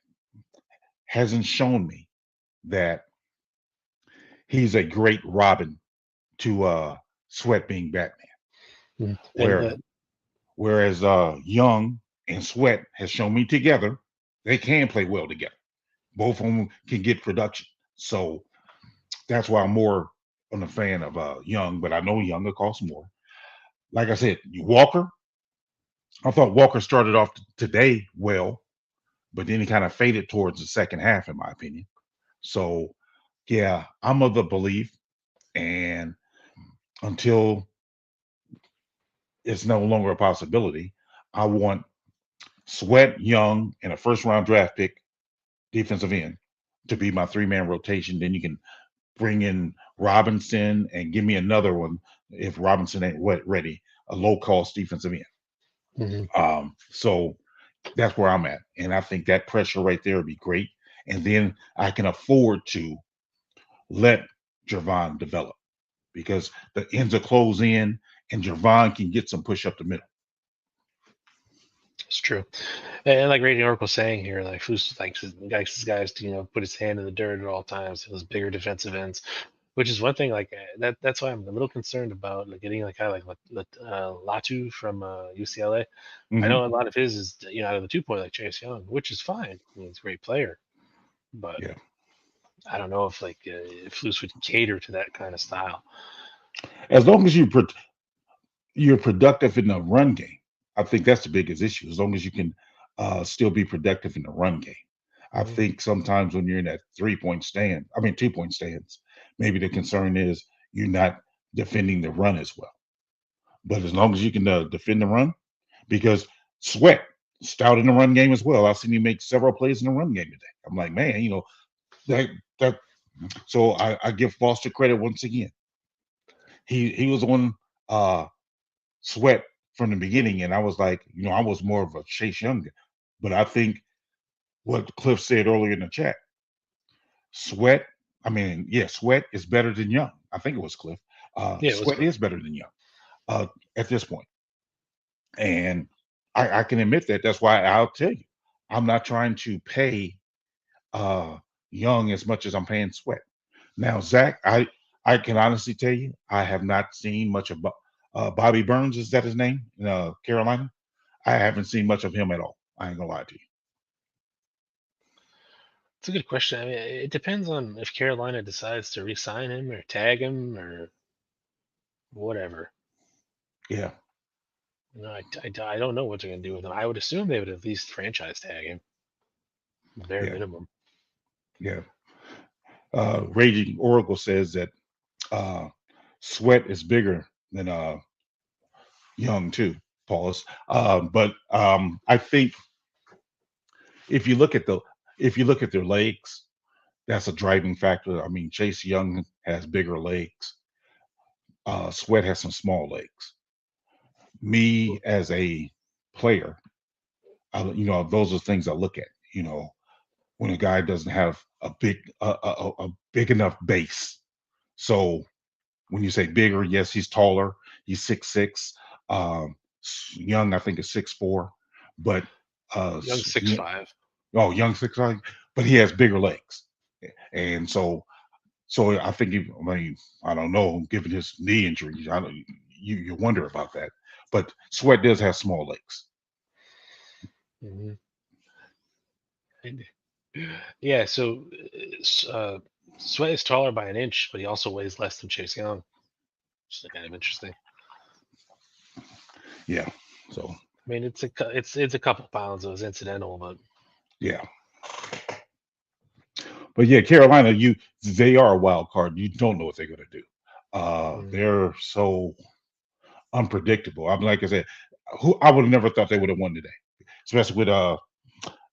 hasn't shown me that he's a great Robin to Sweat being Batman. Mm. And Where whereas Young and Sweat has shown me together they can play well together. Both of them can get production. So that's why I'm more on the fan of Young, but I know Young will cost more. Like I said, Walker, I thought Walker started off today well, but then he kind of faded towards the second half, in my opinion. So yeah, I'm of the belief, and until it's no longer a possibility, I want Sweat, Young, and a first round draft pick, defensive end, to be my 3 man rotation. Then you can bring in Robinson and give me another one if Robinson ain't ready, a low cost defensive end. mhm. So that's where I'm at, and I think that pressure right there would be great. And then I can afford to let Javon develop, because the ends are close in, and Javon can get some push up the middle. It's true. And like Radiant Oracle saying here, like Foos likes his guys to put his hand in the dirt at all times. Those bigger defensive ends, which is one thing. Like that's why I'm a little concerned about like getting like a guy like Latu from UCLA. I Hmm. know a lot of his is out of the 2 point like Chase Young, which is fine. I mean, he's a great player, but Yeah, I don't know if like if Foos would cater to that kind of style. as long as you're productive in the run game, I think that's the biggest issue. As long as you can still be productive in the run game. I Mhm. think sometimes when you're in that 3 point stand, I mean 2 point stands, maybe the concern is you're not defending the run as well. But as long as you can defend the run, because Sweat stout in the run game as well. I've seen you make several plays in the run game today. I'm like, man, that that so I give Foster credit once again. He was on uh Sweat from the beginning, and I was like, I was more of a Chase Young guy. But I think what Cliff said earlier in the chat, Sweat, I mean, yeah, Sweat is better than Young. I think it was Cliff. Yeah, it was Sweat Cliff. is better than Young uh, at this point. And I can admit that. That's why I'll tell you, I'm not trying to pay uh, Young as much as I'm paying Sweat. Now, Zach, I can honestly tell you, I have not seen much of Bobby Burns. Is that his name in Carolina? I haven't seen much of him at all. I ain't gonna lie to you. It's a good question. I mean, it depends on if Carolina decides to re-sign him or tag him or whatever. Yeah, I don't know what they're going to do with him. I would assume they would at least franchise tag him, bare yeah, minimum. yeah. Raging Oracle says that uh, Sweat is bigger than Young too, Paulus. But I think if you look at the if you look at their legs, that's a driving factor. I mean, Chase Young has bigger legs. Sweat has some small legs. Me as a player, those are things I look at. You know, when a guy doesn't have a big enough base. So when you say bigger, yes, he's taller. He's 6'6". Young, I think, is 6'4", but Young 6'5". Young 6'5", but he has bigger legs, and so I think I mean, I don't know, given his knee injury, I don't, you wonder about that. But Sweat does have small legs. Hmm. Yeah, so Sweat is taller by an inch, but he also weighs less than Chase Young, which is kind of interesting. Yeah. So I mean, it's a couple pounds. It was incidental, but yeah, but yeah, Carolina, they are a wild card. You don't know what they're going to do. mm, They're so unpredictable. I'm like I said, who I would have never thought they would have won today, especially with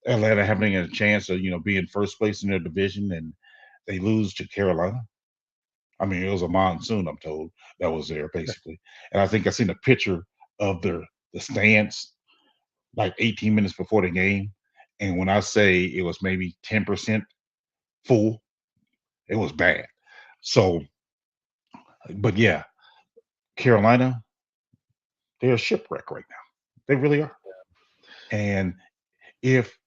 Atlanta having a chance of being first place in their division, and they lose to Carolina. I mean, it was a monsoon, I'm told, that was there basically. And I think I seen a picture of the stands like 18 minutes before the game. And when I say it was maybe 10% full, it was bad. So, but yeah, Carolina, they're a shipwreck right now. They really are. And if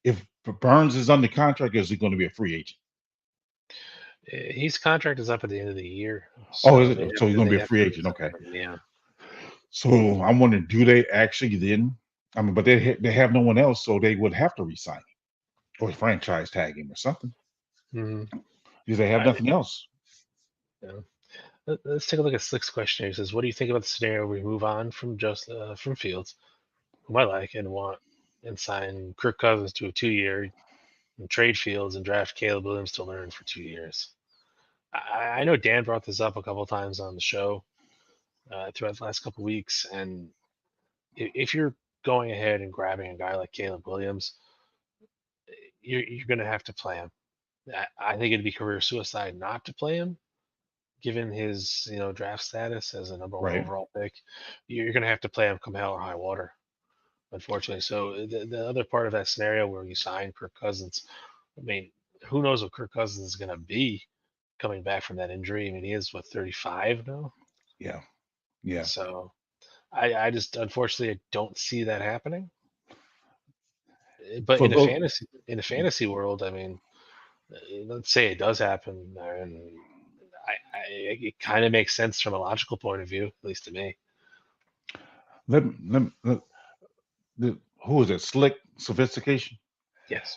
if Burns is under contract, is he going to be a free agent? his contract is up at the end of the year, Oh, so is it? So he's going to they be a have free to agent. resign Okay. him. Yeah. So I'm wondering, do they actually then? I mean, but they have no one else, so they would have to resign him or franchise tag him or something Hmm. because they have I, nothing else. yeah. Let's take a look at Slick's question here. He says, "What do you think about the scenario where we move on from Fields, whom I like and want, and sign Kirk Cousins to a 2 year, and trade Fields and draft Caleb Williams to learn for 2 years?" I know Dan brought this up a couple times on the show throughout the last couple weeks, and if you're going ahead and grabbing a guy like Caleb Williams, you're going to have to play him. I think it'd be career suicide not to play him, given his draft status as a number one Right. overall pick. You're going to have to play him come hell or high water, unfortunately. So the other part of that scenario where you sign Kirk Cousins, I mean, who knows what Kirk Cousins is going to be coming back from that injury? I mean, he is what, 35 now. Yeah. Yeah. So I just unfortunately I don't see that happening. But For those, in a fantasy world, I mean, let's say it does happen, and it kind of makes sense from a logical point of view, at least to me. let, who is it? Slick Sophistication. Yes.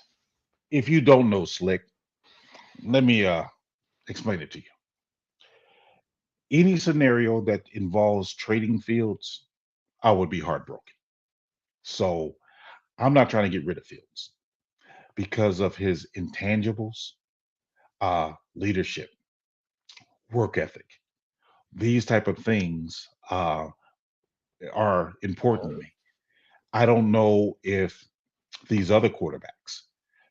If you don't know Slick, let me explain it to you. Any scenario that involves trading Fields, I would be heartbroken. So I'm not trying to get rid of Fields because of his intangibles, leadership, work ethic. These type of things are important to me. I don't know if these other quarterbacks,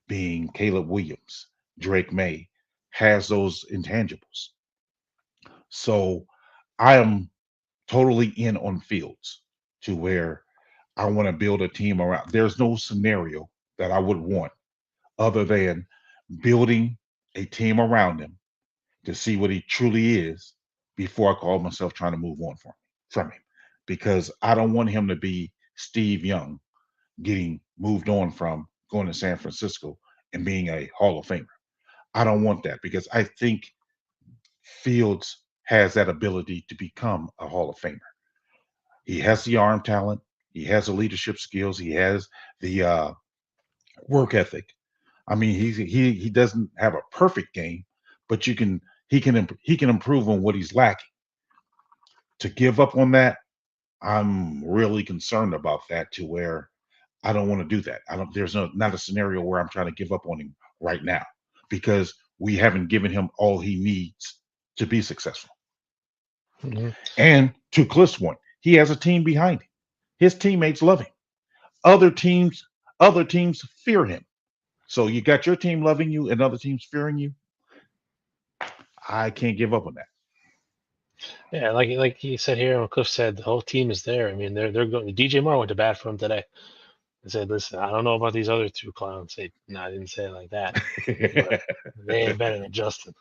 being Caleb Williams, Drake May, has those intangibles. So I am totally in on Fields to where I want to build a team around. There's no scenario that I would want other than building a team around him to see what he truly is before I call myself trying to move on from him. Because I don't want him to be Steve Young getting moved on from going to San Francisco and being a Hall of Famer. I don't want that because I think Fields has that ability to become a Hall of Famer. He has the arm talent, he has the leadership skills, he has the work ethic. I mean, he doesn't have a perfect game, but he can improve on what he's lacking. To give up on that, I'm really concerned about that. To where I don't want to do that. I don't. There's not a scenario where I'm trying to give up on him right now because we haven't given him all he needs to be successful. Hmm. And to Cliff's point, he has a team behind him. His teammates love him. Other teams, other teams fear him. So you got your team loving you and other teams fearing you. I can't give up on that. Yeah, like he said here, and Cliff said, the whole team is there. I mean, they're going. DJ Moore went to bat for him today. I said, listen, I don't know about these other two clowns. Say, no, I didn't say it like that, but they ain't better than Justin.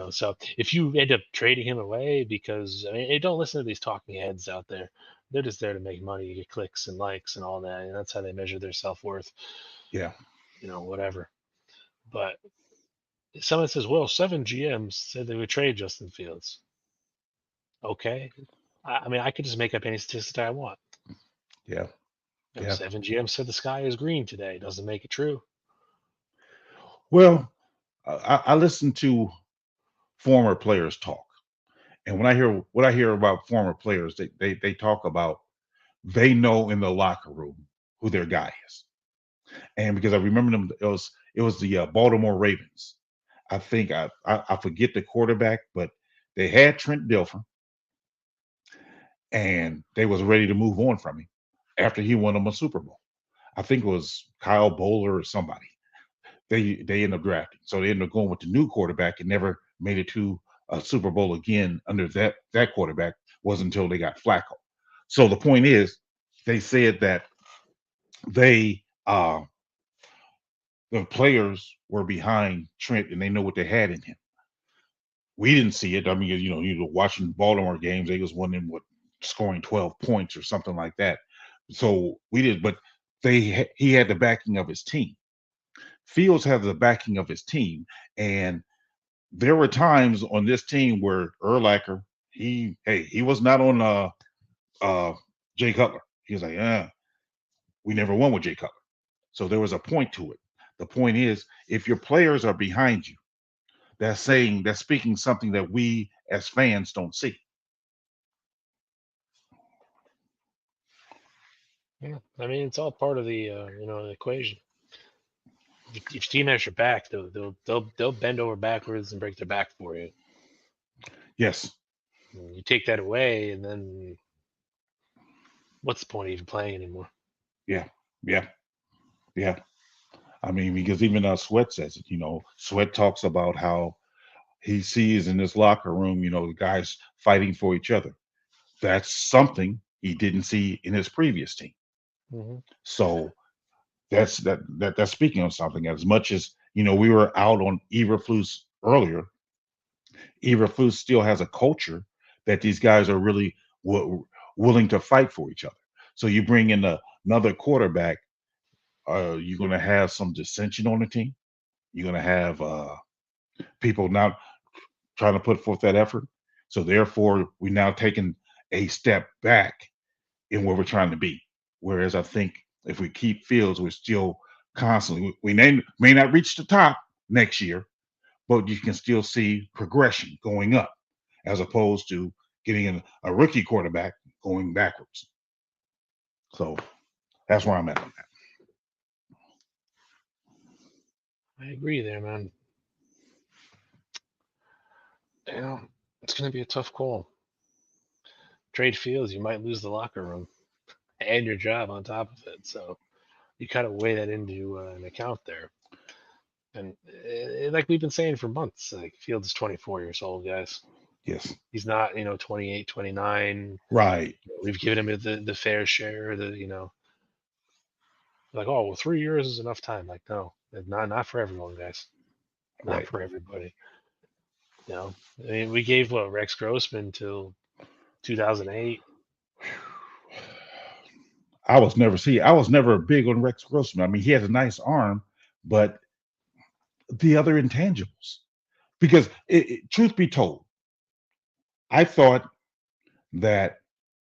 So if you end up trading him away, because I mean, hey, don't listen to these talking heads out there. They're just there to make money, get clicks and likes and all that, and that's how they measure their self worth. Yeah. Whatever. But someone says, well, 7 GMs said they would trade Justin Fields. Okay. I mean, I could just make up any statistic I want. Yeah. Yeah. 7 GMs said the sky is green today. Doesn't make it true. Well, I listen to former players talk, and when I hear about former players, they talk about they know in the locker room who their guy is. And because I remember them, it was the Baltimore Ravens. I think I forget the quarterback, but they had Trent Dilfer, and they was ready to move on from him after he won them a Super Bowl. I think it was Kyle Bowler or somebody. They ended up drafting, so they ended up going with the new quarterback and never made it to a Super Bowl again under that quarterback. Wasn't until they got Flacco. So the point is, they said that they the players were behind Trent and they know what they had in him. We didn't see it. I mean, you were watching Baltimore games. They was one in what scoring 12 points or something like that. So we did, but he had the backing of his team. Fields had the backing of his team, and there were times on this team where Urlacher, he was not on uh Jay Cutler. He was like, we never won with Jay Cutler. So there was a point to it. The point is, if your players are behind you, that's speaking something that we as fans don't see. Yeah, I mean, it's all part of the equation. If your team has your back, they'll bend over backwards and break their back for you. Yes. You take that away, and then what's the point of even playing anymore? Yeah. Yeah. Yeah. I mean, because even Sweat says it. Sweat talks about how he sees in this locker room, the guys fighting for each other. That's something he didn't see in his previous team. Hmm. So that's speaking of something. As much as we were out on Eberflus earlier. Eberflus still has a culture that these guys are really willing to fight for each other. So you bring in another quarterback, you're going to have some dissension on the team. You're going to have people now trying to put forth that effort. So therefore, we're now taking a step back in where we're trying to be. Whereas I think if we keep Fields, we're still constantly we may not reach the top next year, but you can still see progression going up as opposed to getting a rookie quarterback going backwards. So that's where I'm at on that. I agree there, man. It's going to be a tough call. Trade Fields, you might lose the locker room and your job on top of it. So you kind of weigh that into an account there. And like we've been saying for months, like Fields is 24 years old, guys. Yes. He's not, 28, 29. Right. We've given him the fair share. Like, oh, well, 3 years is enough time. Like, no, not for everyone, guys. Not Right. for everybody. I mean, we gave Rex Grossman till 2008. I was never big on Rex Grossman. I mean, he has a nice arm, but the other intangibles. Because truth be told, I thought that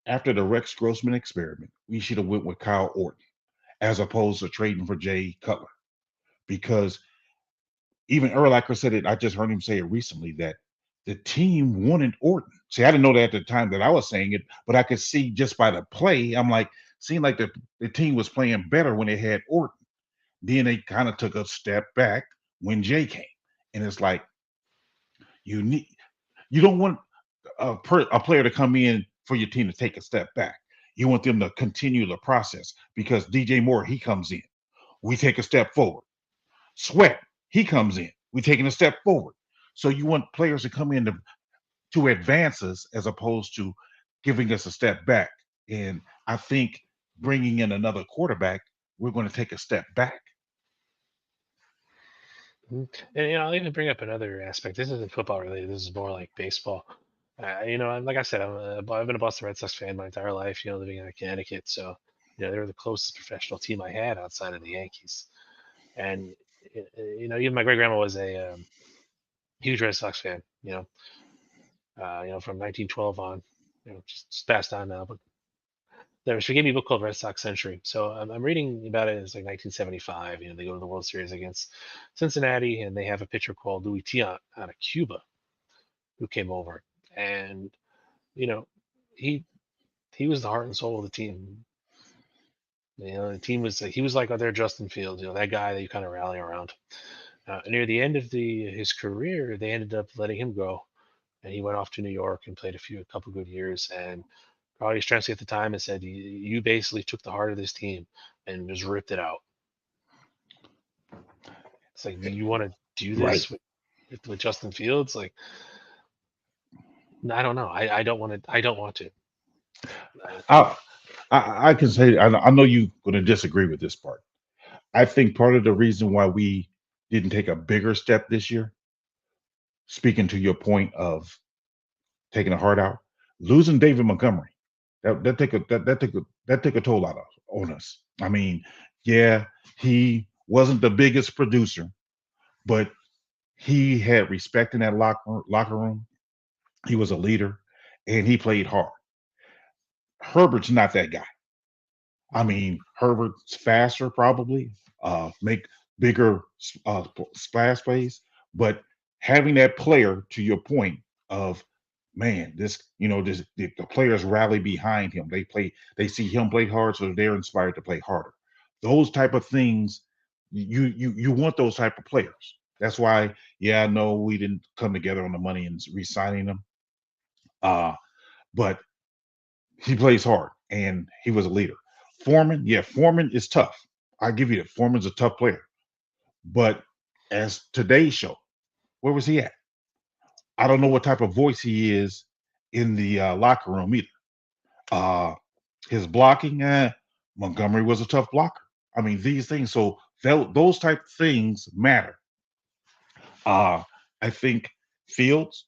after the Rex Grossman experiment, we should have went with Kyle Orton as opposed to trading for Jay Cutler. Because even Erlacher said it, I just heard him say it recently that the team wanted Orton. See, I didn't know that at the time that I was saying it, but I could see just by the play, I'm like, seemed like the team was playing better when they had Orton. Then they kind of took a step back when Jay came. And it's like, you need you don't want a player to come in for your team to take a step back. You want them to continue the process because DJ Moore, he comes in. We take a step forward. Sweat, he comes in. We taking a step forward. So you want players to come in to advance us as opposed to giving us a step back. And I think bringing in another quarterback, we're going to take a step back. Mhm. And I'll even bring up another aspect. This isn't football related. This is more like baseball. Like I said, I've been a Boston Red Sox fan my entire life. Living in Connecticut, so they were the closest professional team I had outside of the Yankees. And even my great grandma was a huge Red Sox fan. From 1912 on. Just passed on now, but she gave me a book called Red Sox Century. So I'm reading about it. It's like 1975. They go to the World Series against Cincinnati, and they have a pitcher called Louis Tiant out of Cuba who came over, and you know he he was the heart and soul of the team. The team was he was like their Justin Fields, that guy that you kind of rally around. Near the end of his career, they ended up letting him go, and he went off to New York and played a couple good years. And probably Stransky at the time and said, "You basically took the heart of this team and just ripped it out." It's like, do you want to do Right. this with Justin Fields? Like, I don't know. I don't want to. I don't want to. Uh, I, I can say, I know you're going to disagree with this part. I think part of the reason why we didn't take a bigger step this year, speaking to your point of taking a heart out, losing David Montgomery, that took a toll out of on us. I mean, yeah, he wasn't the biggest producer, but he had respect in that locker room. He was a leader, and he played hard. Herbert's not that guy. I mean, Herbert's faster, probably, make bigger splash plays, but having that player, to your point of, man, the players rally behind him. They see him play hard, so they're inspired to play harder. Those type of things, you want those type of players. That's why, yeah, I know we didn't come together on the money and re-signing them, uh, but he plays hard and he was a leader. Foreman, yeah, Foreman is tough. I give you that. Foreman's a tough player. But as today's show, where was he at? I don't know what type of voice he is in the locker room either. Uh, his blocking, Montgomery was a tough blocker. I mean, these things. So those type of things matter. Uh, I think Fields,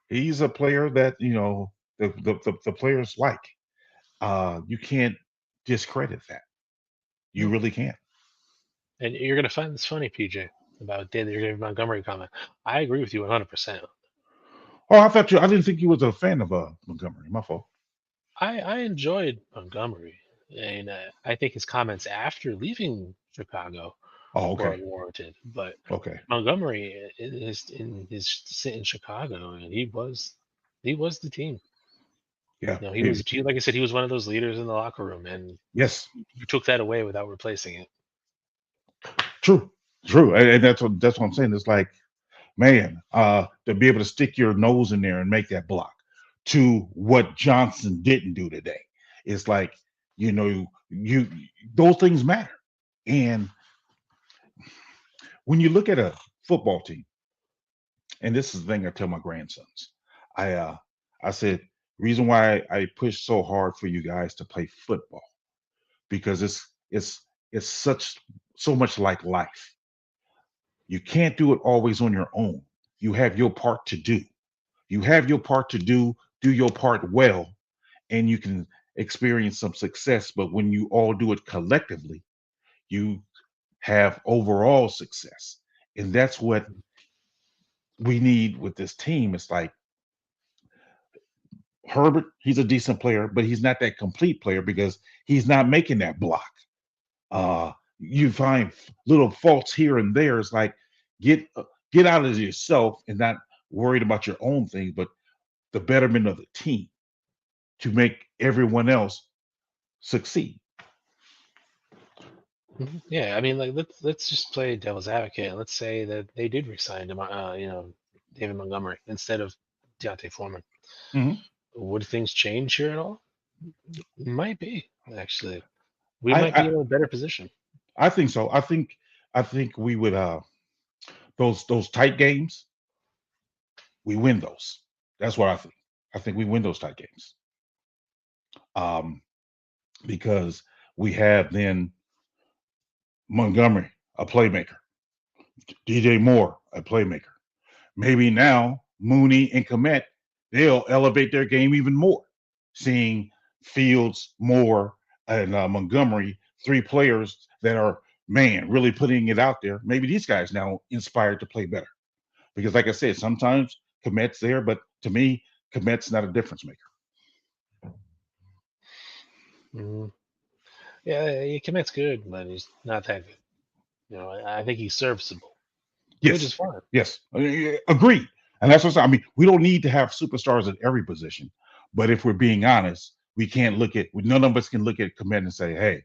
he's a player that the players like. You can't discredit that. You no. really can't. And you're gonna find this funny, PJ, about David Montgomery comment. I agree with you 100%. Oh, I didn't think you was a fan of Montgomery. My fault. I enjoyed Montgomery, and I think his comments after leaving Chicago Oh, were okay. unwarranted. But Okay. Montgomery, in his stint in Chicago, and he was the team. Yeah. He was, like I said, he was one of those leaders in the locker room, and Yes. you took that away without replacing it. True. True. And that's what I'm saying. It's like, man, to be able to stick your nose in there and make that block to what Johnson didn't do today. It's like, you those things matter. And when you look at a football team, and this is the thing I tell my grandsons, I uh, I said reason why I push so hard for you guys to play football because it's such so much like life. You can't do it always on your own. You have your part to do. You have your part to do your part well, and you can experience some success. But when you all do it collectively, you have overall success. And that's what we need with this team. It's like Herbert, he's a decent player, but he's not that complete player because he's not making that block. You find little faults here and there. It's like get get out of yourself and not worried about your own things, but the betterment of the team to make everyone else succeed. Yeah, I mean, like let's just play devil's advocate. And let's say that they did resign to David Montgomery instead of Deontay Foreman. Mhm. Would things change here at all? Might be actually. We I, might be I in a better position. I think so. I think we would those tight games, we win those. That's what I think. I think we win those tight games. Um, because we have then Montgomery, a playmaker, DJ Moore, a playmaker. Maybe now Mooney and Komet, they'll elevate their game even more. Seeing Fields, Moore, and Montgomery, three players that are man really putting it out there. Maybe these guys now inspired to play better because, like I said, sometimes Komet's there, but to me, Komet's not a difference maker. Mhm. Yeah, he commits good, but he's not that good. I think he's serviceable, which is Yes, fine. yes, agreed. And that's what I mean. We don't need to have superstars at every position, but if we're being honest, we can't look at none of us can look at Komet and say, "Hey,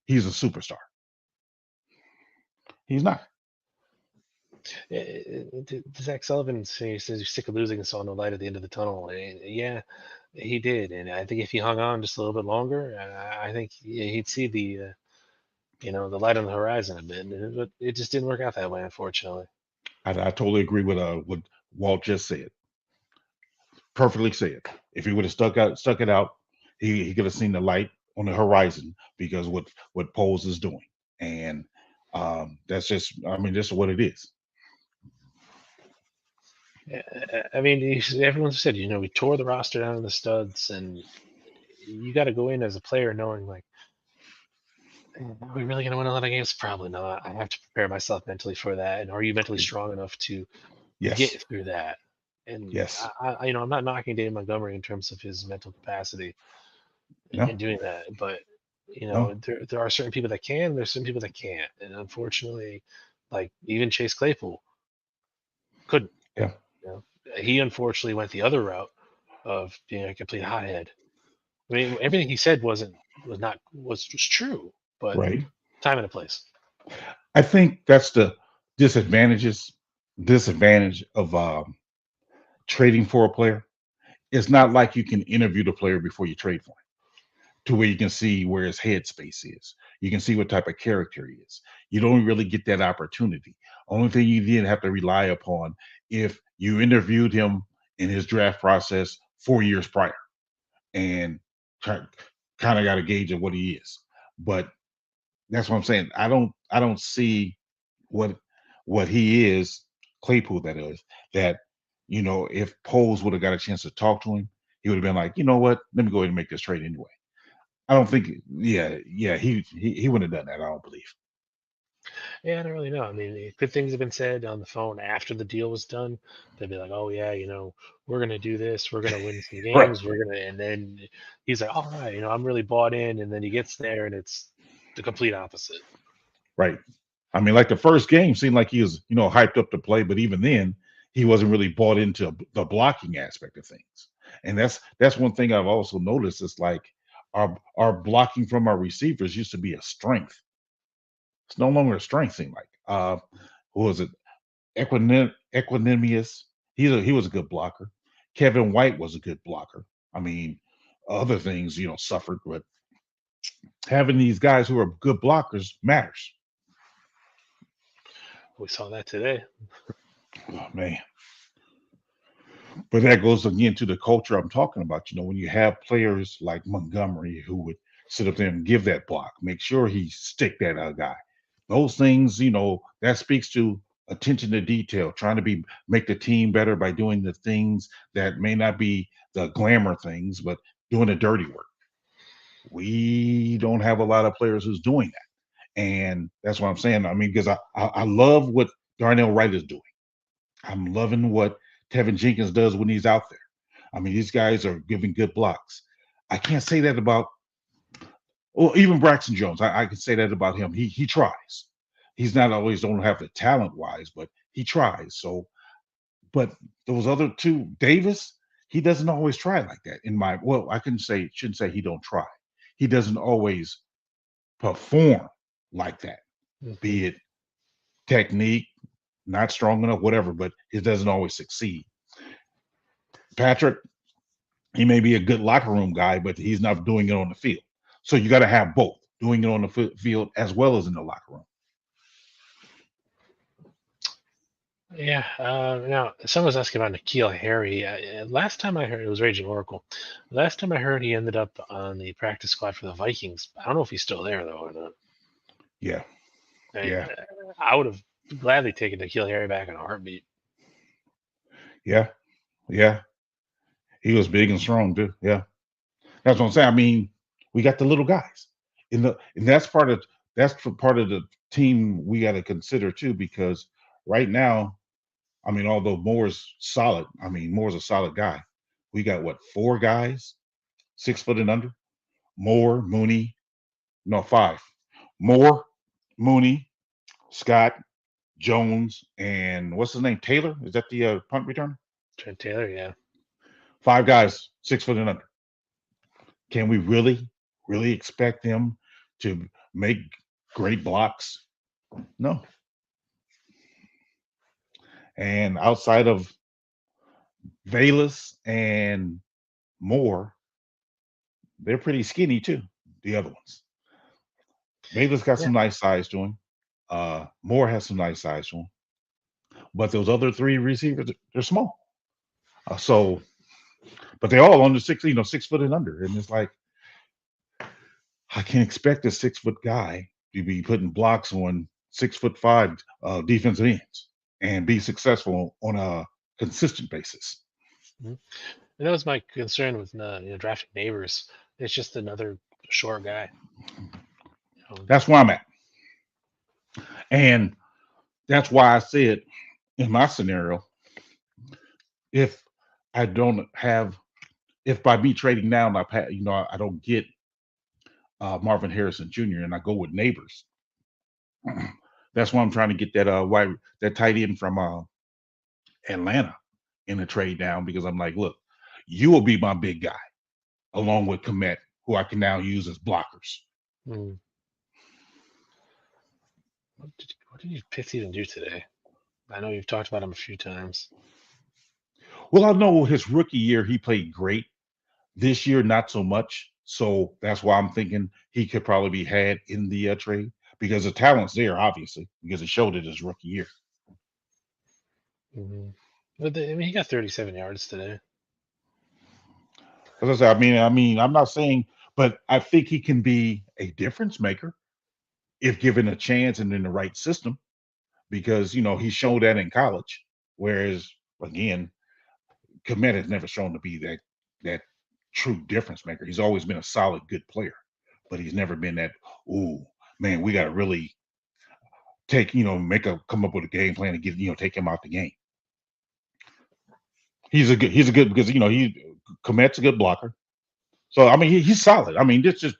he's a superstar." He's not. Zach Sullivan says he's sick of losing and saw no light at the end of the tunnel. And yeah, he did, and I think if he hung on just a little bit longer, I think he'd see the light on the horizon a bit. But it just didn't work out that way, unfortunately. I totally agree with what Walt just said. Perfectly said. If he would have stuck it out, he could have seen the light on the horizon because what Poles is doing, and that's just I mean, this is what it is. I mean, everyone said, we tore the roster down to the studs, and you got to go in as a player knowing, like, are we really going to win a lot of games? Probably not. I have to prepare myself mentally for that. And are you mentally strong enough to Yes, get through that? And yes, I'm not knocking David Montgomery in terms of his mental capacity in no, doing that, but no, there are certain people that can, there's certain people that can't, and unfortunately, like even Chase Claypool couldn't. yeah, You know, he unfortunately went the other route of being a complete hothead. I mean, everything he said was true, but right. time and a place. I think that's the disadvantages disadvantage of trading for a player. It's not like you can interview the player before you trade for him to where you can see where his headspace is. You can see what type of character he is. You don't really get that opportunity. Only thing you did have to rely upon if you interviewed him in his draft process 4 years prior and kind of got a gauge of what he is. But that's what I'm saying. I don't see what what he is, Claypool that is, that if Poles would have got a chance to talk to him, he would have been like, you know what, let me go ahead and make this trade anyway. I don't think, yeah, he wouldn't have done that. I don't believe. Yeah, I don't really know. I mean, good things have been said on the phone after the deal was done. They'd be like, "Oh yeah, we're gonna do this. We're gonna win some Right, games. We're gonna," and then he's like, "All right, I'm really bought in." And then he gets there, and it's the complete opposite. right. I mean, like the first game seemed like he was, hyped up to play, but even then, he wasn't really bought into the blocking aspect of things. And that's one thing I've also noticed. Is like our blocking from our receivers used to be a strength. It's no longer a strength. Seemed like who was it? Equanimous. He was a good blocker. Kevin White was a good blocker. I mean, other things suffered, but having these guys who are good blockers matters. We saw that today. Oh, man. But that goes again to the culture I'm talking about. When you have players like Montgomery who would sit up there and give that block, make sure he stick that guy. Those things, that speaks to attention to detail, trying to make the team better by doing the things that may not be the glamour things, but doing the dirty work. We don't have a lot of players who's doing that. And that's what I'm saying. I mean, because I love what Darnell Wright is doing. I'm loving what Tevin Jenkins does when he's out there. I mean, these guys are giving good blocks. I can't say that about, well, even Braxton Jones. I can say that about him. He tries. He's not always don't have the talent wise, but he tries. So, but those other two, Davis, he doesn't always try like that. I shouldn't say he don't try. He doesn't always perform like that. Hmm. Be it technique, not strong enough, whatever, but it doesn't always succeed. Patrick, he may be a good locker room guy, but he's not doing it on the field. So you got to have both, doing it on the field as well as in the locker room. Yeah. Now, someone's asking about N'Keal Harry. Last time I heard, it was Raging Oracle. Last time I heard, he ended up on the practice squad for the Vikings. I don't know if he's still there though or not. Yeah, I, yeah, I would have gladly taken N'Keal Harry back in a heartbeat. yeah, yeah. He was big and strong too. Yeah, that's what I'm saying. I mean, we got the little guys, and that's for part of the team we got to consider too, because right now, I mean, although Moore's solid, I mean, Moore's a solid guy. We got what, 4 guys, 6 foot and under? Moore, Mooney, no, 5. Moore, Mooney, Scott, Jones, and what's his name? Taylor? Is that the punt returner? Trent Taylor, yeah. 5 guys, 6 foot and under. Can we really expect them to make great blocks? No. And outside of Valus and Moore, they're pretty skinny too. The other ones. Valus got Yeah. some nice size to him. Moore has some nice size to him. But those other 3 receivers, they're small. But they're all under 6 foot and under. And it's like, I can't expect a 6 foot guy to be putting blocks on 6'5" defensive ends and be successful on a consistent basis. Mhm. And that was my concern with drafting Neighbors. It's just another short guy. You That's where I'm at. And that's why I said in my scenario, if I don't have, if by me trading down, I don't get Marvin Harrison Jr. and I go with Neighbors, that's why I'm trying to get that tight end from Atlanta in a trade down, because I'm like, look, you will be my big guy along with Komet, who I can now use as blockers. Mm. What did you Pitts even do today? I know you've talked about him a few times. Well, I know his rookie year he played great. This year, not so much. So that's why I'm thinking he could probably be had in the trade, because the talent's there, obviously, because he showed it his rookie year. Hmm. But I mean, he got 37 yards today. As I said, I'm not saying, but I think he can be a difference maker if given a chance and in the right system, because he showed that in college. Whereas again, Komet has never shown to be that true difference maker. He's always been a solid, good player, but he's never been that. Ooh, man, we got to really come up with a game plan to take him out the game. He's a good because he Komet's a good blocker. So I mean he's solid. I mean this just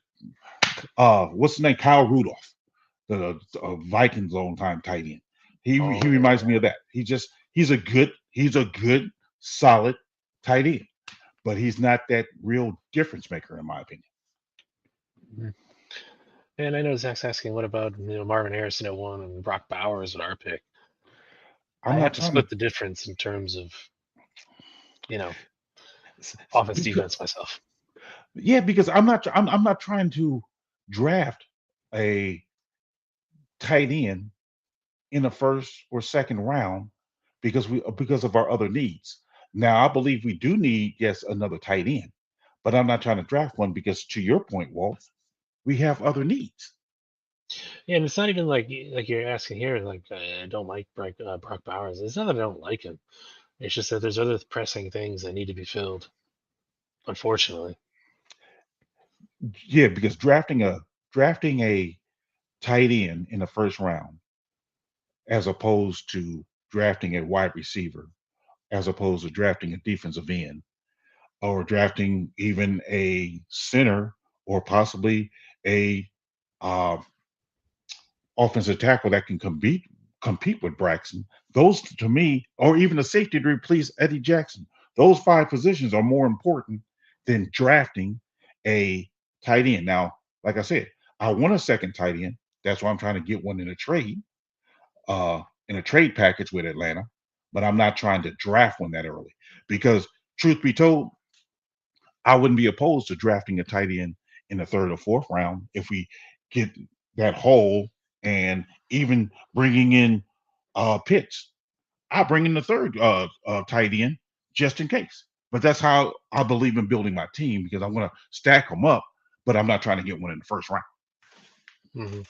what's his name, Kyle Rudolph, the Vikings long time tight end. He Oh reminds yeah. me of that. He's a good solid tight end, but he's not that real difference maker in my opinion. Mhm. And I know Zach's asking, what about Marvin Harrison at 1 and Brock Bowers at our pick? I I'm have not to trying to split the difference in terms of you know offense because defense myself. yeah, because I'm not trying to draft a tight end in the first or second round because of our other needs. Now, I believe we do need, yes, another tight end, but I'm not trying to draft one because, to your point, Walt, we have other needs. Yeah, and it's not even like like you're asking here. Like I don't like Brock Bowers. It's not that I don't like him. It's just that there's other pressing things that need to be filled. Unfortunately. Yeah, because drafting a tight end in the first round, as opposed to drafting a wide receiver, as opposed to drafting a defensive end, or drafting even a center, or possibly a uh, offensive tackle that can compete with Braxton. Those, to me, or even a safety to replace Eddie Jackson. Those five positions are more important than drafting a tight end. Now, like I said, I want a second tight end. That's why I'm trying to get one in a trade package with Atlanta, but I'm not trying to draft one that early because, truth be told, I wouldn't be opposed to drafting a tight end in the third or fourth round if we get that hole, and even bringing in Pitts. I'll bring in the third tight end just in case. But that's how I believe in building my team, because I want to stack them up, but I'm not trying to get one in the first round. Hmm.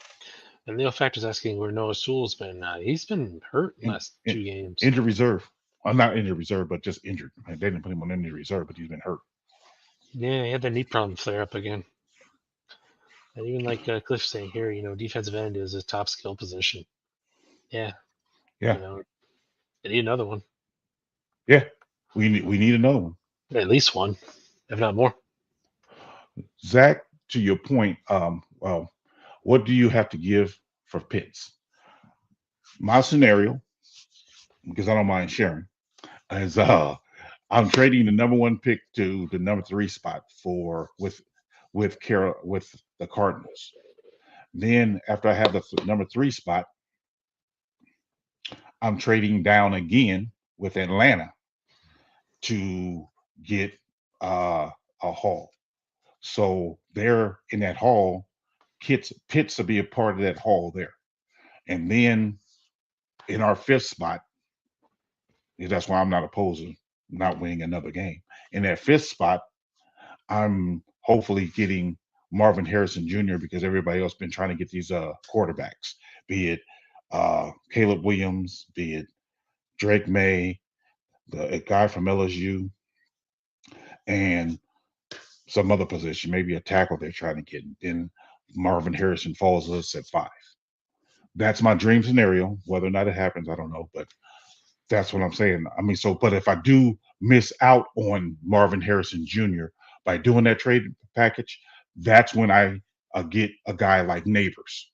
And Leo Factor's asking where Noah Sewell's been. He's been hurt in the In, last in, 2 games. injured reserve. I'm not injured reserve, but just injured. They didn't put him on injured reserve, but he's been hurt. Yeah, he had the knee problem flare up again. And even like Cliff saying here, defensive end is a top skill position. Yeah, Yeah, you know, they need another one, yeah. We need another one. at least one, if not more. Zach, to your point, well, what do you have to give for Pitts? My scenario, because I don't mind sharing, is I'm trading the number one pick to the number three spot for with the Cardinals. Then after I have the number three spot, I'm trading down again with Atlanta to get a haul. So they're in that haul. Pitts to be a part of that haul there. And then in our fifth spot, that's why I'm not opposed to not winning another game. In that fifth spot, I'm hopefully getting Marvin Harrison Jr. because everybody else been trying to get these quarterbacks, be it Caleb Williams, be it Drake May, the a guy from LSU, and some other position, maybe a tackle they're trying to get. Then Marvin Harrison falls us at five. That's my dream scenario. Whether or not it happens, I don't know, but that's what I'm saying. I mean, so, but if I do miss out on Marvin Harrison Jr. by doing that trade package, that's when I get a guy like Neighbors,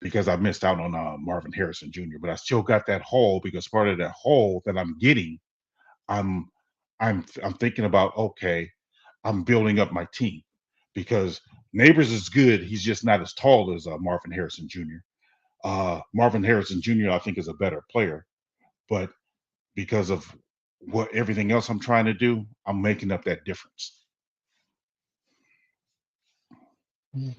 because I missed out on Marvin Harrison Jr. But I still got that haul, because part of that haul that I'm getting, I'm I'm thinking about, okay, I'm building up my team, because Neighbors is good. He's just not as tall as Marvin Harrison Jr. Marvin Harrison Jr. I think is a better player, but because of what everything else I'm trying to do, I'm making up that difference. Mm.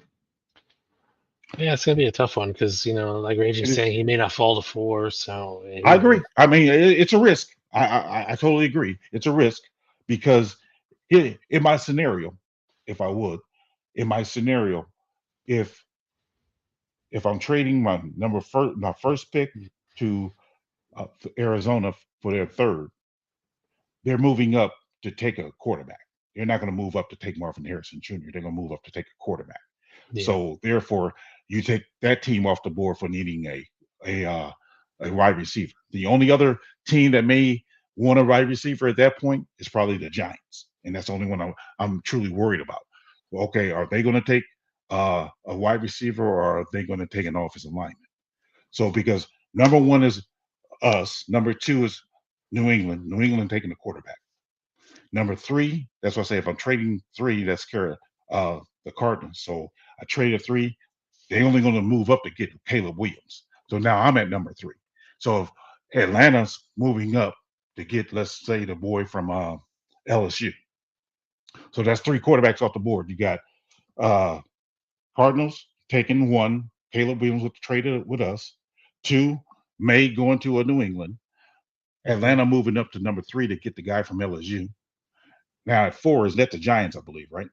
Yeah, it's gonna be a tough one because like It Raging's is. saying, he may not fall to four. So I who agree. knows? I mean, it's a risk. I totally agree. It's a risk because in my scenario, if I would, in my scenario, if if I'm trading my first pick to Arizona for their third, they're moving up to take a quarterback. They're not going to move up to take Marvin Harrison Jr. They're going to move up to take a quarterback. Yeah. So therefore, you take that team off the board for needing a uh, a wide receiver. The only other team that may want a wide receiver at that point is probably the Giants, and that's the only one I'm truly worried about. Well, okay, are they going to take a wide receiver, or are they going to take an offensive lineman? So because number one is us, number two is New England. New England taking the quarterback. Number three, that's what I say. If I'm trading three, that's the Cardinals. So I traded three. They're only going to move up to get Caleb Williams. So now I'm at number three. So if Atlanta's moving up to get, let's say, the boy from LSU. So that's three quarterbacks off the board. You got uh, Cardinals taking one, Caleb Williams with traded with us. Two, May going to a New England, Hmm. Atlanta moving up to number 3 to get the guy from LSU. Now at 4 is that the Giants, I believe, right?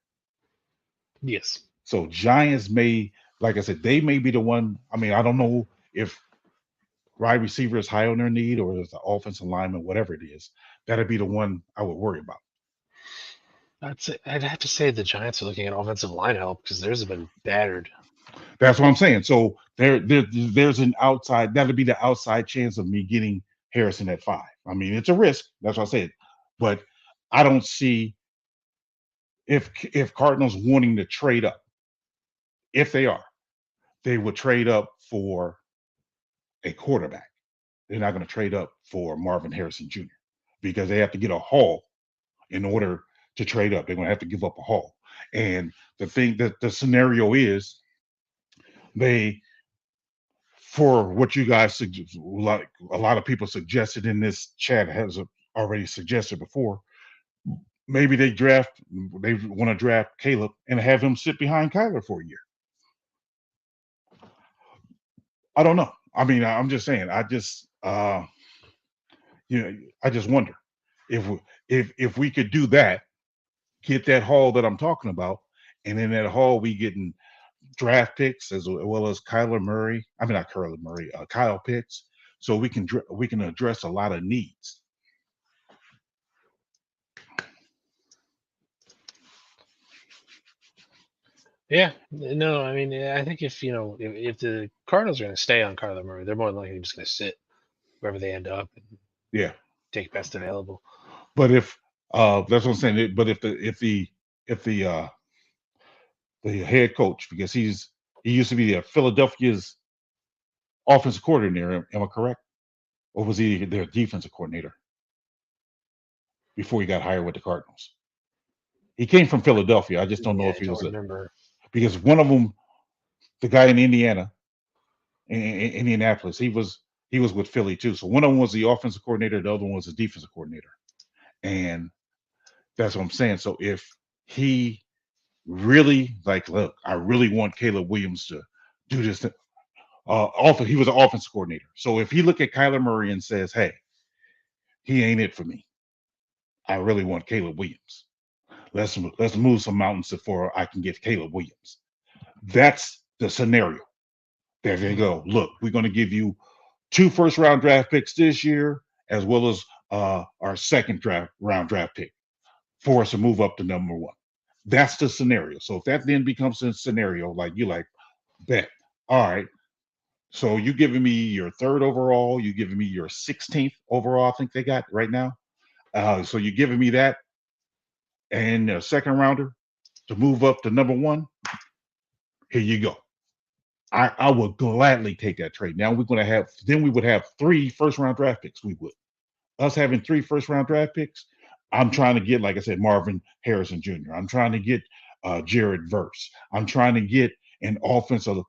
Yes. So Giants may, like I said, they may be the one. I mean, I don't know if wide receiver is high on their need or is the offensive lineman, whatever it is. That'd be the one I would worry about. I'd have to say the Giants are looking at offensive line help because theirs have been battered. That's what I'm saying. So there's an outside. That'd be the outside chance of me getting Harrison at 5. I mean, it's a risk. That's what I said, but I don't see if Cardinals wanting to trade up. If they are, they would trade up for a quarterback. They're not going to trade up for Marvin Harrison Jr. because they have to get a haul in order to trade up. They're going to have to give up a haul. And the thing that the scenario is, they for what you guys suggest, like a lot of people suggested in this chat has already suggested before. Maybe they want to draft Caleb and have him sit behind Kyler for a year. I don't know. I mean, I'm just saying. You know, I just wonder if if we could do that, get that haul that I'm talking about, and in that haul we getting draft picks as well as Kyler Murray. I mean, not Kyler Murray, Kyle Pitts. So we can address a lot of needs. Yeah, no, I mean, I think if the Cardinals are going to stay on Kyler Murray, they're more than likely just going to sit wherever they end up and Yeah, take best available. but if that's what I'm saying. But if the head coach, because he used to be Philadelphia's offensive coordinator. Am I correct? Or was he their defensive coordinator before he got hired with the Cardinals? He came from Philadelphia. I just don't know Yeah, if I he don't was remember. because one of them, the guy in Indiana, in Indianapolis, he was with Philly too. So one of them was the offensive coordinator, the other one was the defensive coordinator, and that's what I'm saying. So if he really like, look, I really want Caleb Williams to do this. He was an offensive coordinator. So if he look at Kyler Murray and says, "Hey, he ain't it for me. I really want Caleb Williams. Let's move some mountains before I can get Caleb Williams." That's the scenario. There they Hmm. go. Look, we're going to give you 2 first round draft picks this year, as well as our second round draft pick for us to move up to number 1. That's the scenario. So if that then becomes a scenario, like you like, bet. All right. So you giving me your third overall, you giving me your 16th overall, I think they got right now. So you're giving me that and a second rounder to move up to number 1. Here you go. I would gladly take that trade. Now we're going to have, then we would have 3 first round draft picks. We would. Us having 3 first round draft picks, I'm trying to get, like I said, Marvin Harrison Jr. I'm trying to get Jared Verse. I'm trying to get an offensive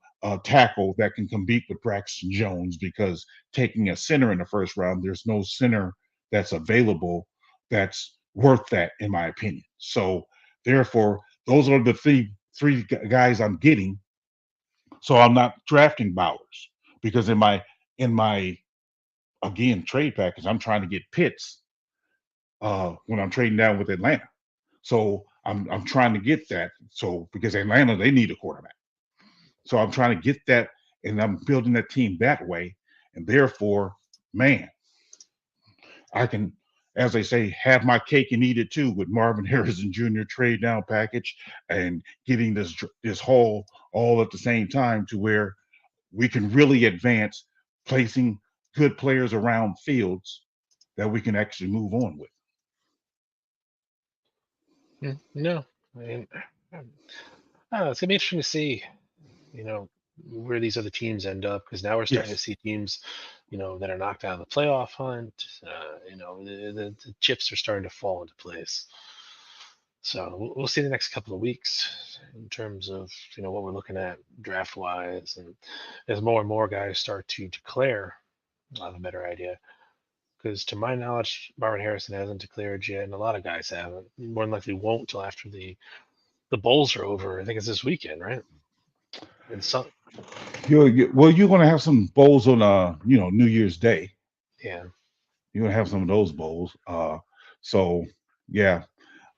tackle that can compete with Braxton Jones because taking a center in the first round, there's no center that's available that's worth that, in my opinion. So therefore, those are the three guys I'm getting. So I'm not drafting Bowers because in my again trade package, I'm trying to get Pitts when I'm trading down with Atlanta. So I'm trying to get that. So because Atlanta, they need a quarterback. So I'm trying to get that, and I'm building that team that way. And therefore, man, I can, as they say, have my cake and eat it too with Marvin Harrison Jr. trade down package and getting this haul all at the same time to where we can really advance, placing good players around fields that we can actually move on with. No, I mean, I don't know. It's gonna be interesting to see, you know, where these other teams end up because now we're starting to Yes. see teams, that are knocked out of the playoff hunt. The chips are starting to fall into place. So we'll see the next couple of weeks in terms of what we're looking at draft wise, and as more and more guys start to declare, I'll have a better idea. Because to my knowledge, Marvin Harrison hasn't declared yet, and a lot of guys haven't. More than likely won't till after the bowls are over. I think it's this weekend, right? And some. Well, you're gonna have some bowls on New Year's Day. Yeah, You're gonna have some of those bowls. So yeah,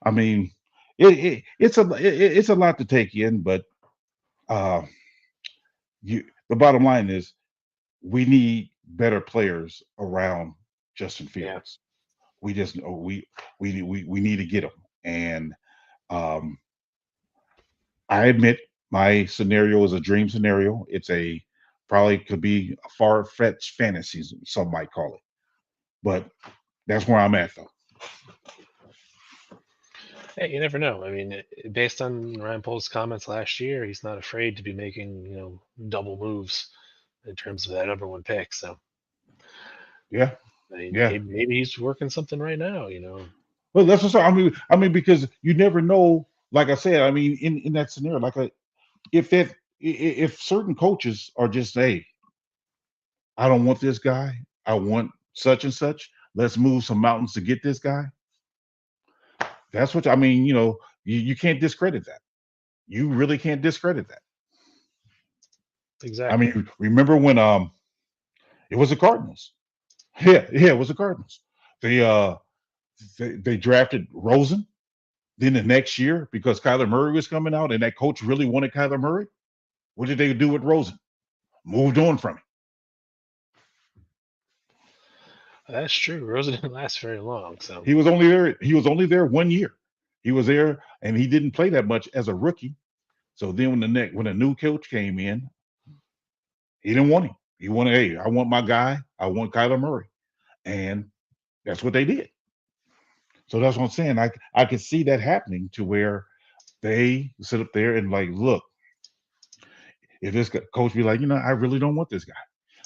I mean, it's a lot to take in, but uh, the bottom line is we need better players around Justin yeah, Fields. We just we need to get him. And um, I admit my scenario is a dream scenario. It's a probably could be a far fetched fantasy, some might call it, but that's where I'm at though. hey, you never know. I mean, based on Ryan Pohl's comments last year, he's not afraid to be making double moves in terms of that number one pick. So Yeah, I mean, yeah. maybe he's working something right now. You know. Well, that's what I mean because you never know. Like I said, I mean in that scenario, if that if certain coaches are just, hey, I don't want this guy. I want such and such. Let's move some mountains to get this guy. That's what I mean. You can't discredit that. You really can't discredit that. I Exactly. mean, remember when it was the Cardinals? Yeah, yeah, it was the Cardinals. They uh they drafted Rosen. Then the next year, because Kyler Murray was coming out and that coach really wanted Kyler Murray, what did they do with Rosen? Moved on from him. That's true. Rosa didn't last very long. So He was only there 1 year. He was there and he didn't play that much as a rookie. So then when a new coach came in, he didn't want him. He wanted, hey, I want my guy. I want Kyler Murray, and that's what they did. So that's what I'm saying. I could see that happening to where they sit up there and like, look, if this coach be like, I really don't want this guy.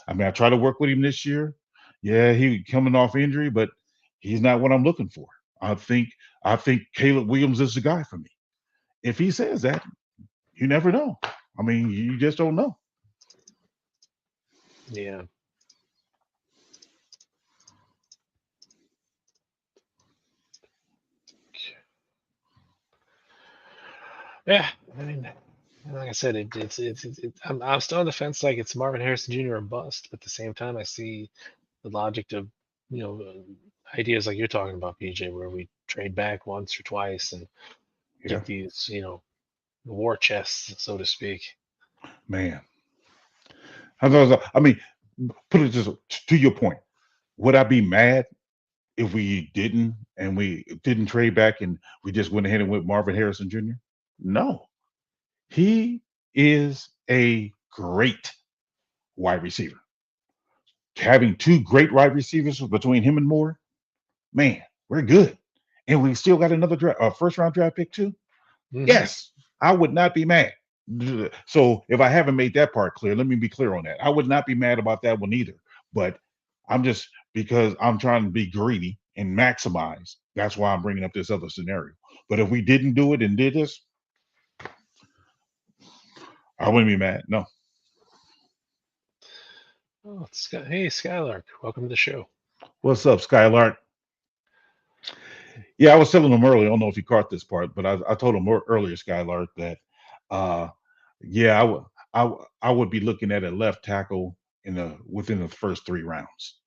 I mean, I try to work with him this year. Yeah, he coming off injury, but he's not what I'm looking for. I think I think Caleb Williams is the guy for me. If he says that, you never know. I mean, you just don't know. yeah, yeah. I mean, like I said, I'm still on the fence. Like it's Marvin Harrison Jr. or bust, but at the same time, I see the logic of you know ideas like you're talking about, PJ, where we trade back once or twice and Yeah, get these war chests, so to speak. man. I mean, put it just to your point. Would I be mad if we didn't trade back and we just went ahead and went Marvin Harrison Jr.? No, he is a great wide receiver. Having two great wide receivers between him and Moore, man, we're good. And we still got another first round draft pick too. Hmm. Yes, I would not be mad. So if I haven't made that part clear, let me be clear on that. I would not be mad about that one either. But I'm just because I'm trying to be greedy and maximize. That's why I'm bringing up this other scenario. But if we didn't do it and did this, I wouldn't be mad. No. Oh, hey, Skylark, welcome to the show. What's up, Skylark? Yeah, I was telling him earlier. I don't know if you caught this part, but I told him earlier, Skylark, that uh, yeah, I would be looking at a left tackle within the first 3 rounds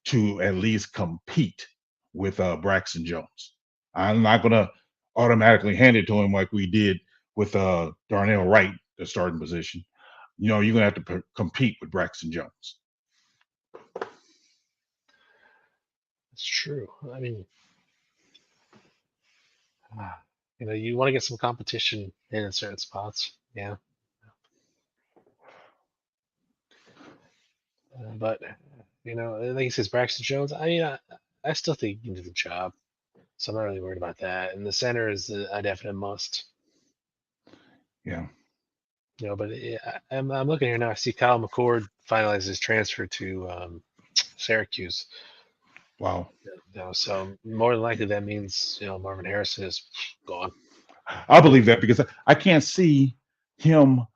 to at least compete with Braxton Jones. I'm not gonna automatically hand it to him like we did with Darnell Wright, the starting position. You're gonna have to compete with Braxton Jones. It's true. I mean, you want to get some competition in certain spots. Yeah. But like he says, Braxton Jones. I still think he can do the job, so I'm not really worried about that. And the center is a definite must. Yeah. But I'm looking here now. I see Kyle McCord finalized his transfer to Syracuse. Wow. So more than likely that means Marvin Harrison is gone. I believe that because I can't see him.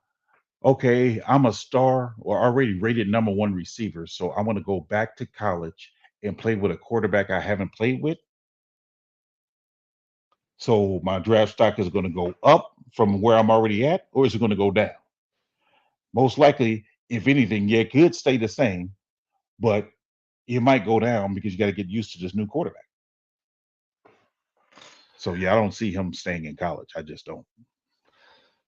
Okay, I'm a star or already rated number one receiver, so I want to go back to college and play with a quarterback I haven't played with. So my draft stock is going to go up from where I'm already at, or is it going to go down? Most likely, if anything, yeah, it could stay the same, but it might go down because you got to get used to this new quarterback. So yeah, I don't see him staying in college. I just don't.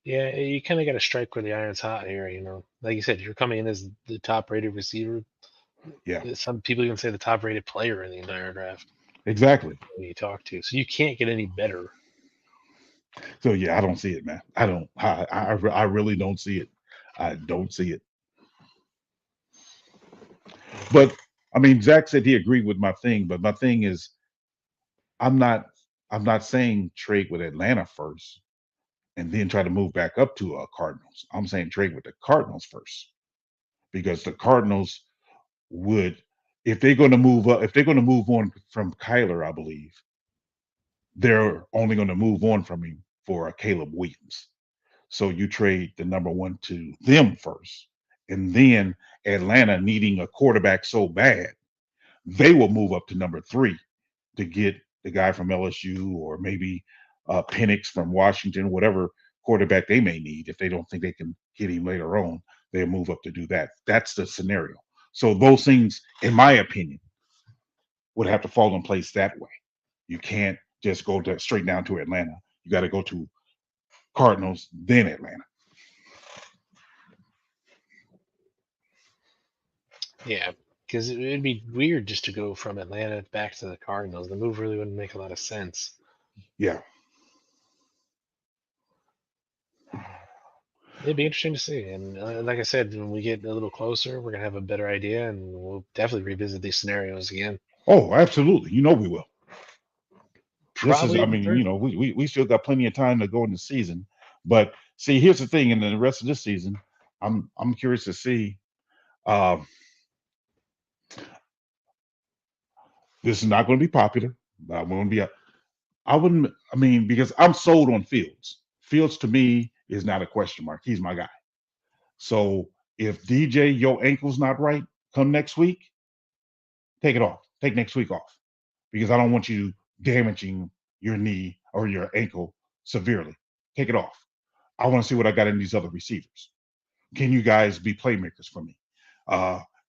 Yeah, you kind of got to strike where the iron's hot here. Like you said, you're coming in as the top-rated receiver. Yeah, Some people even say the top-rated player in the entire draft exactly. when you talk to. So you can't get any better. So yeah, I don't see it, man. I don't. I really don't see it. I don't see it. But I mean, Zach said he agreed with my thing, but my thing is, I'm not. I'm not saying trade with Atlanta first and then try to move back up to Cardinals. I'm saying trade with the Cardinals first because the Cardinals would, if they're going to move up, if they're going to move on from Kyler, I believe they're only going to move on from him for a Caleb Williams. So you trade the number one to them first, and then Atlanta needing a quarterback so bad, they will move up to number three to get the guy from LSU or maybe Penix from Washington, whatever quarterback they may need. If they don't think they can get him later on, they'll move up to do that. That's the scenario. So those things, in my opinion, would have to fall in place that way. You can't just go to, straight down to Atlanta. You got to go to Cardinals, then Atlanta. Yeah, because it'd be weird just to go from Atlanta back to the Cardinals. The move really wouldn't make a lot of sense. Yeah. It'd be interesting to see. And like I said, when we get a little closer, we're gonna have a better idea, and we'll definitely revisit these scenarios again. Oh, absolutely. You know we will. This is, Probably I in the mean, third. we still got plenty of time to go in the season. But see, here's the thing, in the rest of this season, I'm curious to see. Uh, this is not going to be popular. But I won't be. I wouldn't. I mean, because I'm sold on Fields. Fields to me is not a question mark. He's my guy. So if DJ, your ankle's not right, come next week, take it off. Take next week off because I don't want you damaging your knee or your ankle severely. Take it off. I want to see what I got in these other receivers. Can you guys be playmakers for me?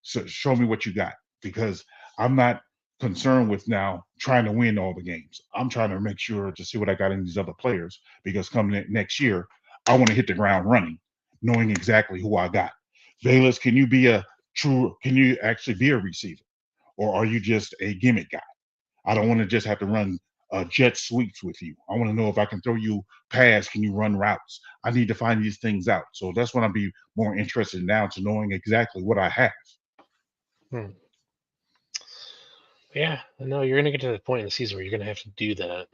So show me what you got because I'm not concerned with now trying to win all the games. I'm trying to make sure to see what I got in these other players because coming next year, I want to hit the ground running, knowing exactly who I got. Velas, can you be a true? Can you actually be a receiver, or are you just a gimmick guy? I don't want to just have to run jet sweeps with you. I want to know if I can throw you pass, can you run routes? I need to find these things out. So that's what I'd be more interested in now to knowing exactly what I have. Hmm. Yeah, no, you're gonna get to the point in the season where you're gonna have to do that.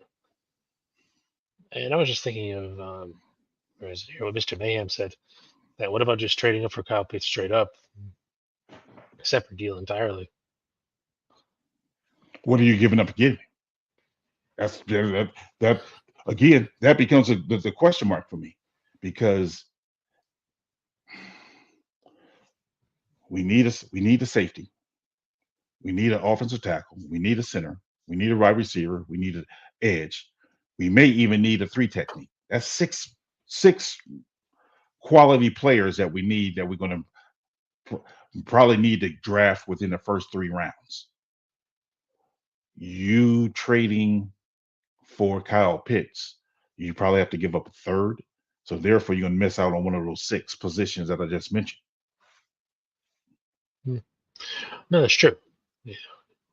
And I was just thinking of, where is it here? What Mr. Mayhem said, that what about just trading up for Kyle Pitts straight up? Separate deal entirely. What are you giving up again? That again, that becomes the question mark for me because we need a safety, we need an offensive tackle, we need a center, we need a wide receiver, we need an edge, we may even need a three technique. That's six quality players that we need that we're going to probably need to draft within the first 3 rounds. You trading for Kyle Pitts, you probably have to give up a third. So therefore, you're going to miss out on one of those 6 positions that I just mentioned. Hmm. No, that's true. Yeah,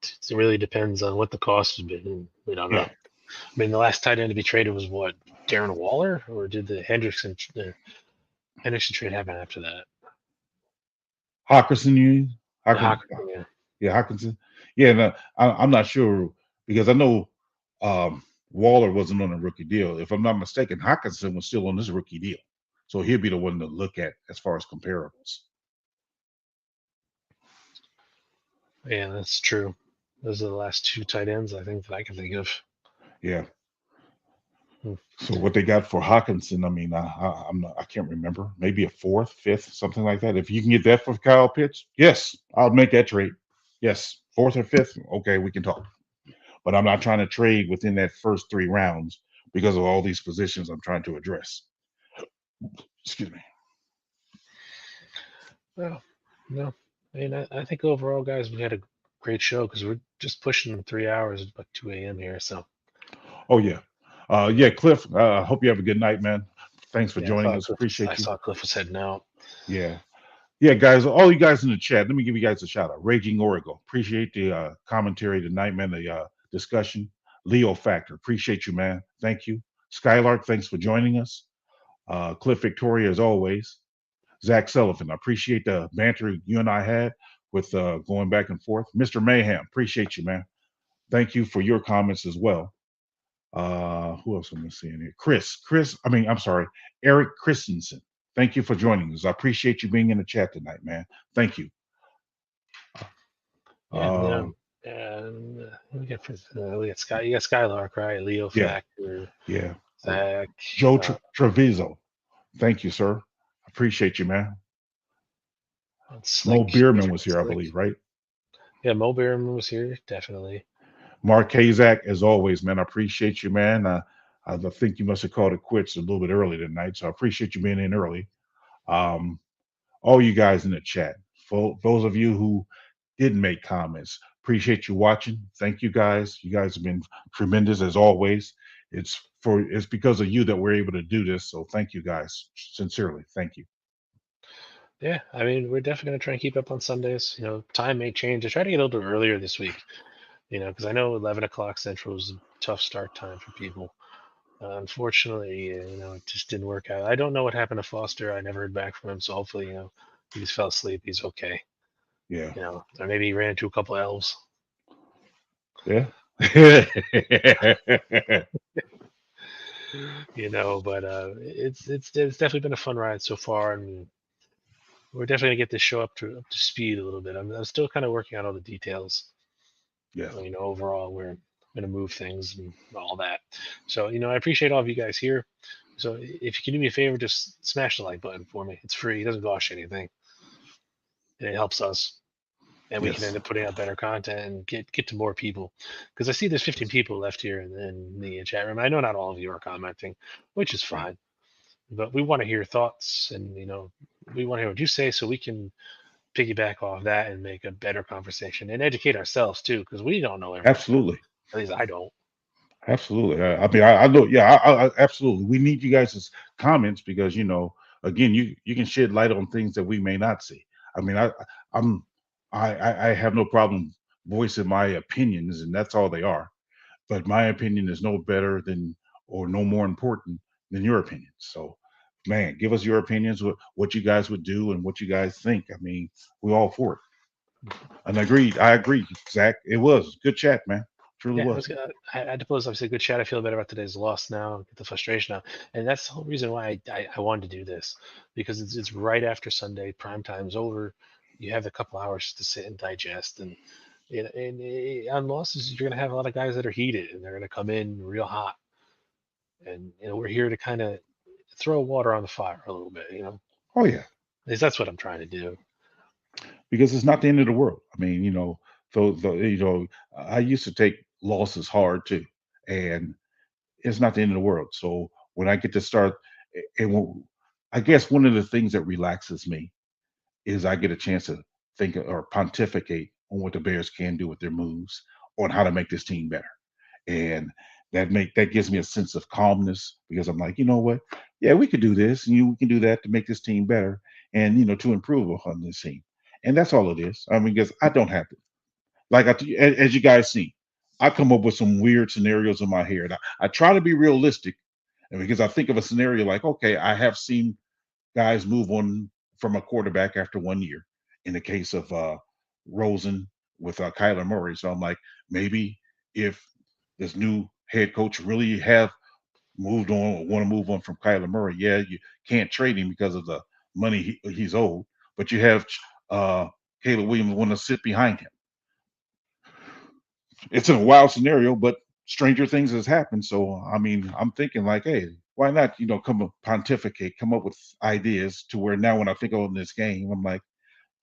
it really depends on what the cost has been. And we don't know. Yeah, I mean, the last tight end to be traded was what, Darren Waller, or did the Hendrickson trade happen after that? Hawkinson, you The Hawkins, Hawkinson, yeah. yeah, Hawkinson, yeah. No, I'm not sure because I know Waller wasn't on a rookie deal. If I'm not mistaken, Hawkinson was still on this rookie deal, so he'll be the one to look at as far as comparables. Yeah, that's true. Those are the last two tight ends I think that I can think of. Yeah. Hmm. So what they got for Hawkinson, I mean, I can't remember. Maybe a fourth, fifth, something like that. If you can get that for Kyle Pitts, yes, I'll make that trade. Yes, fourth or fifth, okay, we can talk. But I'm not trying to trade within that first 3 rounds because of all these positions I'm trying to address. Excuse me. Well, no, I mean, I think overall, guys, we had a great show because we're just pushing 3 hours. It's about 2 a.m. here, so Oh yeah, yeah, yeah, Cliff. I hope you have a good night, man. Thanks for yeah. joining us. I Appreciate you. saw Cliff was heading out. Yeah. Yeah, guys, all you guys in the chat, let me give you guys a shout out. Raging Oracle, appreciate the commentary tonight, man, the discussion. Leo Factor, appreciate you, man. Thank you. Skylark, thanks for joining us. Cliff Victoria, as always. Zach Sullivan, I appreciate the banter you and I had with going back and forth. Mr. Mayhem, appreciate you, man. Thank you for your comments as well. Who else am I seeing here? I'm sorry, Eric Christensen. Thank you for joining us. I appreciate you being in the chat tonight, man. Thank you. Yeah, you Uh, know, and we got Sky. You got Skylark, right? Leo yeah, Factor, yeah. Zach. Joe Uh, Treviso. Thank you, sir. Appreciate you, man. Mo Slick. Bierman Different was here, I Slick. believe, right? Yeah, Mo Behrman was here, definitely. Mark Kazak, as always, man. I appreciate you, man. I think you must have called it quits a little bit early tonight, so I appreciate you being in early. Um, all you guys in the chat, for those of you who didn't make comments, appreciate you watching. Thank you, guys. You guys have been tremendous as always. It's because of you that we're able to do this. So thank you, guys. Sincerely, thank you. Yeah, I mean, we're definitely gonna try and keep up on Sundays. Time may change. I try to get a little bit earlier this week. Because I know 11 o'clock Central is a tough start time for people. Unfortunately, it just didn't work out. I don't know what happened to Foster. I never heard back from him. So hopefully, he just fell asleep. He's okay. Yeah. Or maybe he ran into a couple elves. Yeah. But it's definitely been a fun ride so far, and we're definitely gonna get this show up to speed a little bit. I'm still kind of working out all the details. Yeah. Overall, we're going to move things and all that. So, I appreciate all of you guys here. So, if you can do me a favor, just smash the like button for me. It's free, it doesn't cost you anything, and it helps us. And we can Yes. end up putting out better content and get to more people. Because I see there's 15 people left here in the chat room. I know not all of you are commenting, which is Right. fine. But we want to hear your thoughts, and we want to hear what you say, so we can piggyback off that and make a better conversation and educate ourselves too, because we don't know everything. Absolutely. At least I don't. Absolutely. I know. Yeah. Absolutely. We need you guys' comments because again, you can shed light on things that we may not see. I mean, I'm, I have no problem voicing my opinions, and that's all they are. But my opinion is no better than or no more important than your opinion. So, man, give us your opinions, what you guys would do, and what you guys think. I mean, we're all for it. And agreed. I agree, Zach. It was good chat, man. Truly Yeah, was. I had to close. Obviously, good chat. I feel better about today's loss now. Get the frustration out, and that's the whole reason why I wanted to do this, because it's right after Sunday. Prime time's over. You have a couple hours to sit and digest, and on losses, you're gonna have a lot of guys that are heated, and they're gonna come in real hot, and we're here to kind of throw water on the fire a little bit. Oh yeah, At least that's what I'm trying to do. because it's not the end of the world. I mean, I used to take losses hard too, and it's not the end of the world. So when I get to start, I guess one of the things that relaxes me is I get a chance to think or pontificate on what the Bears can do with their moves, on how to make this team better, and that gives me a sense of calmness because I'm like, you know what, yeah, we could do this, and we can do that to make this team better, and to improve upon this team, and that's all it is. I mean, because I don't have to, like as you guys see, I come up with some weird scenarios in my head. I try to be realistic, and because I think of a scenario like, okay, I have seen guys move on from a quarterback after 1 year. In the case of Rosen with Kyler Murray, so I'm like, maybe if this new head coach really have moved on or want to move on from Kyler Murray, yeah, you can't trade him because of the money he's owed, but you have uh, Caleb Williams want to sit behind him. It's a wild scenario, but stranger things has happened. So I mean, I'm thinking like, hey, why not? Come up pontificate, come up with ideas to where now when I think of this game, I'm like,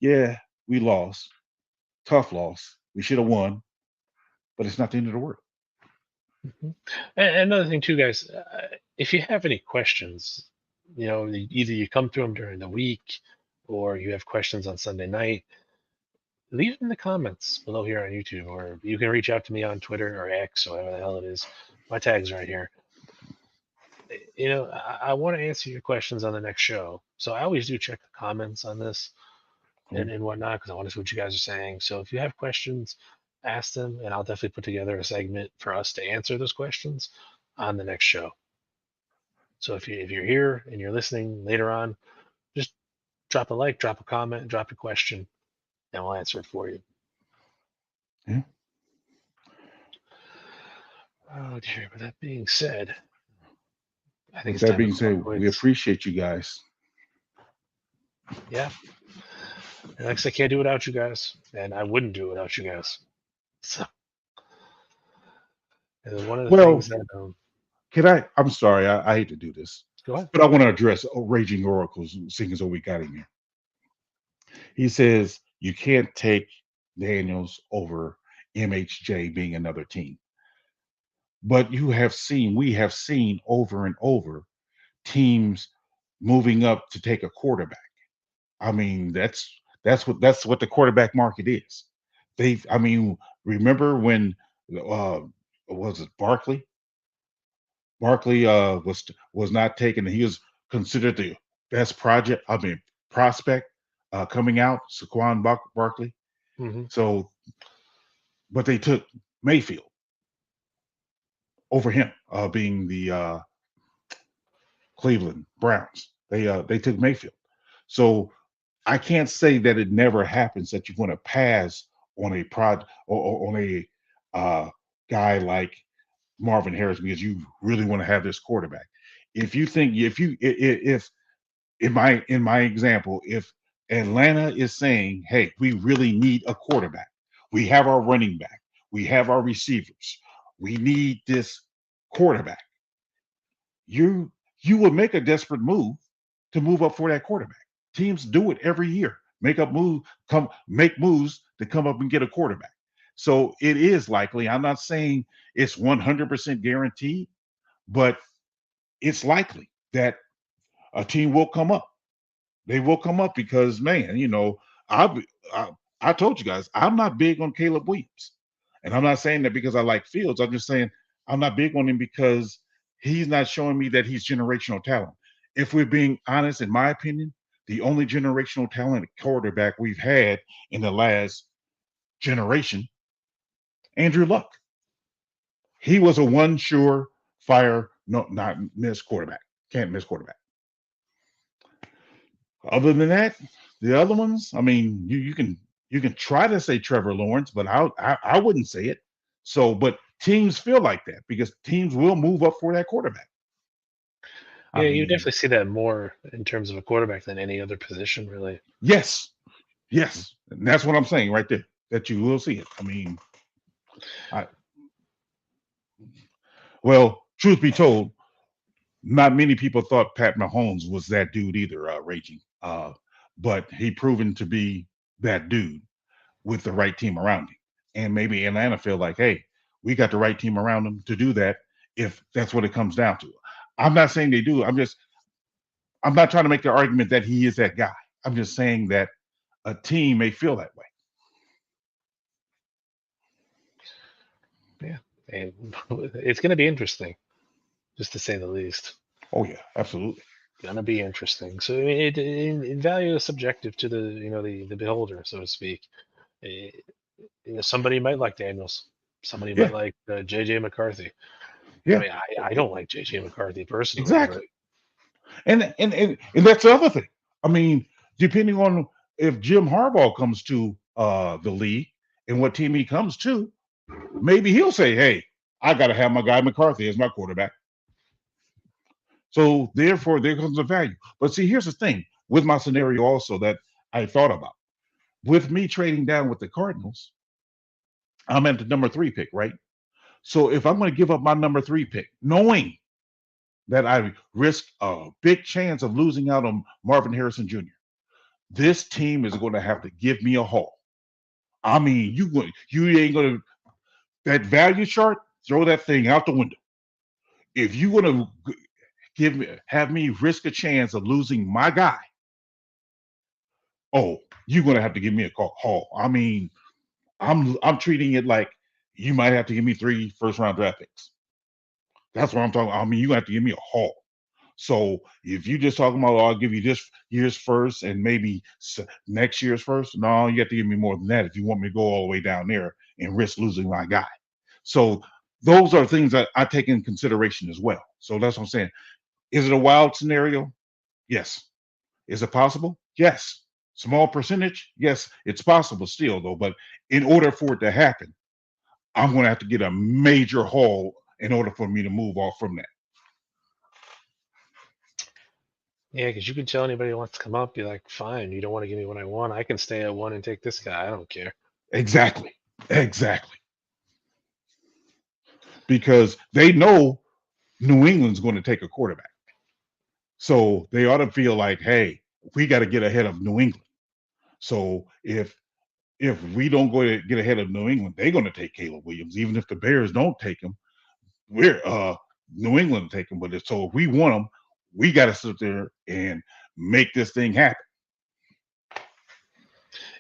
yeah, we lost, tough loss. We should have won, but it's not the end of the world. Mhm. And another thing too, guys, if you have any questions, either you come through them during the week, or you have questions on Sunday night, leave them in the comments below here on YouTube, or you can reach out to me on Twitter or X or whatever the hell it is. My tag's right here. I want to answer your questions on the next show. So I always do check the comments on this and whatnot because I want to see what you guys are saying. So if you have questions, ask them, and I'll definitely put together a segment for us to answer those questions on the next show. So if you're here and you're listening later on, just drop a like, drop a comment, drop a question, and we'll answer it for you. Yeah. Oh dear. With that being said, I think With it's that time to being call it said, we quits. appreciate you guys. Yeah. And like I said, I can't do it without you guys, and I wouldn't do it without you guys. So, and one of the Well, things that I'm sorry, I hate to do this, go ahead. but I want to address Raging Oracles, seeing as though we got him here. He says you can't take Daniels over MHJ being another team. But we have seen over and over teams moving up to take a quarterback. I mean, that's what the quarterback market is. I mean, remember when uh was it Barkley? Barkley was not taken. He was considered the best prospect coming out, Saquon Barkley. Hmm. So, but they took Mayfield over him, being the Cleveland Browns. They took Mayfield. So I can't say that it never happens that you're going to pass on a prod or on a uh, guy like Marvin Harris because you really want to have this quarterback. If you think if in my example, if Atlanta is saying, "Hey, we really need a quarterback. We have our running back. We have our receivers. We need this quarterback." You you would make a desperate move to move up for that quarterback. Teams do it every year. Make moves to come up and get a quarterback. So it is likely. I'm not saying it's 100% guaranteed, but it's likely that a team will come up. They will come up because, man, I, I I told you guys I'm not big on Caleb Williams, and I'm not saying that because I like Fields. I'm just saying I'm not big on him because he's not showing me that he's generational talent. If we're being honest, in my opinion, the only generational talent quarterback we've had in the last generation, Andrew Luck. He was a one sure fire, no, not miss quarterback. Can't miss quarterback. Other than that, the other ones, I mean, you can try to say Trevor Lawrence, but I wouldn't say it. So, but teams feel like that because teams will move up for that quarterback. I Yeah, you mean, definitely see that more in terms of a quarterback than any other position, really. yes, yes, and that's what I'm saying right there. That you will see it. I mean, I well, truth be told, not many people thought Pat Mahomes was that dude either, raging. But he proven to be that dude with the right team around him. And maybe Atlanta feel like, hey, we got the right team around him to do that if that's what it comes down to. I'm not saying they do. I'm not trying to make the argument that he is that guy. I'm just saying that a team may feel that way. Yeah, and it's going to be interesting, just to say the least. Oh yeah, absolutely. Gonna be interesting. So it value is subjective to the beholder, so to speak. Eh, somebody might like Daniels. Somebody might Yeah, like JJ McCarthy. I yeah, mean, I don't like JJ McCarthy personally, but exactly. And that's the other thing. I mean, depending on if Jim Harbaugh comes to the league and what team he comes to, maybe he'll say, "Hey, I got to have my guy McCarthy as my quarterback." So therefore, there comes the value. But see, here's the thing with my scenario also that I thought about. With me trading down with the Cardinals, I'm at the number 3 pick, right? So if I'm going to give up my number 3 pick, knowing that I risk a big chance of losing out on Marvin Harrison Jr., this team is going to have to give me a haul. I mean, you ain't going to that value chart. Throw that thing out the window. If you want to have me risk a chance of losing my guy, oh, you're gonna have to give me a haul. I mean, I'm treating it like you might have to give me 3 first round draft picks. That's what I'm talking about. I mean, you have to give me a haul. So if you just talking about, oh, I'll give you this year's first and maybe next year's first, no, you have to give me more than that if you want me to go all the way down there and risk losing my guy. So those are things that I take in consideration as well. So that's what I'm saying. Is it a wild scenario? Yes. Is it possible? Yes. Small percentage? Yes, it's possible still, though. But in order for it to happen, I'm going to have to get a major haul in order for me to move off from that. Yeah, because you can tell anybody who wants to come up, be like, fine, you don't want to give me what I want. I can stay at 1 and take this guy. I don't care. Exactly. Exactly. Because they know New England's going to take a quarterback. So they ought to feel like, hey, we got to get ahead of New England. So if we don't go to get ahead of New England, they're going to take Caleb Williams. Even if the Bears don't take him, we're New England take him. But so if we want him, we got to sit there and make this thing happen.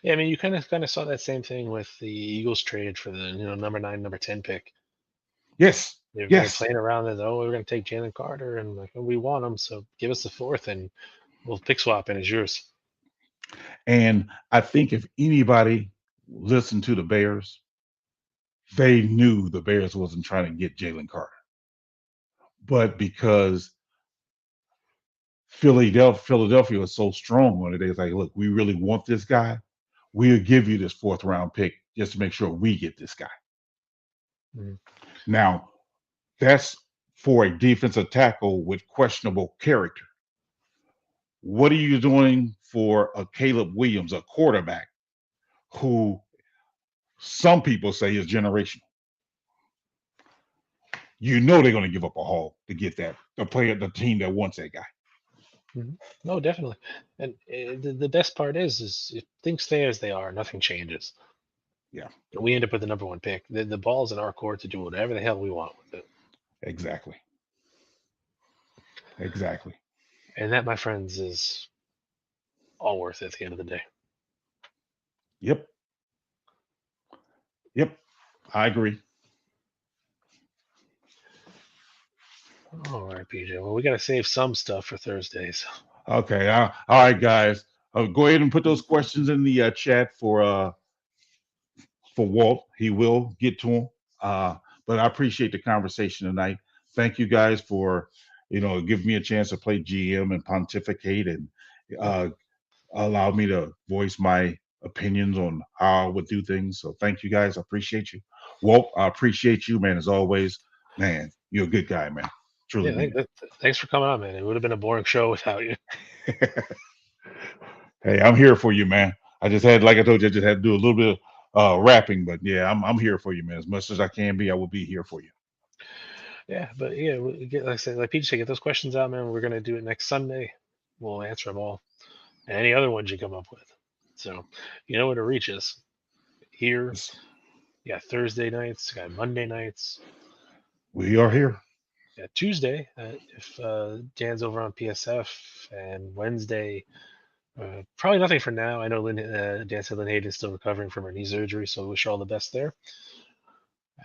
Yeah, I mean, you kind of saw that same thing with the Eagles trade for the number 9, number 10 pick. Yes, They're playing around and we're going to take Jalen Carter and like we want him, so give us the 4th and we'll pick swap and it's yours. And I think if anybody listened to the Bears, they knew the Bears wasn't trying to get Jalen Carter. But because Philadelphia was so strong on it, they was like, look, we really want this guy. We'll give you this 4th round pick just to make sure we get this guy. Mm-hmm. Now, that's for a defensive tackle with questionable character. What are you doing for a Caleb Williams, a quarterback, who some people say is generational? You know they're going to give up a haul to get that, the team that wants that guy. Mm-hmm. No, definitely. And the best part is if things stay as they are, nothing changes. Yeah. We end up with the number 1 pick. The ball's in our court to do whatever the hell we want with it. Exactly. Exactly. And that, my friends, is all worth it at the end of the day. Yep. Yep. I agree. All right, PJ. Well, we got to save some stuff for Thursdays. Okay. All right, guys. Go ahead and put those questions in the chat for Walt. He will get to them. But I appreciate the conversation tonight. Thank you guys for giving me a chance to play GM and pontificate and allow me to voice my opinions on how I would do things. So thank you guys. I appreciate you. Walt, I appreciate you, man, as always. Man, you're a good guy, man. Truly. Yeah, thanks for coming on, man. It would have been a boring show without you. Hey, I'm here for you, man. I just had, like I told you, I just had to do a little bit of rapping, but yeah, I'm here for you, man. As much as I can be, I will be here for you. Yeah, but yeah, like I said, like PJ said, get those questions out, man. We're gonna do it next Sunday. We'll answer them all, and any other ones you come up with. So you know where to reach us. Here, yeah, Thursday nights, got Monday nights. We are here. Yeah, Tuesday if Dan's over on PSF, and Wednesday. Probably nothing for now. I know Dan said Lynn Hayden's still recovering from her knee surgery, so we wish her all the best there.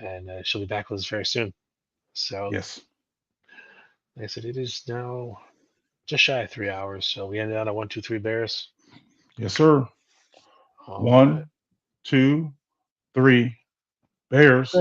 And she'll be back with us very soon. So, yes, like I said, it is now just shy of 3 hours. So we ended out at 1, 2, 3 Bears. Yes, sir. All 1, right. 2, 3 Bears.